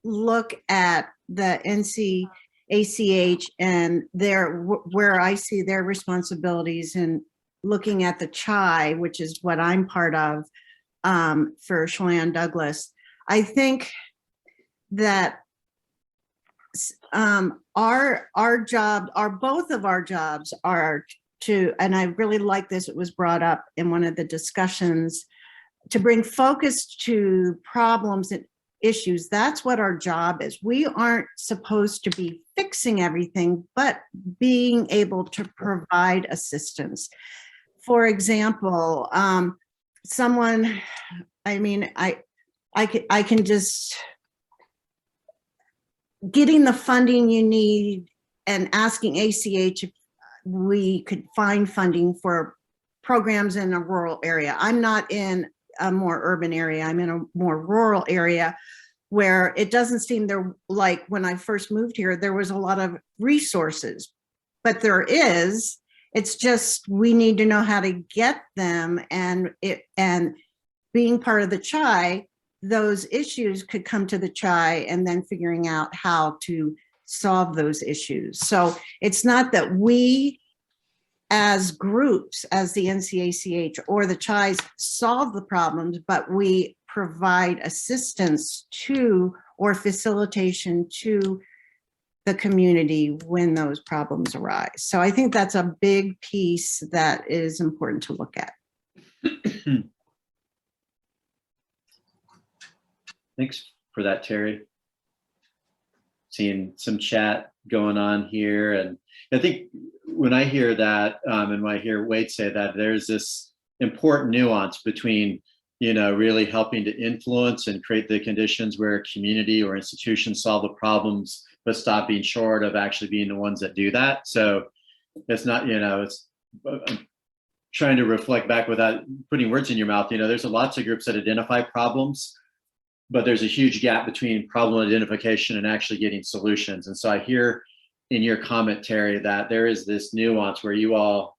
look at the NCACH and where I see their responsibilities, and looking at the CHI, which is what I'm part of for Chelan Douglas, I think that both of our jobs are to, and I really like this, it was brought up in one of the discussions, to bring focus to problems and issues. That's what our job is. We aren't supposed to be fixing everything, but being able to provide assistance. For example, I can just, getting the funding you need and asking ACH if we could find funding for programs in a rural area. I'm not in a more urban area. I'm in a more rural area where it doesn't seem there, like when I first moved here, there was a lot of resources, but there is, It's just, we need to know how to get them, and being part of the CHI, those issues could come to the CHI, and then figuring out how to solve those issues. So it's not that we as groups, as the NCACH or the CHIs, solve the problems, but we provide assistance to or facilitation to the community when those problems arise. So I think that's a big piece that is important to look at. Thanks for that, Terry. Seeing some chat going on here. And I think when I hear that, and when I hear Wade say that, there's this important nuance between, really helping to influence and create the conditions where a community or institution solve the problems, but stop being short of actually being the ones that do that. So it's not, it's I'm trying to reflect back without putting words in your mouth. There's lots of groups that identify problems, but there's a huge gap between problem identification and actually getting solutions. And so I hear in your comment, Terry, that there is this nuance where you all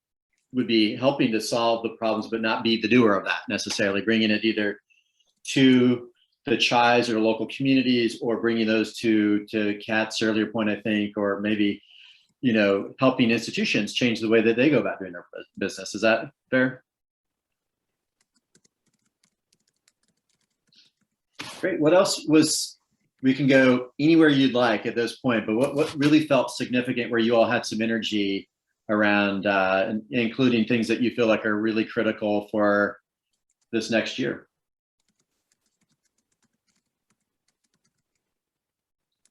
would be helping to solve the problems, but not be the doer of that necessarily, bringing it either to the CHIs or local communities, or bringing those to Kat's earlier point, I think, or maybe, helping institutions change the way that they go about doing their business. Is that fair? Great. What else we can go anywhere you'd like at this point, but what really felt significant where you all had some energy around, including things that you feel like are really critical for this next year?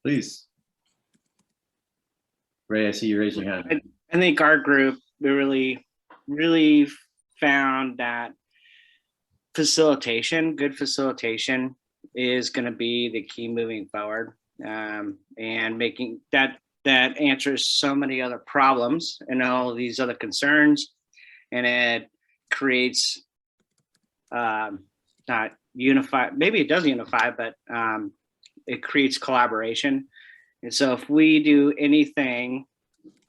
Please. Ray, I see you raising your hand. I think our group, we really found that good facilitation is going to be the key moving forward, and making that answers so many other problems and all of these other concerns, and it creates not unify, maybe it does unify, but it creates collaboration. And so if we do anything,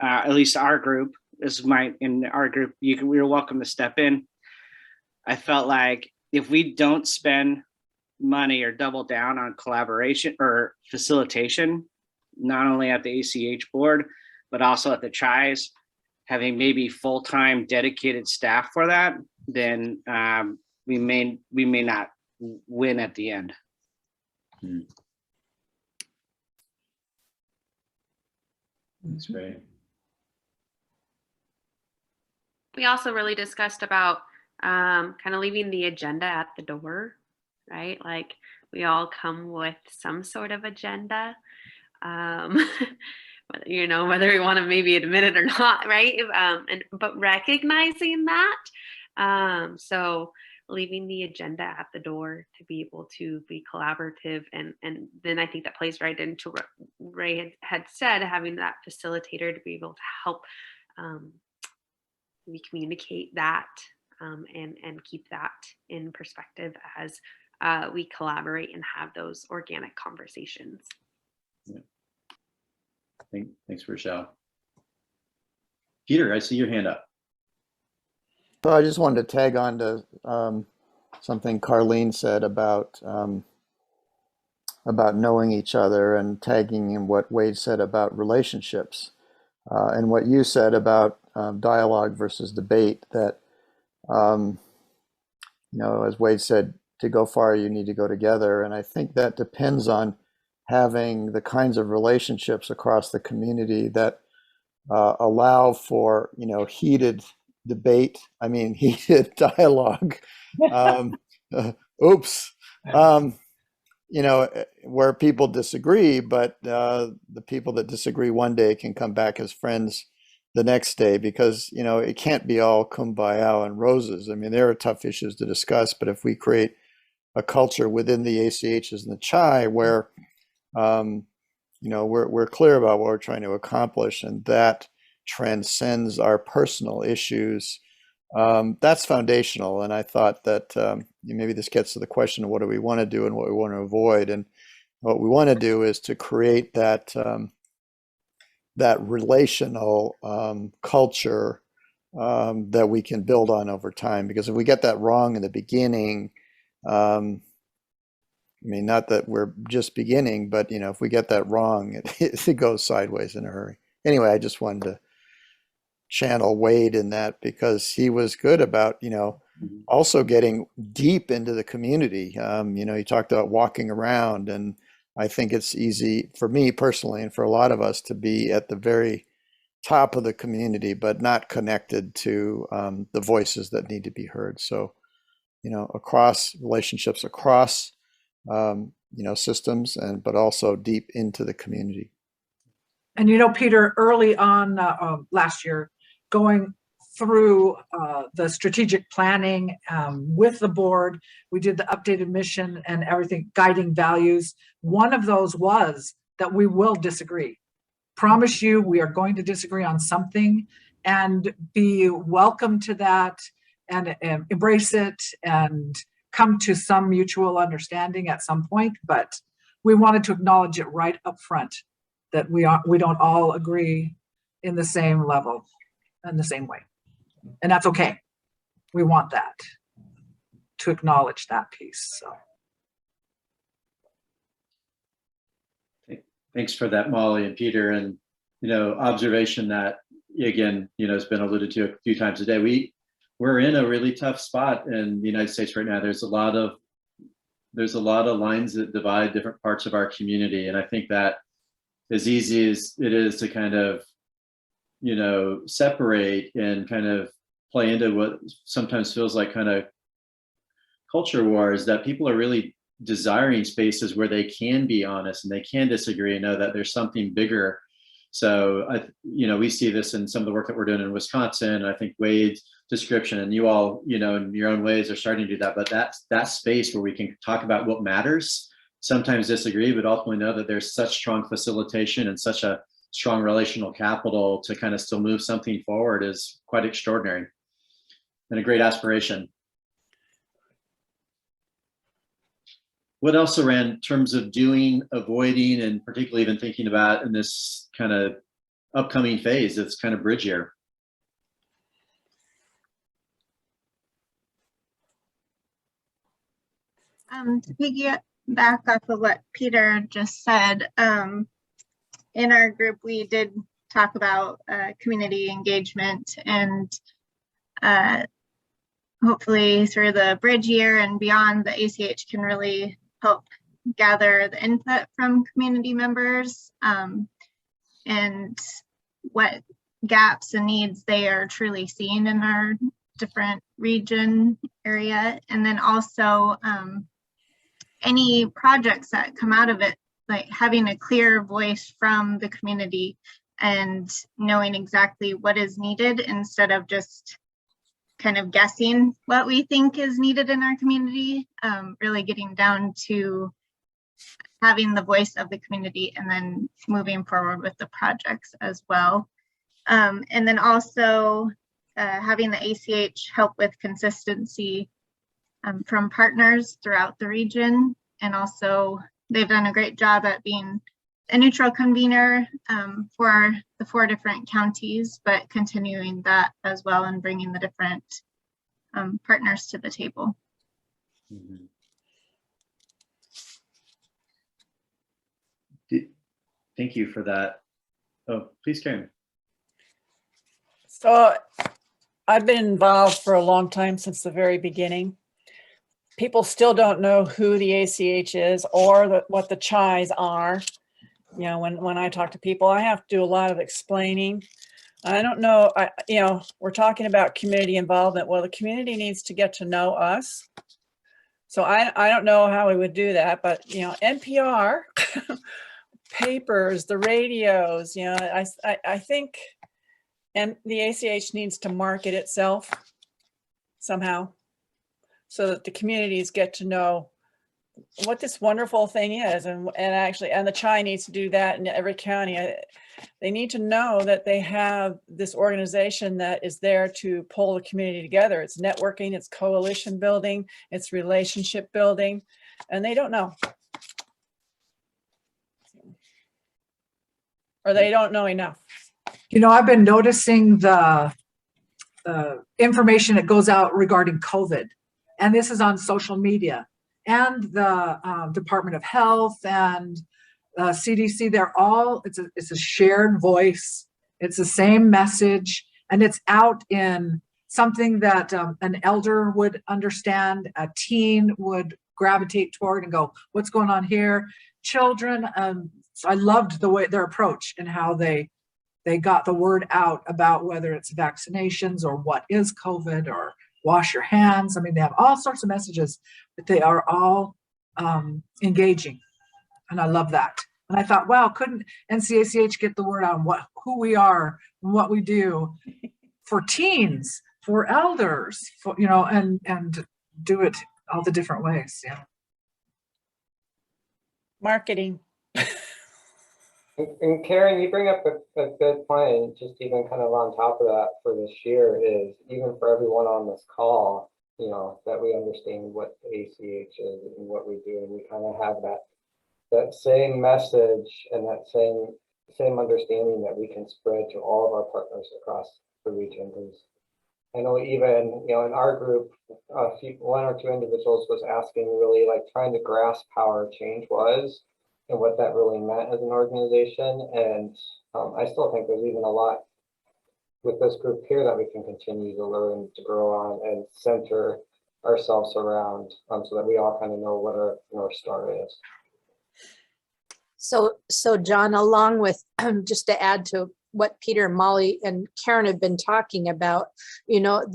at least our group, in our group, we're welcome to step in. I felt like if we don't spend money or double down on collaboration or facilitation, not only at the ACH board, but also at the CHIs, having maybe full-time dedicated staff for that, then we may not win at the end. That's great. We also really discussed about kind of leaving the agenda at the door, right? Like we all come with some sort of agenda, whether we want to maybe admit it or not, right? But recognizing that, so leaving the agenda at the door to be able to be collaborative, and then I think that plays right into what Ray had said, having that facilitator to be able to help we communicate that and keep that in perspective as we collaborate and have those organic conversations. Yeah. Thanks, Rochelle. Peter, I see your hand up. So I just wanted to tag on to something Carlene said about knowing each other, and tagging in what Wade said about relationships, and what you said about dialogue versus debate. That as Wade said, to go far, you need to go together, and I think that depends on having the kinds of relationships across the community that allow for heated debate. I mean, heated dialogue. Where people disagree, but the people that disagree one day can come back as friends the next day, because it can't be all kumbaya and roses. I mean, there are tough issues to discuss, but if we create a culture within the ACHs and the CHI where we're clear about what we're trying to accomplish, and that transcends our personal issues, that's foundational. And I thought that maybe this gets to the question of what do we want to do and what we want to avoid. And what we want to do is to create that that relational culture that we can build on over time. Because if we get that wrong in the beginning, I mean, not that we're just beginning, but you know, if we get that wrong, it goes sideways in a hurry. Anyway, I just wanted to channel Wade in that because he was good about, you know, also getting deep into the community. You know, he talked about walking around, and I think it's easy for me personally and for a lot of us to be at the very top of the community, but not connected to the voices that need to be heard. So, you know, across relationships, across, you know, systems, and but also deep into the community. And you know, Peter, early on last year, going through the strategic planning with the board, we did the updated mission and everything, guiding values. One of those was that we will disagree. Promise you, we are going to disagree on something, and be welcome to that, and embrace it and come to some mutual understanding at some point. But we wanted to acknowledge it right up front that we don't all agree in the same level and the same way. And that's okay. We want that, to acknowledge that piece. So. Thanks for that, Molly and Peter. And, you know, observation that, again, you know, has been alluded to a few times today. We're in a really tough spot in the United States right now. There's a lot of lines that divide different parts of our community. And I think that as easy as it is to kind of, you know, separate and kind of play into what sometimes feels like kind of culture wars, that people are really desiring spaces where they can be honest and they can disagree and know that there's something bigger. So, you know, we see this in some of the work that we're doing in Wisconsin. I think Wade's description, and you all, you know, in your own ways are starting to do that, but that space where we can talk about what matters, sometimes disagree, but ultimately know that there's such strong facilitation and such a strong relational capital to kind of still move something forward is quite extraordinary and a great aspiration. What else around in terms of doing, avoiding, and particularly even thinking about in this kind of upcoming phase, it's kind of bridge year? To piggyback off of what Peter just said, in our group, we did talk about community engagement, and hopefully through the bridge year and beyond, the ACH can really help gather the input from community members and what gaps and needs they are truly seeing in our different region area. And then also any projects that come out of it, like having a clear voice from the community and knowing exactly what is needed instead of just kind of guessing what we think is needed in our community, really getting down to having the voice of the community and then moving forward with the projects as well. And then also having the ACH help with consistency from partners throughout the region. And also they've done a great job at being a neutral convener for the 4 different counties, but continuing that as well and bringing the different partners to the table. Mm-hmm. Thank you for that. Oh, please, Karen. So I've been involved for a long time, since the very beginning. People still don't know who the ACH is or what the CHIs are. You know, when I talk to people, I have to do a lot of explaining. I don't know, you know, we're talking about community involvement. Well, the community needs to get to know us. So I don't know how we would do that, but, you know, NPR, papers, the radios, you know, I think, and the ACH needs to market itself somehow so that the communities get to know what this wonderful thing is. And the CHI needs to do that in every county. They need to know that they have this organization that is there to pull the community together. It's networking, it's coalition building, it's relationship building, and they don't know. Or they don't know enough. You know, I've been noticing the information that goes out regarding COVID. And this is on social media, and the Department of Health and CDC, they're all, it's a shared voice. It's the same message, and it's out in something that an elder would understand, a teen would gravitate toward and go, what's going on here? Children, so I loved the way their approach and how they got the word out about whether it's vaccinations or what is COVID or wash your hands. I mean, they have all sorts of messages, but they are all engaging. And I love that. And I thought, wow, couldn't NCACH get the word out on who we are and what we do for teens, for elders, for, you know, and do it all the different ways. Yeah. Marketing. And Karen, you bring up a good point, just even kind of on top of that for this year is even for everyone on this call, you know, that we understand what the ACH is and what we do, and we kind of have that same message and that same understanding that we can spread to all of our partners across the region. Because I know even, you know, in our group, one or two individuals was asking really like trying to grasp how our change was and what that really meant as an organization. And I still think there's even a lot with this group here that we can continue to learn, to grow on, and center ourselves around so that we all kind of know what our North Star is. So John, along with just to add to what Peter, Molly, and Karen have been talking about, you know,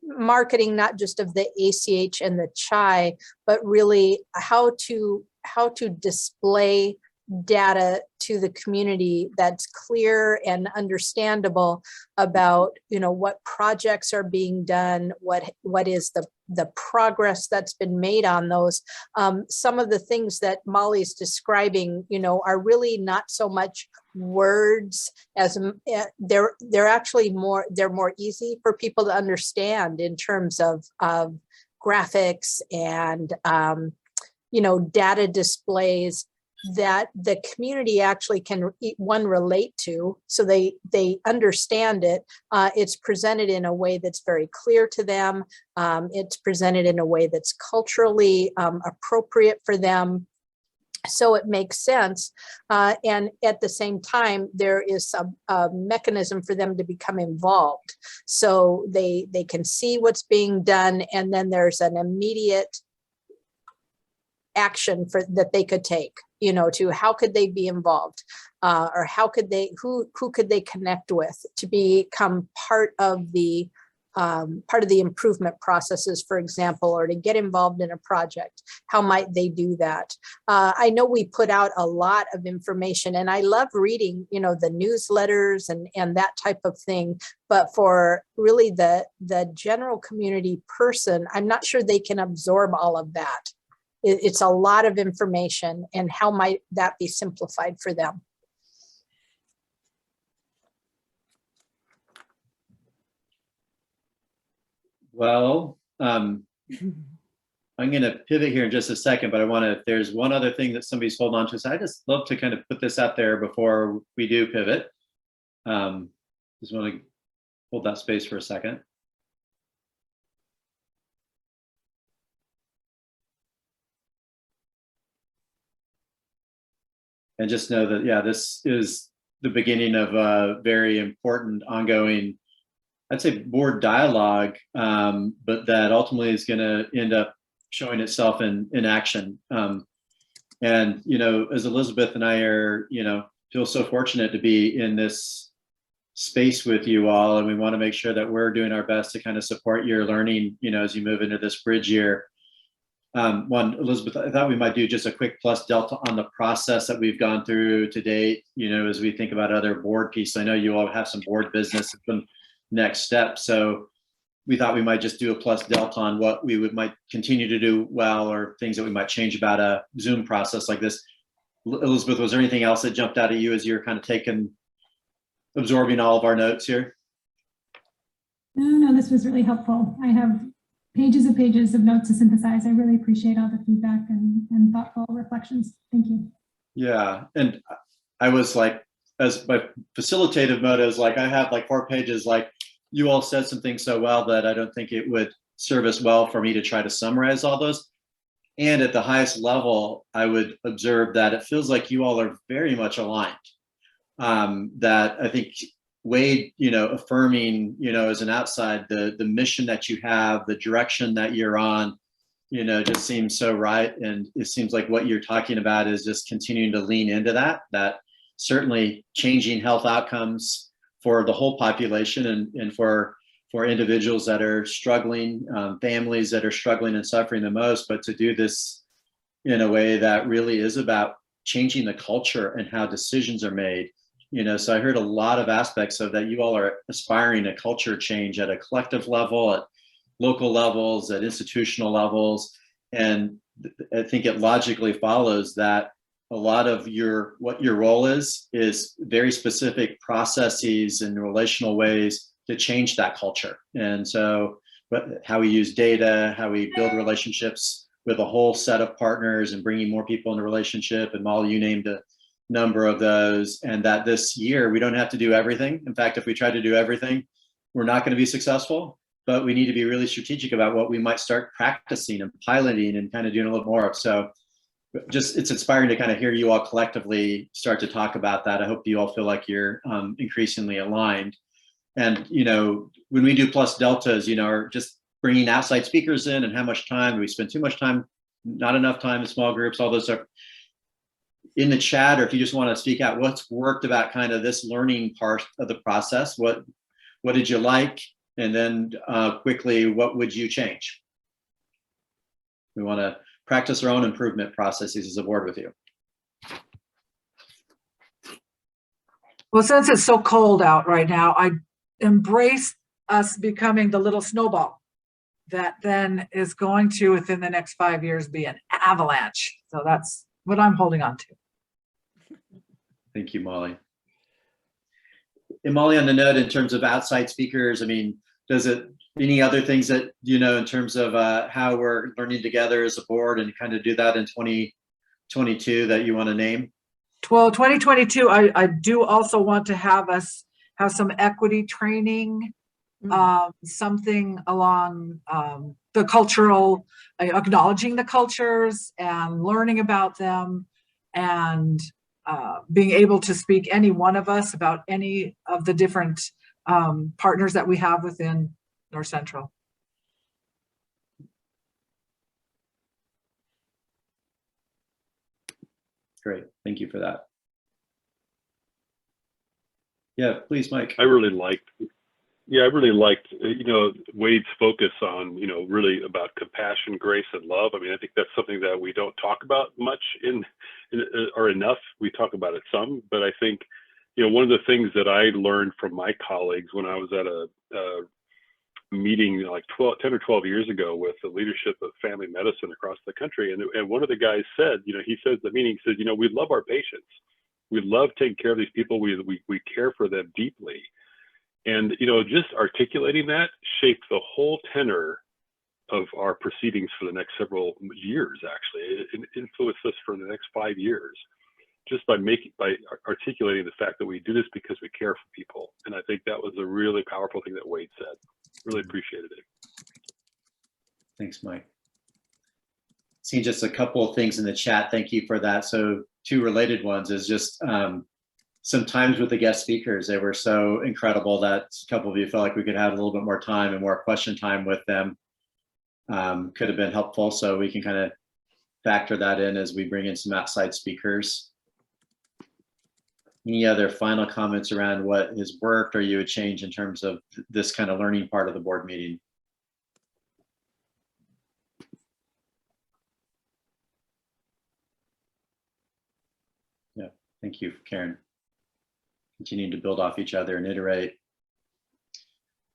marketing not just of the ACH and the CHI, but really how to display data to the community that's clear and understandable about, you know, what projects are being done, what is the progress that's been made on those. Some of the things that Molly's describing, you know, are really not so much words as they're actually they're more easy for people to understand in terms of graphics and you know, data displays that the community actually can relate to, so they understand it. It's presented in a way that's very clear to them. It's presented in a way that's culturally appropriate for them, so it makes sense. And at the same time, there is a mechanism for them to become involved, so they can see what's being done, and then there's an immediate action that they could take, you know, to how could they be involved, or how could they, who could they connect with to become part of the improvement processes, for example, or to get involved in a project. How might they do that? I know we put out a lot of information, and I love reading, you know, the newsletters and that type of thing. But for really the general community person, I'm not sure they can absorb all of that. It's a lot of information, and how might that be simplified for them? Well, I'm going to pivot here in just a second, but I want to, if there's one other thing that somebody's holding on to, so I just love to kind of put this out there before we do pivot. Just want to hold that space for a second. And just know that, yeah, this is the beginning of a very important ongoing, I'd say, board dialogue, but that ultimately is going to end up showing itself in action. And, you know, as Elizabeth and I are, you know, feel so fortunate to be in this space with you all, and we want to make sure that we're doing our best to kind of support your learning, you know, as you move into this bridge year. One, Elizabeth, I thought we might do just a quick plus delta on the process that we've gone through to date, you know, as we think about other board pieces. I know you all have some board business and some next steps. So we thought we might just do a plus delta on what we might continue to do well, or things that we might change about a Zoom process like this. Elizabeth, was there anything else that jumped out at you as you're kind of absorbing all of our notes here? No, this was really helpful. I have pages and pages of notes to synthesize. I really appreciate all the feedback and thoughtful reflections. Thank you. Yeah, and I was like, as my facilitative mode is like, I have like 4 pages, like, you all said some things so well that I don't think it would serve us well for me to try to summarize all those. And at the highest level, I would observe that it feels like you all are very much aligned. That I think Wade, affirming, as an outside, the mission that you have, the direction that you're on, just seems so right. And it seems like what you're talking about is just continuing to lean into that certainly changing health outcomes for the whole population and for individuals that are struggling, families that are struggling and suffering the most, but to do this in a way that really is about changing the culture and how decisions are made. So I heard a lot of aspects of that. You all are aspiring a culture change at a collective level, at local levels, at institutional levels. And I think it logically follows that a lot of what your role is very specific processes and relational ways to change that culture. And so how we use data, how we build relationships with a whole set of partners and bringing more people into relationship. And Molly, you named a number of those, and that this year we don't have to do everything. In fact, if we try to do everything, we're not going to be successful, but we need to be really strategic about what we might start practicing and piloting and kind of doing a little more of. So it's inspiring to kind of hear you all collectively start to talk about that. I hope you all feel like you're increasingly aligned. And, when we do plus deltas, or just bringing outside speakers in and how much time, do we spend too much time, not enough time in small groups, all those are in the chat, or if you just want to speak out, what's worked about kind of this learning part of the process? What did you like? And then quickly, what would you change? We want to practice our own improvement processes as a board with you. Well, since it's so cold out right now, I embrace us becoming the little snowball that then is going to, within the next 5 years, be an avalanche. So that's what I'm holding on to. Thank you, Molly. And Molly, on the note, in terms of outside speakers, any other things that, in terms of how we're learning together as a board and kind of do that in 2022 that you want to name? Well, 2022, I do also want to have us have some equity training, something along the cultural, acknowledging the cultures and learning about them, and being able to speak, any one of us, about any of the different partners that we have within North Central. Great, thank you for that. Yeah, please, Mike. I really liked, Wade's focus on, really about compassion, grace, and love. I mean, I think that's something that we don't talk about much or enough. We talk about it some, but I think, one of the things that I learned from my colleagues when I was at a meeting like 10 or 12 years ago with the leadership of family medicine across the country. And one of the guys said, he says at the meeting, he says, we love our patients. We love taking care of these people. We care for them deeply. And, just articulating that shaped the whole tenor of our proceedings for the next several years, actually. It influenced us for the next 5 years, just by articulating the fact that we do this because we care for people. And I think that was a really powerful thing that Wade said. Really appreciated it. Thanks, Mike. See just a couple of things in the chat. Thank you for that. So 2 related ones is just sometimes with the guest speakers, they were so incredible that a couple of you felt like we could have a little bit more time and more question time with them. Could have been helpful. So we can kind of factor that in as we bring in some outside speakers. Any other final comments around what has worked or you would change in terms of this kind of learning part of the board meeting? Yeah, thank you, Karen. Continuing to build off each other and iterate.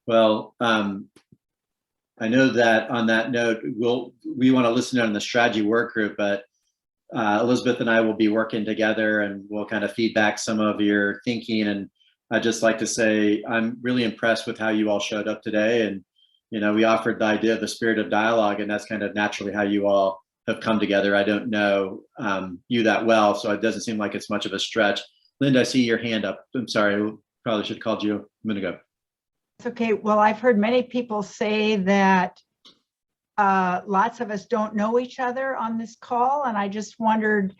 Well, I know that on that note, we want to listen on the strategy work group, but Elizabeth and I will be working together and we'll kind of feedback some of your thinking. And I'd just like to say, I'm really impressed with how you all showed up today. And, we offered the idea of the spirit of dialogue, and that's kind of naturally how you all have come together. I don't know you that well, so it doesn't seem like it's much of a stretch. Linda, I see your hand up. I'm sorry, I probably should have called you a minute ago. It's okay. Well, I've heard many people say that lots of us don't know each other on this call. And I just wondered,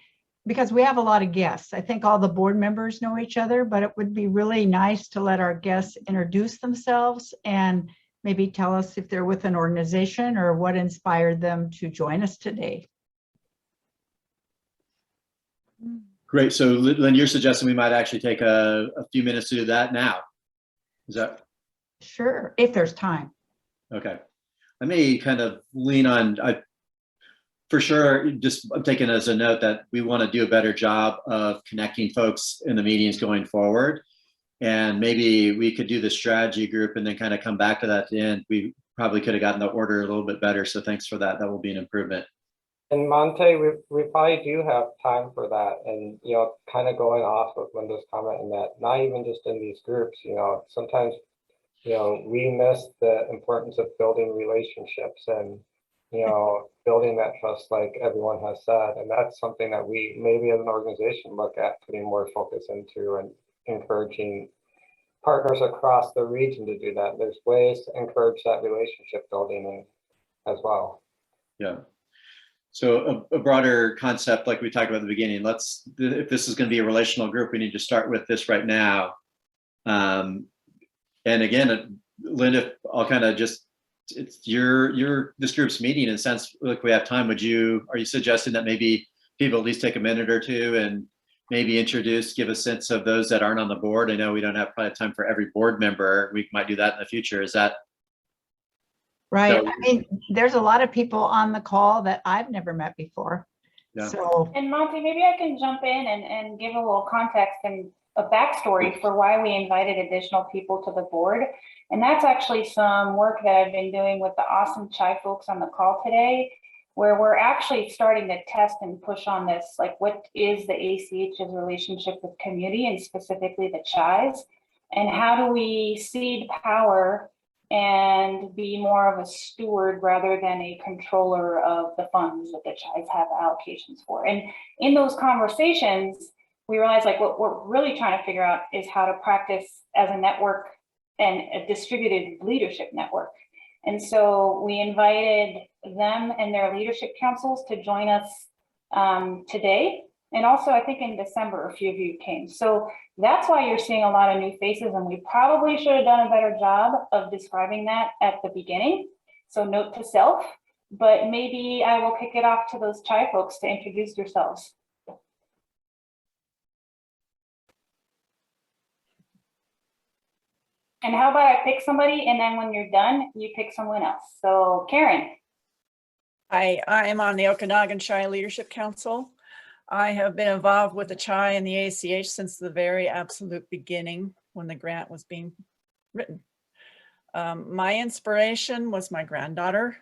because we have a lot of guests, I think all the board members know each other, but it would be really nice to let our guests introduce themselves and maybe tell us if they're with an organization or what inspired them to join us today. Great. So Lynn, you're suggesting we might actually take a few minutes to do that now. Is that? Sure, if there's time. Okay. I may kind of lean on, for sure, just I'm taking as a note that we want to do a better job of connecting folks in the meetings going forward. And maybe we could do the strategy group and then kind of come back to that at the end. We probably could have gotten the order a little bit better. So thanks for that. That will be an improvement. And Monte, we probably do have time for that. And, you know, kind of going off of Linda's comment in that, not even just in these groups, you know, sometimes, you know, we miss the importance of building relationships and, you know, building that trust like everyone has said. And that's something that we maybe as an organization look at putting more focus into and encouraging partners across the region to do that. There's ways to encourage that relationship building as well. Yeah. So a broader concept, like we talked about at the beginning, if this is going to be a relational group, we need to start with this right now. And again, Linda, I'll kind of just, it's this group's meeting in a sense, look, we have time. Are you suggesting that maybe people at least take a minute or two and maybe give a sense of those that aren't on the board? I know we don't have probably time for every board member. We might do that in the future. Is that? Right. I mean, there's a lot of people on the call that I've never met before. Yeah. So. And Monty, maybe I can jump in and give a little context and a backstory for why we invited additional people to the board. And that's actually some work that I've been doing with the awesome CHI folks on the call today, where we're actually starting to test and push on this, like what is the ACH's relationship with community and specifically the CHIs, and how do we cede power and be more of a steward rather than a controller of the funds that the CHIs have allocations for. And in those conversations, we realized like what we're really trying to figure out is how to practice as a network and a distributed leadership network. And so we invited them and their leadership councils to join us today. And also I think in December, a few of you came. So that's why you're seeing a lot of new faces, and we probably should have done a better job of describing that at the beginning. So note to self, but maybe I will kick it off to those CHI folks to introduce yourselves. And how about I pick somebody and then when you're done, you pick someone else. So Karen. I am on the Okanagan CHI Leadership Council. I have been involved with the CHI and the ACH since the very absolute beginning when the grant was being written. My inspiration was my granddaughter,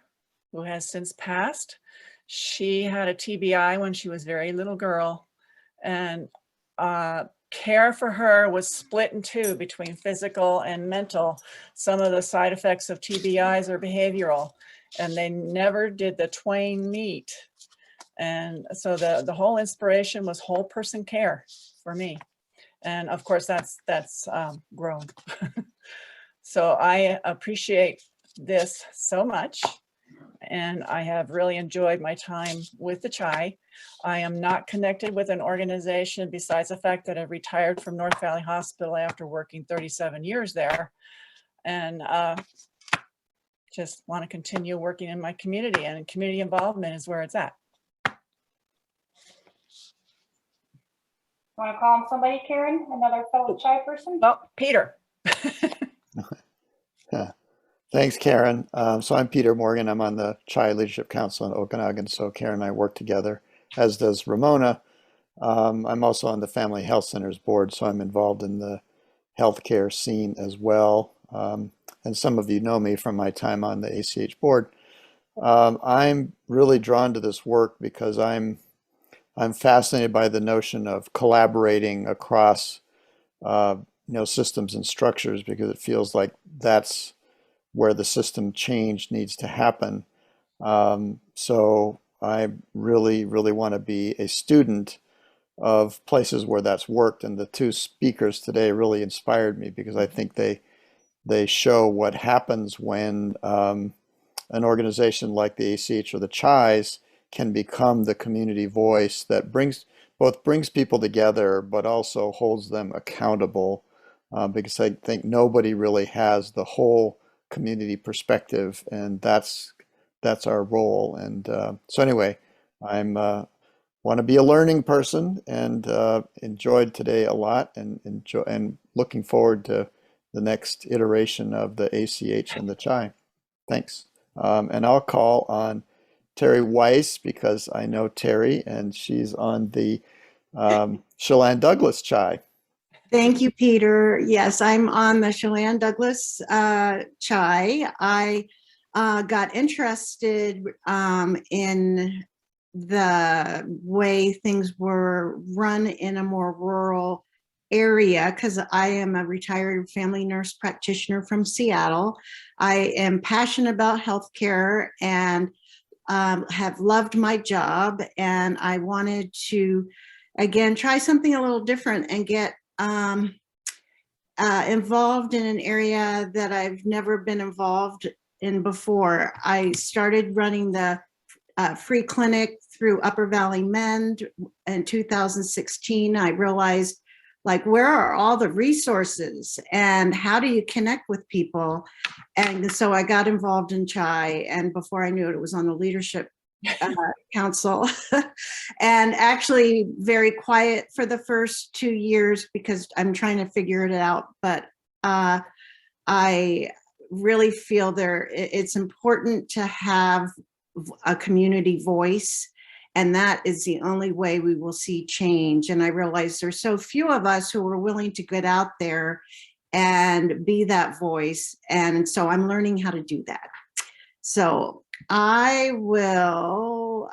who has since passed. She had a TBI when she was a very little girl, and care for her was split in two between physical and mental. Some of the side effects of TBIs are behavioral, and they never did the twain meet. And so the whole inspiration was whole person care for me. And of course, that's grown. So I appreciate this so much. And I have really enjoyed my time with the CHI. I am not connected with an organization besides the fact that I retired from North Valley Hospital after working 37 years there. And just want to continue working in my community, and community involvement is where it's at. Want to call on somebody, Karen? Another fellow CHI person? Well, Peter. Yeah. Thanks, Karen. So I'm Peter Morgan. I'm on the CHI Leadership Council in Okanagan. So Karen and I work together, as does Ramona. I'm also on the Family Health Centers board, so I'm involved in the healthcare scene as well. And some of you know me from my time on the ACH board. I'm really drawn to this work because I'm fascinated by the notion of collaborating across systems and structures, because it feels like that's where the system change needs to happen. So I really want to be a student of places where that's worked. And the two speakers today really inspired me, because I think they they show what happens when an organization like the ACH or the CHIs can become the community voice that brings people together, but also holds them accountable, because I think nobody really has the whole community perspective, and that's our role. And so anyway, I'm want to be a learning person, and enjoyed today a lot, and looking forward to the next iteration of the ACH and the CHI. Thanks. And I'll call on Terry Weiss, because I know Terry, and she's on the Chelan Douglas CHI. Thank you, Peter. Yes, I'm on the Chelan Douglas CHI. I got interested in the way things were run in a more rural area because I am a retired family nurse practitioner from Seattle. I am passionate about healthcare and have loved my job, and I wanted to, again, try something a little different and get involved in an area that I've never been involved in before. I started running the free clinic through Upper Valley Mend in 2016. I realized, like, where are all the resources and how do you connect with people? And so I got involved in CHI, and before I knew it, it was on the leadership council, and actually very quiet for the first 2 years because I'm trying to figure it out. But I really feel it's important to have a community voice, and that is the only way we will see change. And I realize there's so few of us who are willing to get out there and be that voice. And so I'm learning how to do that. So I will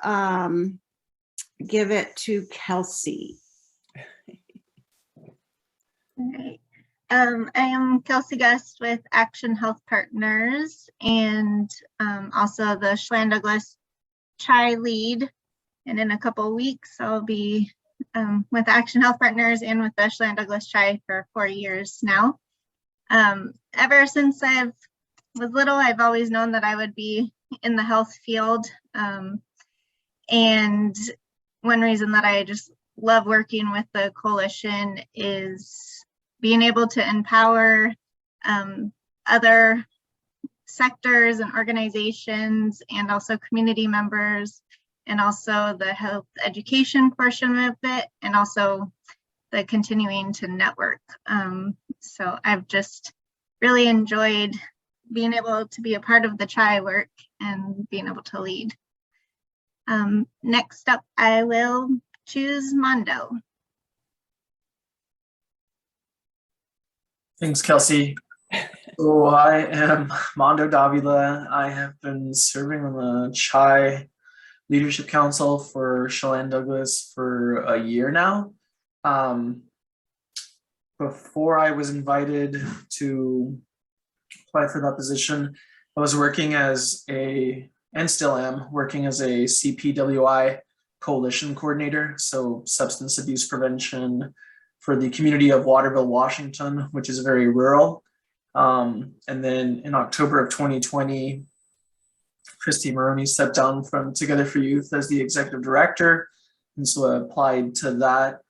give it to Kelsey. All right. I am Kelsey Gust with Action Health Partners, and also the Chelan Douglas CHI lead. And in a couple of weeks, I'll be with Action Health Partners and with the Chelan Douglas CHI for 4 years now. Ever since I was little, I've always known that I would be in the health field. And one reason that I just love working with the coalition is being able to empower other sectors and organizations, and also community members, and also the health education portion of it, and also the continuing to network. So I've just really enjoyed being able to be a part of the CHI work and being able to lead. Next up, I will choose Mondo. Thanks, Kelsey. So I am Mondo Davila. I have been serving on the CHI Leadership Council for Chelan Douglas for a year now. Before I was invited to apply for that position, I was working and still am working as a CPWI coalition coordinator, so substance abuse prevention, for the community of Waterville, Washington, which is very rural. And then in October of 2020, Christy Maroney stepped down from Together for Youth as the executive director. And so I applied to that.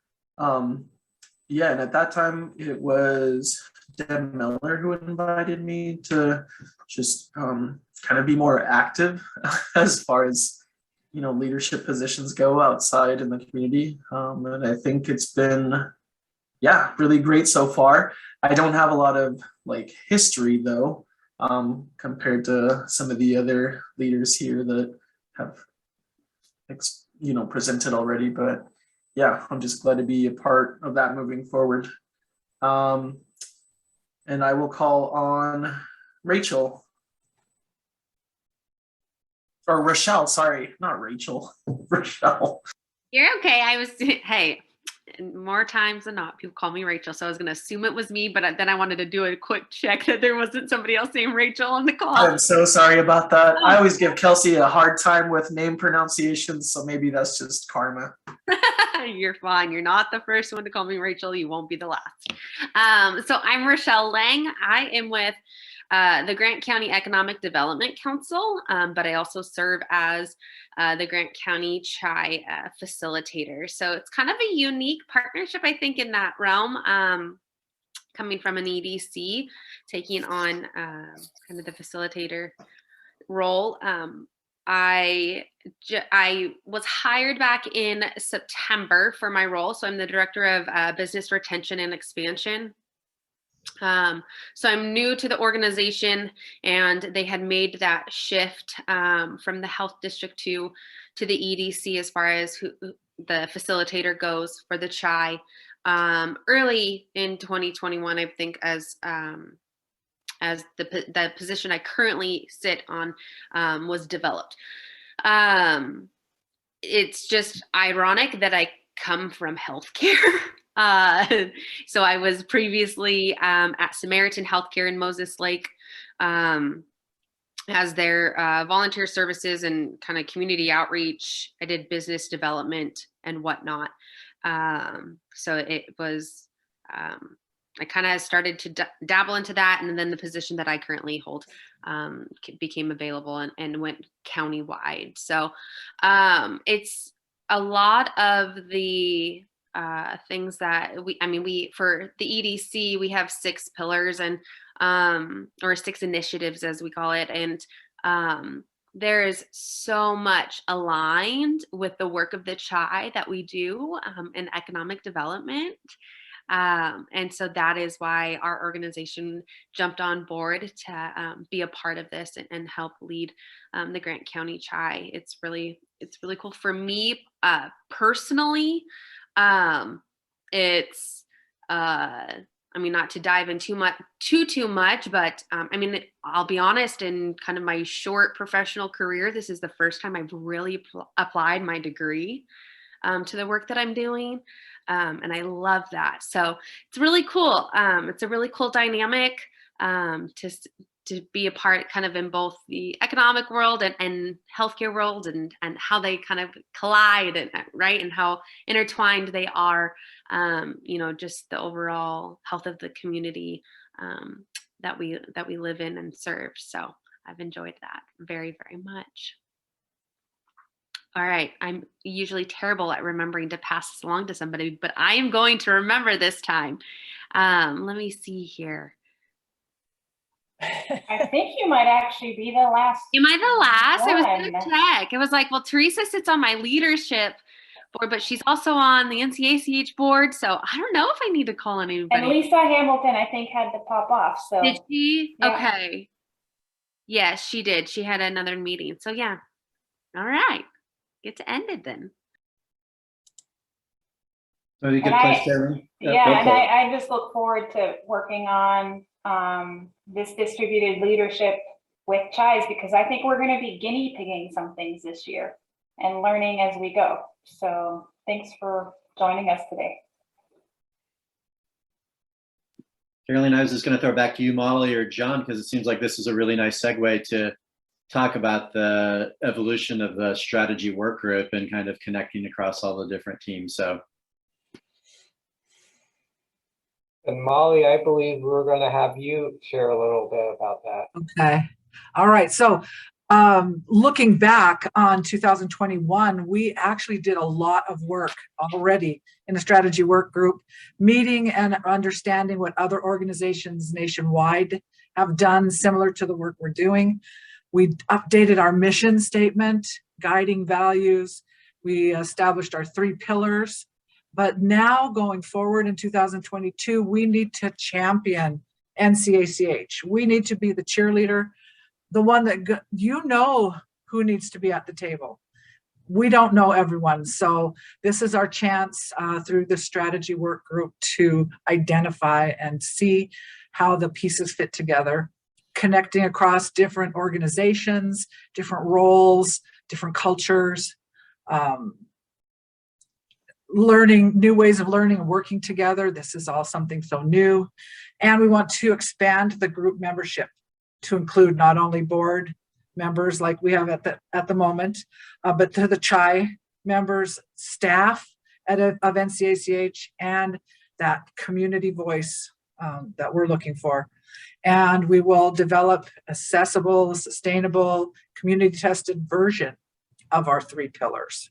Yeah, and at that time, it was Deb Miller who invited me to just kind of be more active as far as, leadership positions go outside in the community. And I think it's been, really great so far. I don't have a lot of history though, compared to some of the other leaders here that have, presented already. But yeah, I'm just glad to be a part of that moving forward. And I will call on Rachel. Or Rochelle, sorry, not Rachel, Rochelle. You're okay. Hey, more times than not, people call me Rachel. So I was going to assume it was me, but then I wanted to do a quick check that there wasn't somebody else named Rachel on the call. I'm so sorry about that. I always give Kelsey a hard time with name pronunciations, so maybe that's just karma. You're fine. You're not the first one to call me Rachel. You won't be the last. So I'm Rochelle Lang. I am with the Grant County Economic Development Council, but I also serve as the Grant County CHI facilitator. So it's kind of a unique partnership, I think, in that realm, coming from an EDC, taking on kind of the facilitator role. I was hired back in September for my role. So I'm the Director of Business Retention and Expansion. So I'm new to the organization, and they had made that shift from the health district to the EDC as far as who the facilitator goes for the CHI early in 2021, I think, as the position I currently sit on was developed. It's just ironic that I come from healthcare. So I was previously at Samaritan Healthcare in Moses Lake as their volunteer services and kind of community outreach. I did business development and whatnot. So it was, I kind of started to dabble into that, and then the position that I currently hold became available and went countywide. So it's a lot of the things that we for the EDC, we have 6 pillars and or 6 initiatives, as we call it, and there is so much aligned with the work of the CHI that we do in economic development. And so that is why our organization jumped on board to be a part of this and help lead the Grant County CHI. It's really cool for me personally. It's not to dive in too much, but I'll be honest, in kind of my short professional career, this is the first time I've really applied my degree to the work that I'm doing. And I love that. So it's really cool. It's a really cool dynamic to be a part kind of in both the economic world and healthcare world and how they kind of collide and how intertwined they are, just the overall health of the community that we live in and serve. So I've enjoyed that very, very much. All right, I'm usually terrible at remembering to pass this along to somebody, but I am going to remember this time. Let me see here. I think you might actually be the last. Am I the last? One. I was going to check. It was like, well, Teresa sits on my leadership board, but she's also on the NCACH board, so I don't know if I need to call on anybody. And Lisa Hamilton, I think, had to pop off. So did she? Yeah. Okay. Yes, she did. She had another meeting. So yeah. All right. Get to end it then. Maybe a good place there. Yeah, and I just look forward to working on this distributed leadership with CHIs, because I think we're going to be guinea pigging some things this year and learning as we go. So thanks for joining us today. Caroline, I was just going to throw it back to you, Molly or John, because it seems like this is a really nice segue to talk about the evolution of the strategy work group and kind of connecting across all the different teams. So. And Molly, I believe we're going to have you share a little bit about that. Okay. All right. So looking back on 2021, we actually did a lot of work already in the strategy work group, meeting and understanding what other organizations nationwide have done similar to the work we're doing. We updated our mission statement, guiding values. We established our 3 pillars. But now going forward in 2022, we need to champion NCACH. We need to be the cheerleader, the one that who needs to be at the table. We don't know everyone. So this is our chance through the strategy work group to identify and see how the pieces fit together, connecting across different organizations, different roles, different cultures, learning new ways of learning and working together. This is all something so new. And we want to expand the group membership to include not only board members like we have at the moment, but to the CHI members, staff, of NCACH and that community voice that we're looking for. And we will develop accessible, sustainable, community-tested version of our 3 pillars.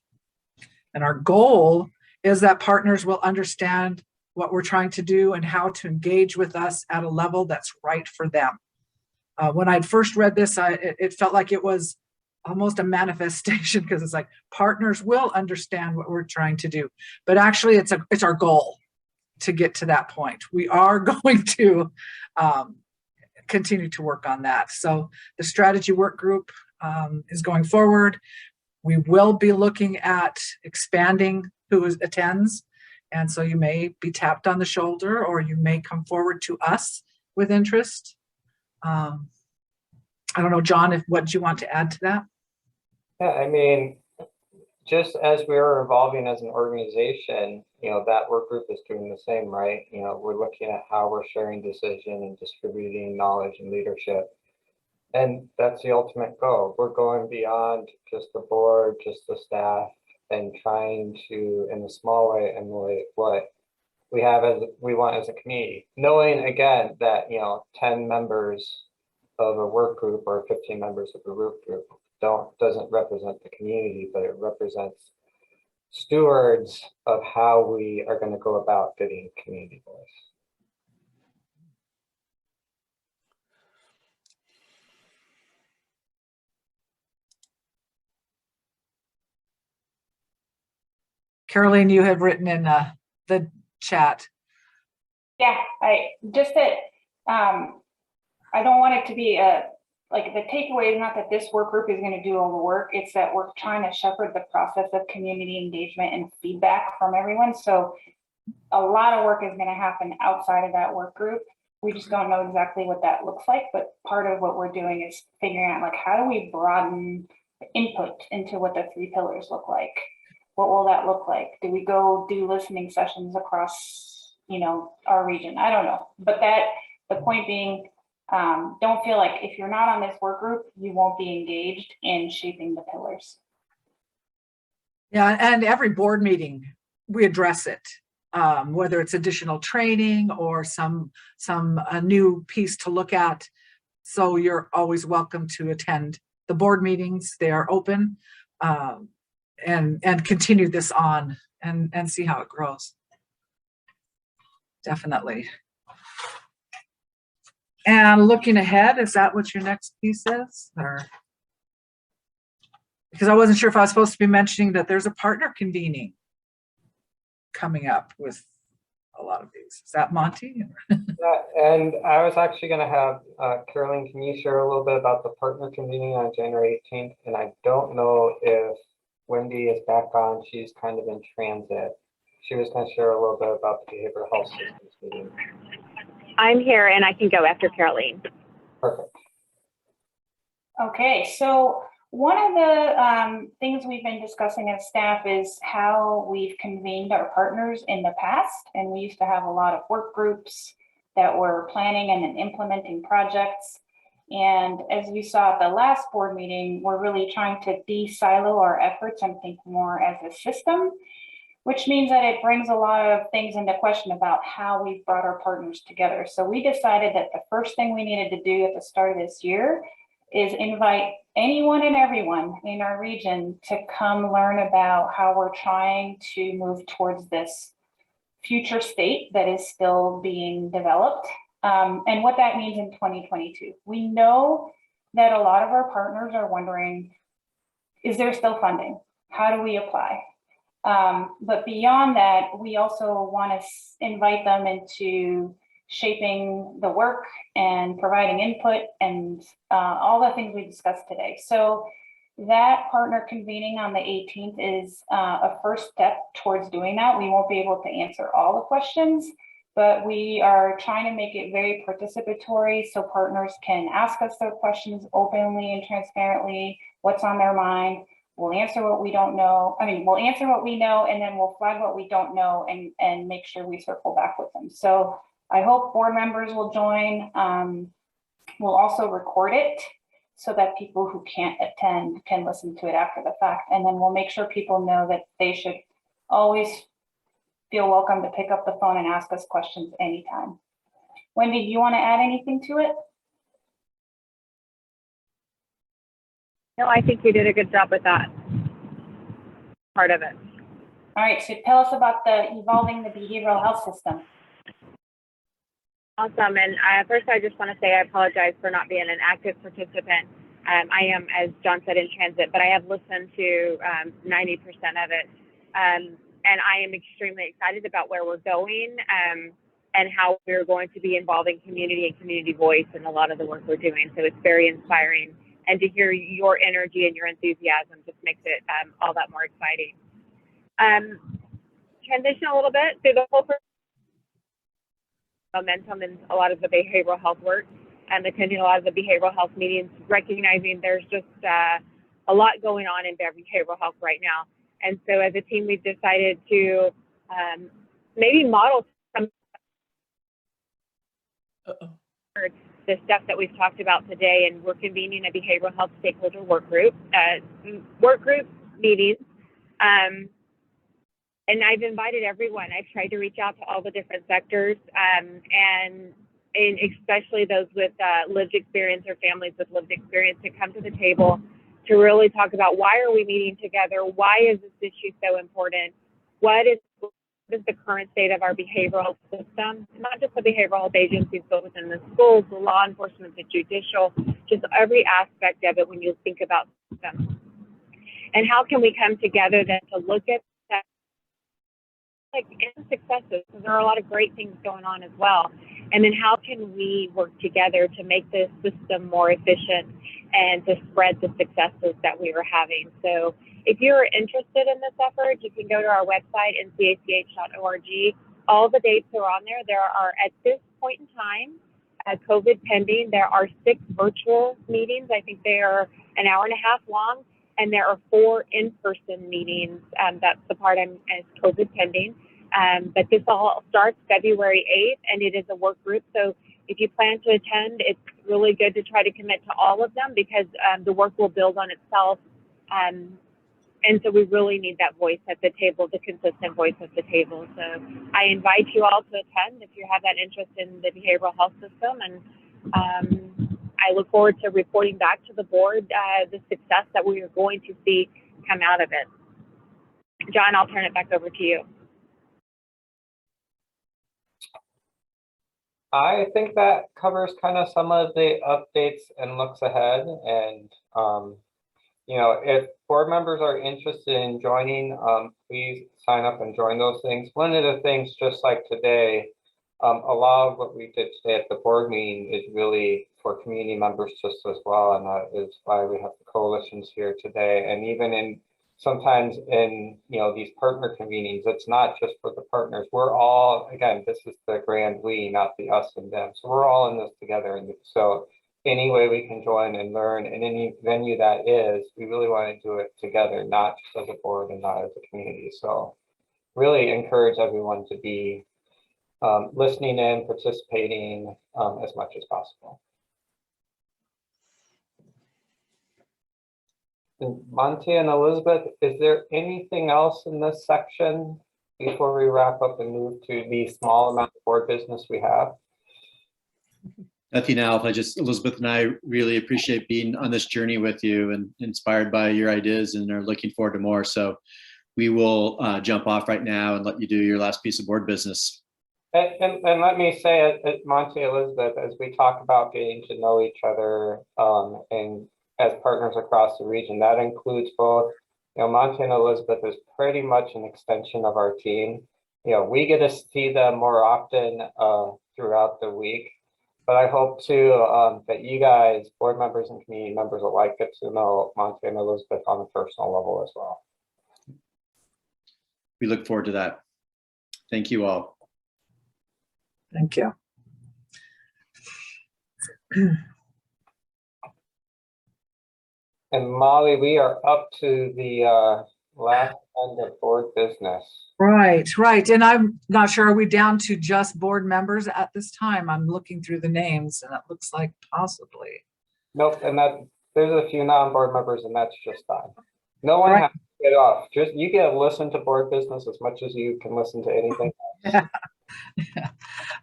And our goal is that partners will understand what we're trying to do and how to engage with us at a level that's right for them. When I'd first read this, it felt like it was almost a manifestation, because it's like partners will understand what we're trying to do. But actually, it's our goal to get to that point. We are going to continue to work on that. So the strategy work group is going forward. We will be looking at expanding who attends. And so you may be tapped on the shoulder, or you may come forward to us with interest. I don't know, John, what do you want to add to that? Yeah, I mean, just as we are evolving as an organization, you know, that work group is doing the same, right? You know, we're looking at how we're sharing decision and distributing knowledge and leadership. And that's the ultimate goal. We're going beyond just the board, just the staff, and trying to, in a small way, emulate what we want as a community. Knowing again that, you know, 10 members of a work group or 15 members of a work group doesn't represent the community, but it represents stewards of how we are going to go about getting community voice. Caroline, you have written in the chat. Yeah, I don't want it to be like the takeaway is not that this work group is going to do all the work. It's that we're trying to shepherd the process of community engagement and feedback from everyone. So a lot of work is going to happen outside of that work group. We just don't know exactly what that looks like. But part of what we're doing is figuring out, like, how do we broaden the input into what the 3 pillars look like? What will that look like? Do we go do listening sessions across, you know, our region? I don't know. But the point being, don't feel like if you're not on this work group, you won't be engaged in shaping the pillars. Yeah, and every board meeting, we address it, whether it's additional training or a new piece to look at. So you're always welcome to attend the board meetings. They are open, and continue this on and see how it grows. Definitely. And looking ahead, is that what your next piece is? Or because I wasn't sure if I was supposed to be mentioning that there's a partner convening coming up with a lot of these. Is that Monty? And I was actually going to have Caroline, can you share a little bit about the partner convening on January 18th? And I don't know if Wendy is back on. She's kind of in transit. She was going to share a little bit about the behavioral health systems meeting. I'm here and I can go after Caroline. Perfect. Okay, so one of the things we've been discussing as staff is how we've convened our partners in the past. And we used to have a lot of work groups that were planning and then implementing projects. And as we saw at the last board meeting, we're really trying to de-silo our efforts and think more as a system, which means that it brings a lot of things into question about how we've brought our partners together. So we decided that the first thing we needed to do at the start of this year is invite anyone and everyone in our region to come learn about how we're trying to move towards this future state that is still being developed, and what that means in 2022. We know that a lot of our partners are wondering, is there still funding? How do we apply? But beyond that, we also want to invite them into shaping the work and providing input and all the things we discussed today. So that partner convening on the 18th is a first step towards doing that. We won't be able to answer all the questions, but we are trying to make it very participatory so partners can ask us their questions openly and transparently, what's on their mind. We'll answer what we don't know. I mean, we'll answer what we know, and then we'll flag what we don't know and make sure we circle back with them. So I hope board members will join. We'll also record it so that people who can't attend can listen to it after the fact. And then we'll make sure people know that they should always feel welcome to pick up the phone and ask us questions anytime. Wendy, do you want to add anything to it? No, I think you did a good job with that part of it. All right, so tell us about the evolving the behavioral health system. Awesome. And first, I just want to say I apologize for not being an active participant. I am, as John said, in transit, but I have listened to 90% of it. And I am extremely excited about where we're going and how we're going to be involving community and community voice in a lot of the work we're doing. So it's very inspiring. And to hear your energy and your enthusiasm just makes it all that more exciting. Transition a little bit through the whole momentum in a lot of the behavioral health work and attending a lot of the behavioral health meetings, recognizing there's just a lot going on in behavioral health right now. And so as a team, we've decided to maybe model some the stuff that we've talked about today, and we're convening a behavioral health stakeholder work group meetings. And I've invited everyone. I've tried to reach out to all the different sectors and especially those with lived experience or families with lived experience to come to the table to really talk about why are we meeting together? Why is this issue so important? What is the current state of our behavioral system? Not just the behavioral health agencies, but within the schools, the law enforcement, the judicial, just every aspect of it when you think about systems. And how can we come together then to look at that, like in successes, because there are a lot of great things going on as well. And then how can we work together to make this system more efficient and to spread the successes that we were having? So if you're interested in this effort, you can go to our website, ncach.org. All the dates are on there. There are, at this point in time, COVID pending, there are 6 virtual meetings. I think they are an hour and a half long. And there are 4 in-person meetings. That's the part as COVID pending. But this all starts February 8th, and it is a work group. So if you plan to attend, it's really good to try to commit to all of them because the work will build on itself. And so we really need that voice at the table, the consistent voice at the table. So I invite you all to attend if you have that interest in the behavioral health system. And I look forward to reporting back to the board the success that we are going to see come out of it. John, I'll turn it back over to you. I think that covers kind of some of the updates and looks ahead. And, you know, if board members are interested in joining, please sign up and join those things. One of the things, just like today, a lot of what we did today at the board meeting is really for community members just as well. And that is why we have the coalitions here today. And even in sometimes in, you know, these partner convenings, it's not just for the partners. We're all, again, this is the grand we, not the us and them. So we're all in this together. And so any way we can join and learn in any venue that is, we really want to do it together, not just as a board and not as a community. So really encourage everyone to be listening in, participating as much as possible. And Monty and Elizabeth, is there anything else in this section before we wrap up and move to the small amount of board business we have? Nothing else. Elizabeth and I really appreciate being on this journey with you and inspired by your ideas and are looking forward to more. So we will jump off right now and let you do your last piece of board business. And let me say, Monty, Elizabeth, as we talk about getting to know each other and as partners across the region, that includes both, you know, Monty and Elizabeth is pretty much an extension of our team. You know, we get to see them more often throughout the week, but I hope too that you guys, board members and community members alike, get to know Monty and Elizabeth on a personal level as well. We look forward to that. Thank you all. Thank you. And Molly, we are up to the last end of board business. Right. And I'm not sure, are we down to just board members at this time? I'm looking through the names and it looks like possibly. Nope, and that there's a few non-board members and that's just fine. No one Right. has to Get off. Just you can listen to board business as much as you can listen to anything.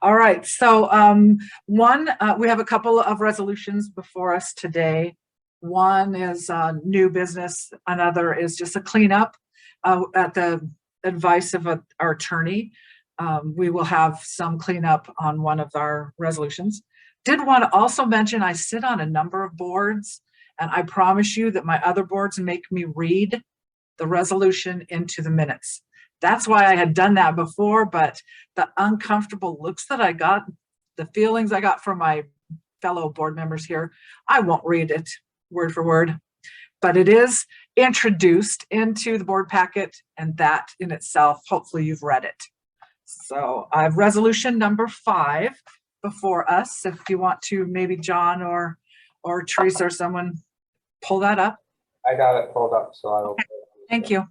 All right, so we have a couple of resolutions before us today. One is new business, another is just a cleanup at the advice of our attorney. We will have some cleanup on one of our resolutions. Did want to also mention I sit on a number of boards, and I promise you that my other boards make me read the resolution into the minutes. That's why I had done that before, but the uncomfortable looks that I got, the feelings I got from my fellow board members here, I won't read it word for word, but it is introduced into the board packet, and that in itself, hopefully you've read it. So I have resolution number 5 before us. If you want to, maybe John or Teresa or someone pull that up. I got it pulled up, so I will. Thank you.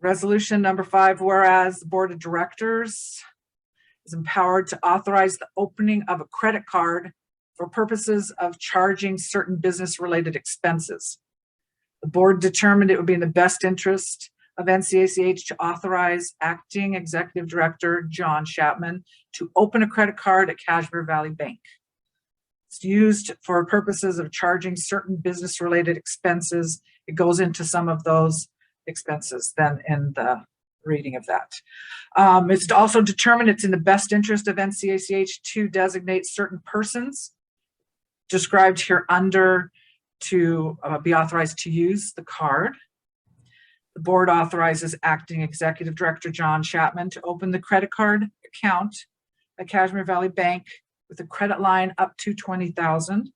Resolution number 5, whereas the Board of Directors is empowered to authorize the opening of a credit card for purposes of charging certain business-related expenses. The board determined it would be in the best interest of NCACH to authorize Acting Executive Director John Chapman to open a credit card at Cashmere Valley Bank. It's used for purposes of charging certain business-related expenses. It goes into some of those expenses then in the reading of that. It's also determined it's in the best interest of NCACH to designate certain persons described here under to be authorized to use the card. The board authorizes Acting Executive Director John Chapman to open the credit card account at Cashmere Valley Bank with a credit line up to $20,000.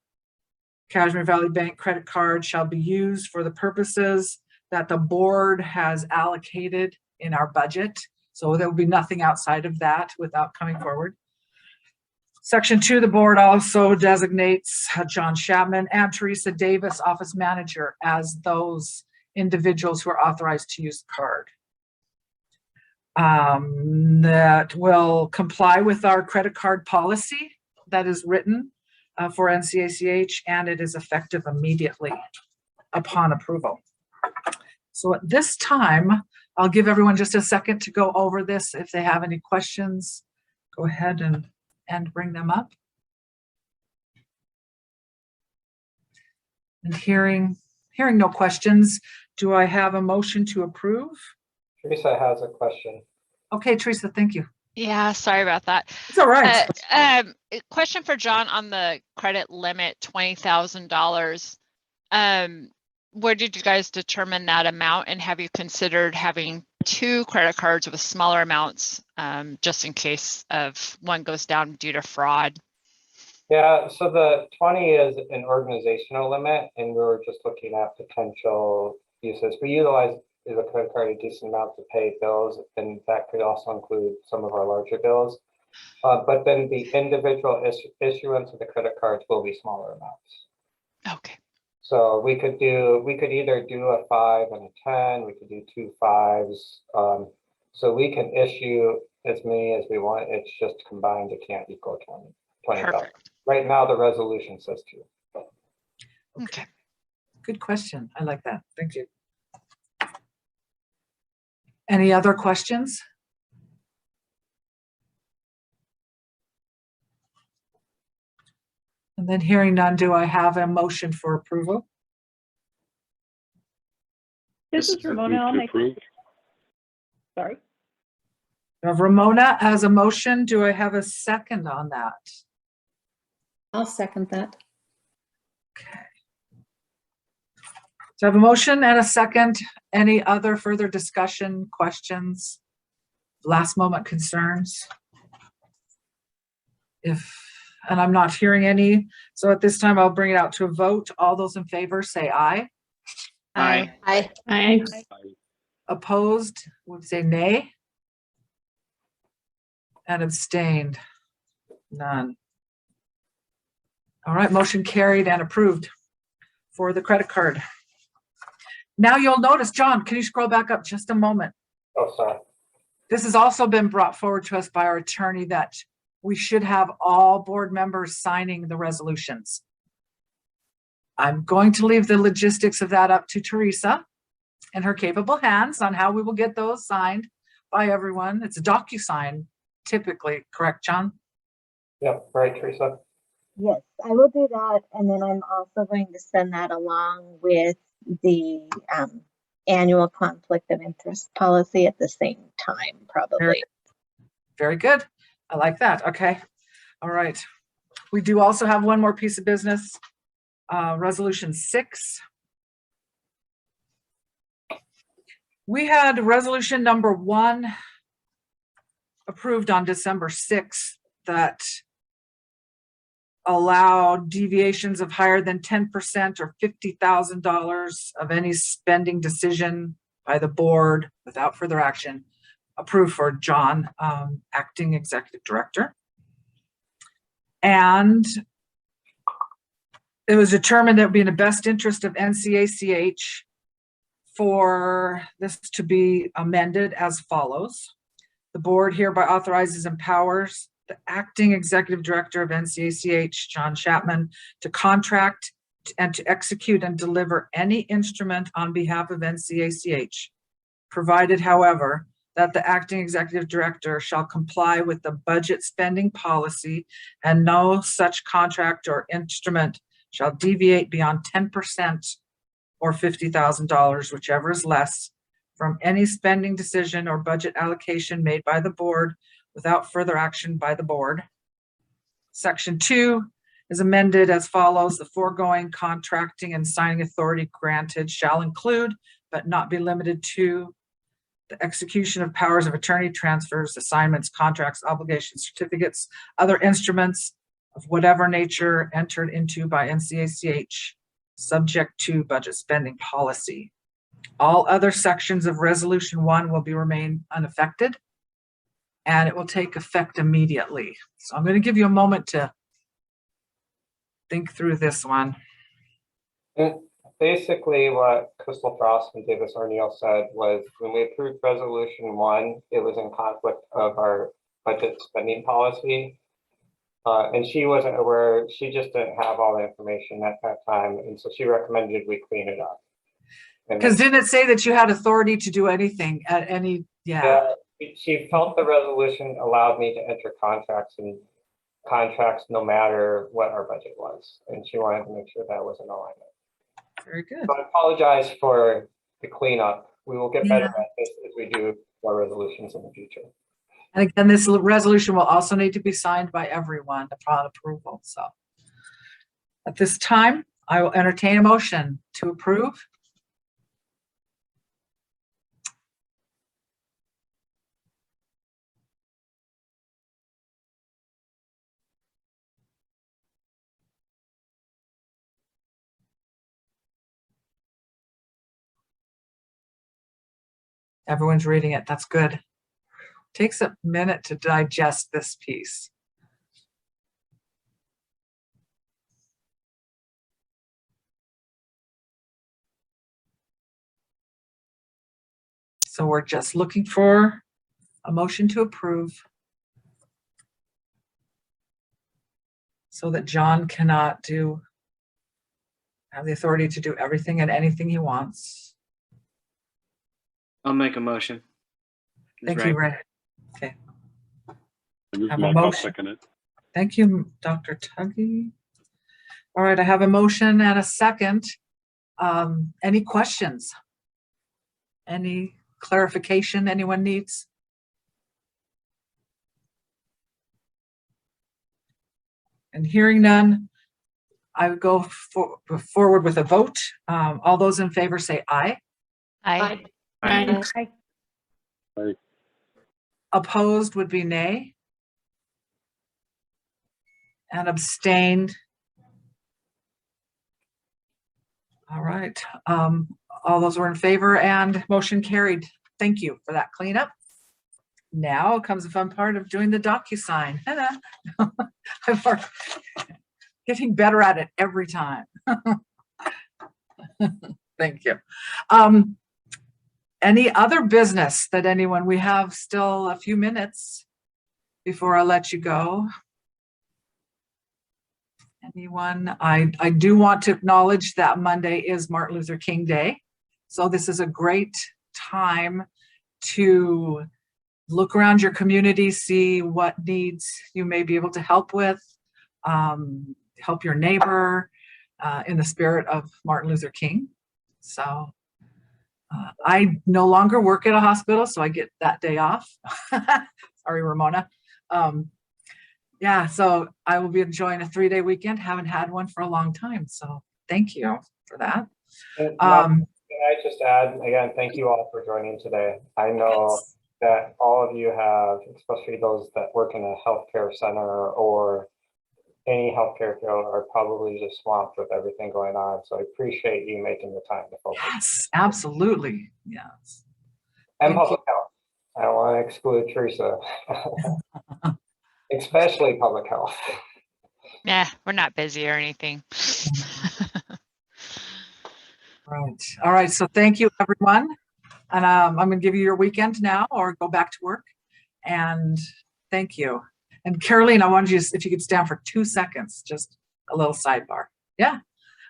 Cashmere Valley Bank credit card shall be used for the purposes that the board has allocated in our budget. So there will be nothing outside of that without coming forward. Section 2, the board also designates John Chapman and Teresa Davis, office manager, as those individuals who are authorized to use the card. That will comply with our credit card policy that is written for NCACH, and it is effective immediately upon approval. So at this time, I'll give everyone just a second to go over this. If they have any questions, go ahead and bring them up. And hearing no questions, do I have a motion to approve? Teresa has a question. Okay, Teresa, thank you. Yeah, sorry about that. It's all right. Question for John on the credit limit, $20,000. Where did you guys determine that amount, and have you considered having 2 credit cards with smaller amounts just in case of one goes down due to fraud? Yeah, so the 20 is an organizational limit, and we were just looking at potential uses. We utilize the credit card a decent amount to pay bills, and that could also include some of our larger bills. But then the individual issuance of the credit cards will be smaller amounts. Okay. So we could either do a 5 and a 10. We could do 2 5s. So we can issue as many as we want. It's just combined, it can't equal 20,000. Right now, the resolution says 2. Okay. Good question. I like that. Thank you. Any other questions? And then hearing none, do I have a motion for approval? This is Ramona. I'll make. Sorry. Ramona has a motion. Do I have a second on that? I'll second that. Okay. So I have a motion and a second. Any other further discussion, questions, last moment concerns? And I'm not hearing any. So at this time, I'll bring it out to a vote. All those in favor say aye. Aye. Aye. Aye. Opposed would say nay. And abstained, none. All right, motion carried and approved for the credit card. Now you'll notice, John, can you scroll back up just a moment? Oh, sorry. This has also been brought forward to us by our attorney that we should have all board members signing the resolutions. I'm going to leave the logistics of that up to Teresa and her capable hands on how we will get those signed by everyone. It's a DocuSign typically, correct, John? Yep, right, Teresa. Yes, I will do that. And then I'm also going to send that along with the annual conflict of interest policy at the same time, probably. Very good. I like that. Okay. All right. We do also have one more piece of business. Resolution 6. We had resolution number 1 approved on December 6th that allowed deviations of higher than 10% or $50,000 of any spending decision by the board without further action approved for John, acting executive director. And it was determined that it would be in the best interest of NCACH for this to be amended as follows. The board hereby authorizes and empowers the acting executive director of NCACH, John Chapman, to contract and to execute and deliver any instrument on behalf of NCACH, provided, however, that the acting executive director shall comply with the budget spending policy and no such contract or instrument shall deviate beyond 10% or $50,000, whichever is less, from any spending decision or budget allocation made by the board without further action by the board. Section 2 is amended as follows. The foregoing contracting and signing authority granted shall include, but not be limited to, the execution of powers of attorney, transfers, assignments, contracts, obligations, certificates, other instruments of whatever nature entered into by NCACH, subject to budget spending policy. All other sections of Resolution 1 will remain unaffected, and it will take effect immediately. So I'm going to give you a moment to think through this one. Basically, what Crystal Frost and Davis O'Neill said was when we approved Resolution 1, it was in conflict of our budget spending policy. And she wasn't aware, she just didn't have all the information at that time. And so she recommended we clean it up. Because didn't it say that you had authority to do anything at any, Yeah, she felt the resolution allowed me to enter contracts no matter what our budget was. And she wanted to make sure that was in alignment. Very good. So I apologize for the cleanup. We will get better at this as we do our resolutions in the future. And again, this resolution will also need to be signed by everyone upon approval. So at this time, I will entertain a motion to approve. Everyone's reading it. That's good. Takes a minute to digest this piece. So we're just looking for a motion to approve so that John cannot have the authority to do everything and anything he wants. I'll make a motion. Thank you, Ray. Okay. Have a motion. Second it. Thank you, Dr. Tuggy. All right, I have a motion and a second. Any questions? Any clarification anyone needs? And hearing none, I would go forward with a vote. All those in favor say aye. Aye. Aye. Aye. Aye. Opposed would be nay. And abstained. All right. All those were in favor and motion carried. Thank you for that cleanup. Now comes the fun part of doing the DocuSign. I'm getting better at it every time. Thank you. Any other business that anyone, we have still a few minutes before I let you go. Anyone? I do want to acknowledge that Monday is Martin Luther King Day. So this is a great time to look around your community, see what needs you may be able to help with, help your neighbor in the spirit of Martin Luther King. So I no longer work at a hospital, so I get that day off. Sorry, Ramona. Yeah, so I will be enjoying a 3-day weekend. Haven't had one for a long time, so thank you for that. And can I just add, again, thank you all for joining today. I know that all of you have, especially those that work in a healthcare center or any healthcare field, are probably just swamped with everything going on. So I appreciate you making the time to focus. Yes, absolutely. Yes. And public health. I don't want to exclude Teresa. Especially public health. Yeah, we're not busy or anything. Right. All right. So thank you, everyone. And I'm going to give you your weekend now or go back to work. And thank you. And Caroline, I wanted you, if you could stand for 2 seconds, just a little sidebar. Yeah.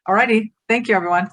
All righty. Thank you, everyone.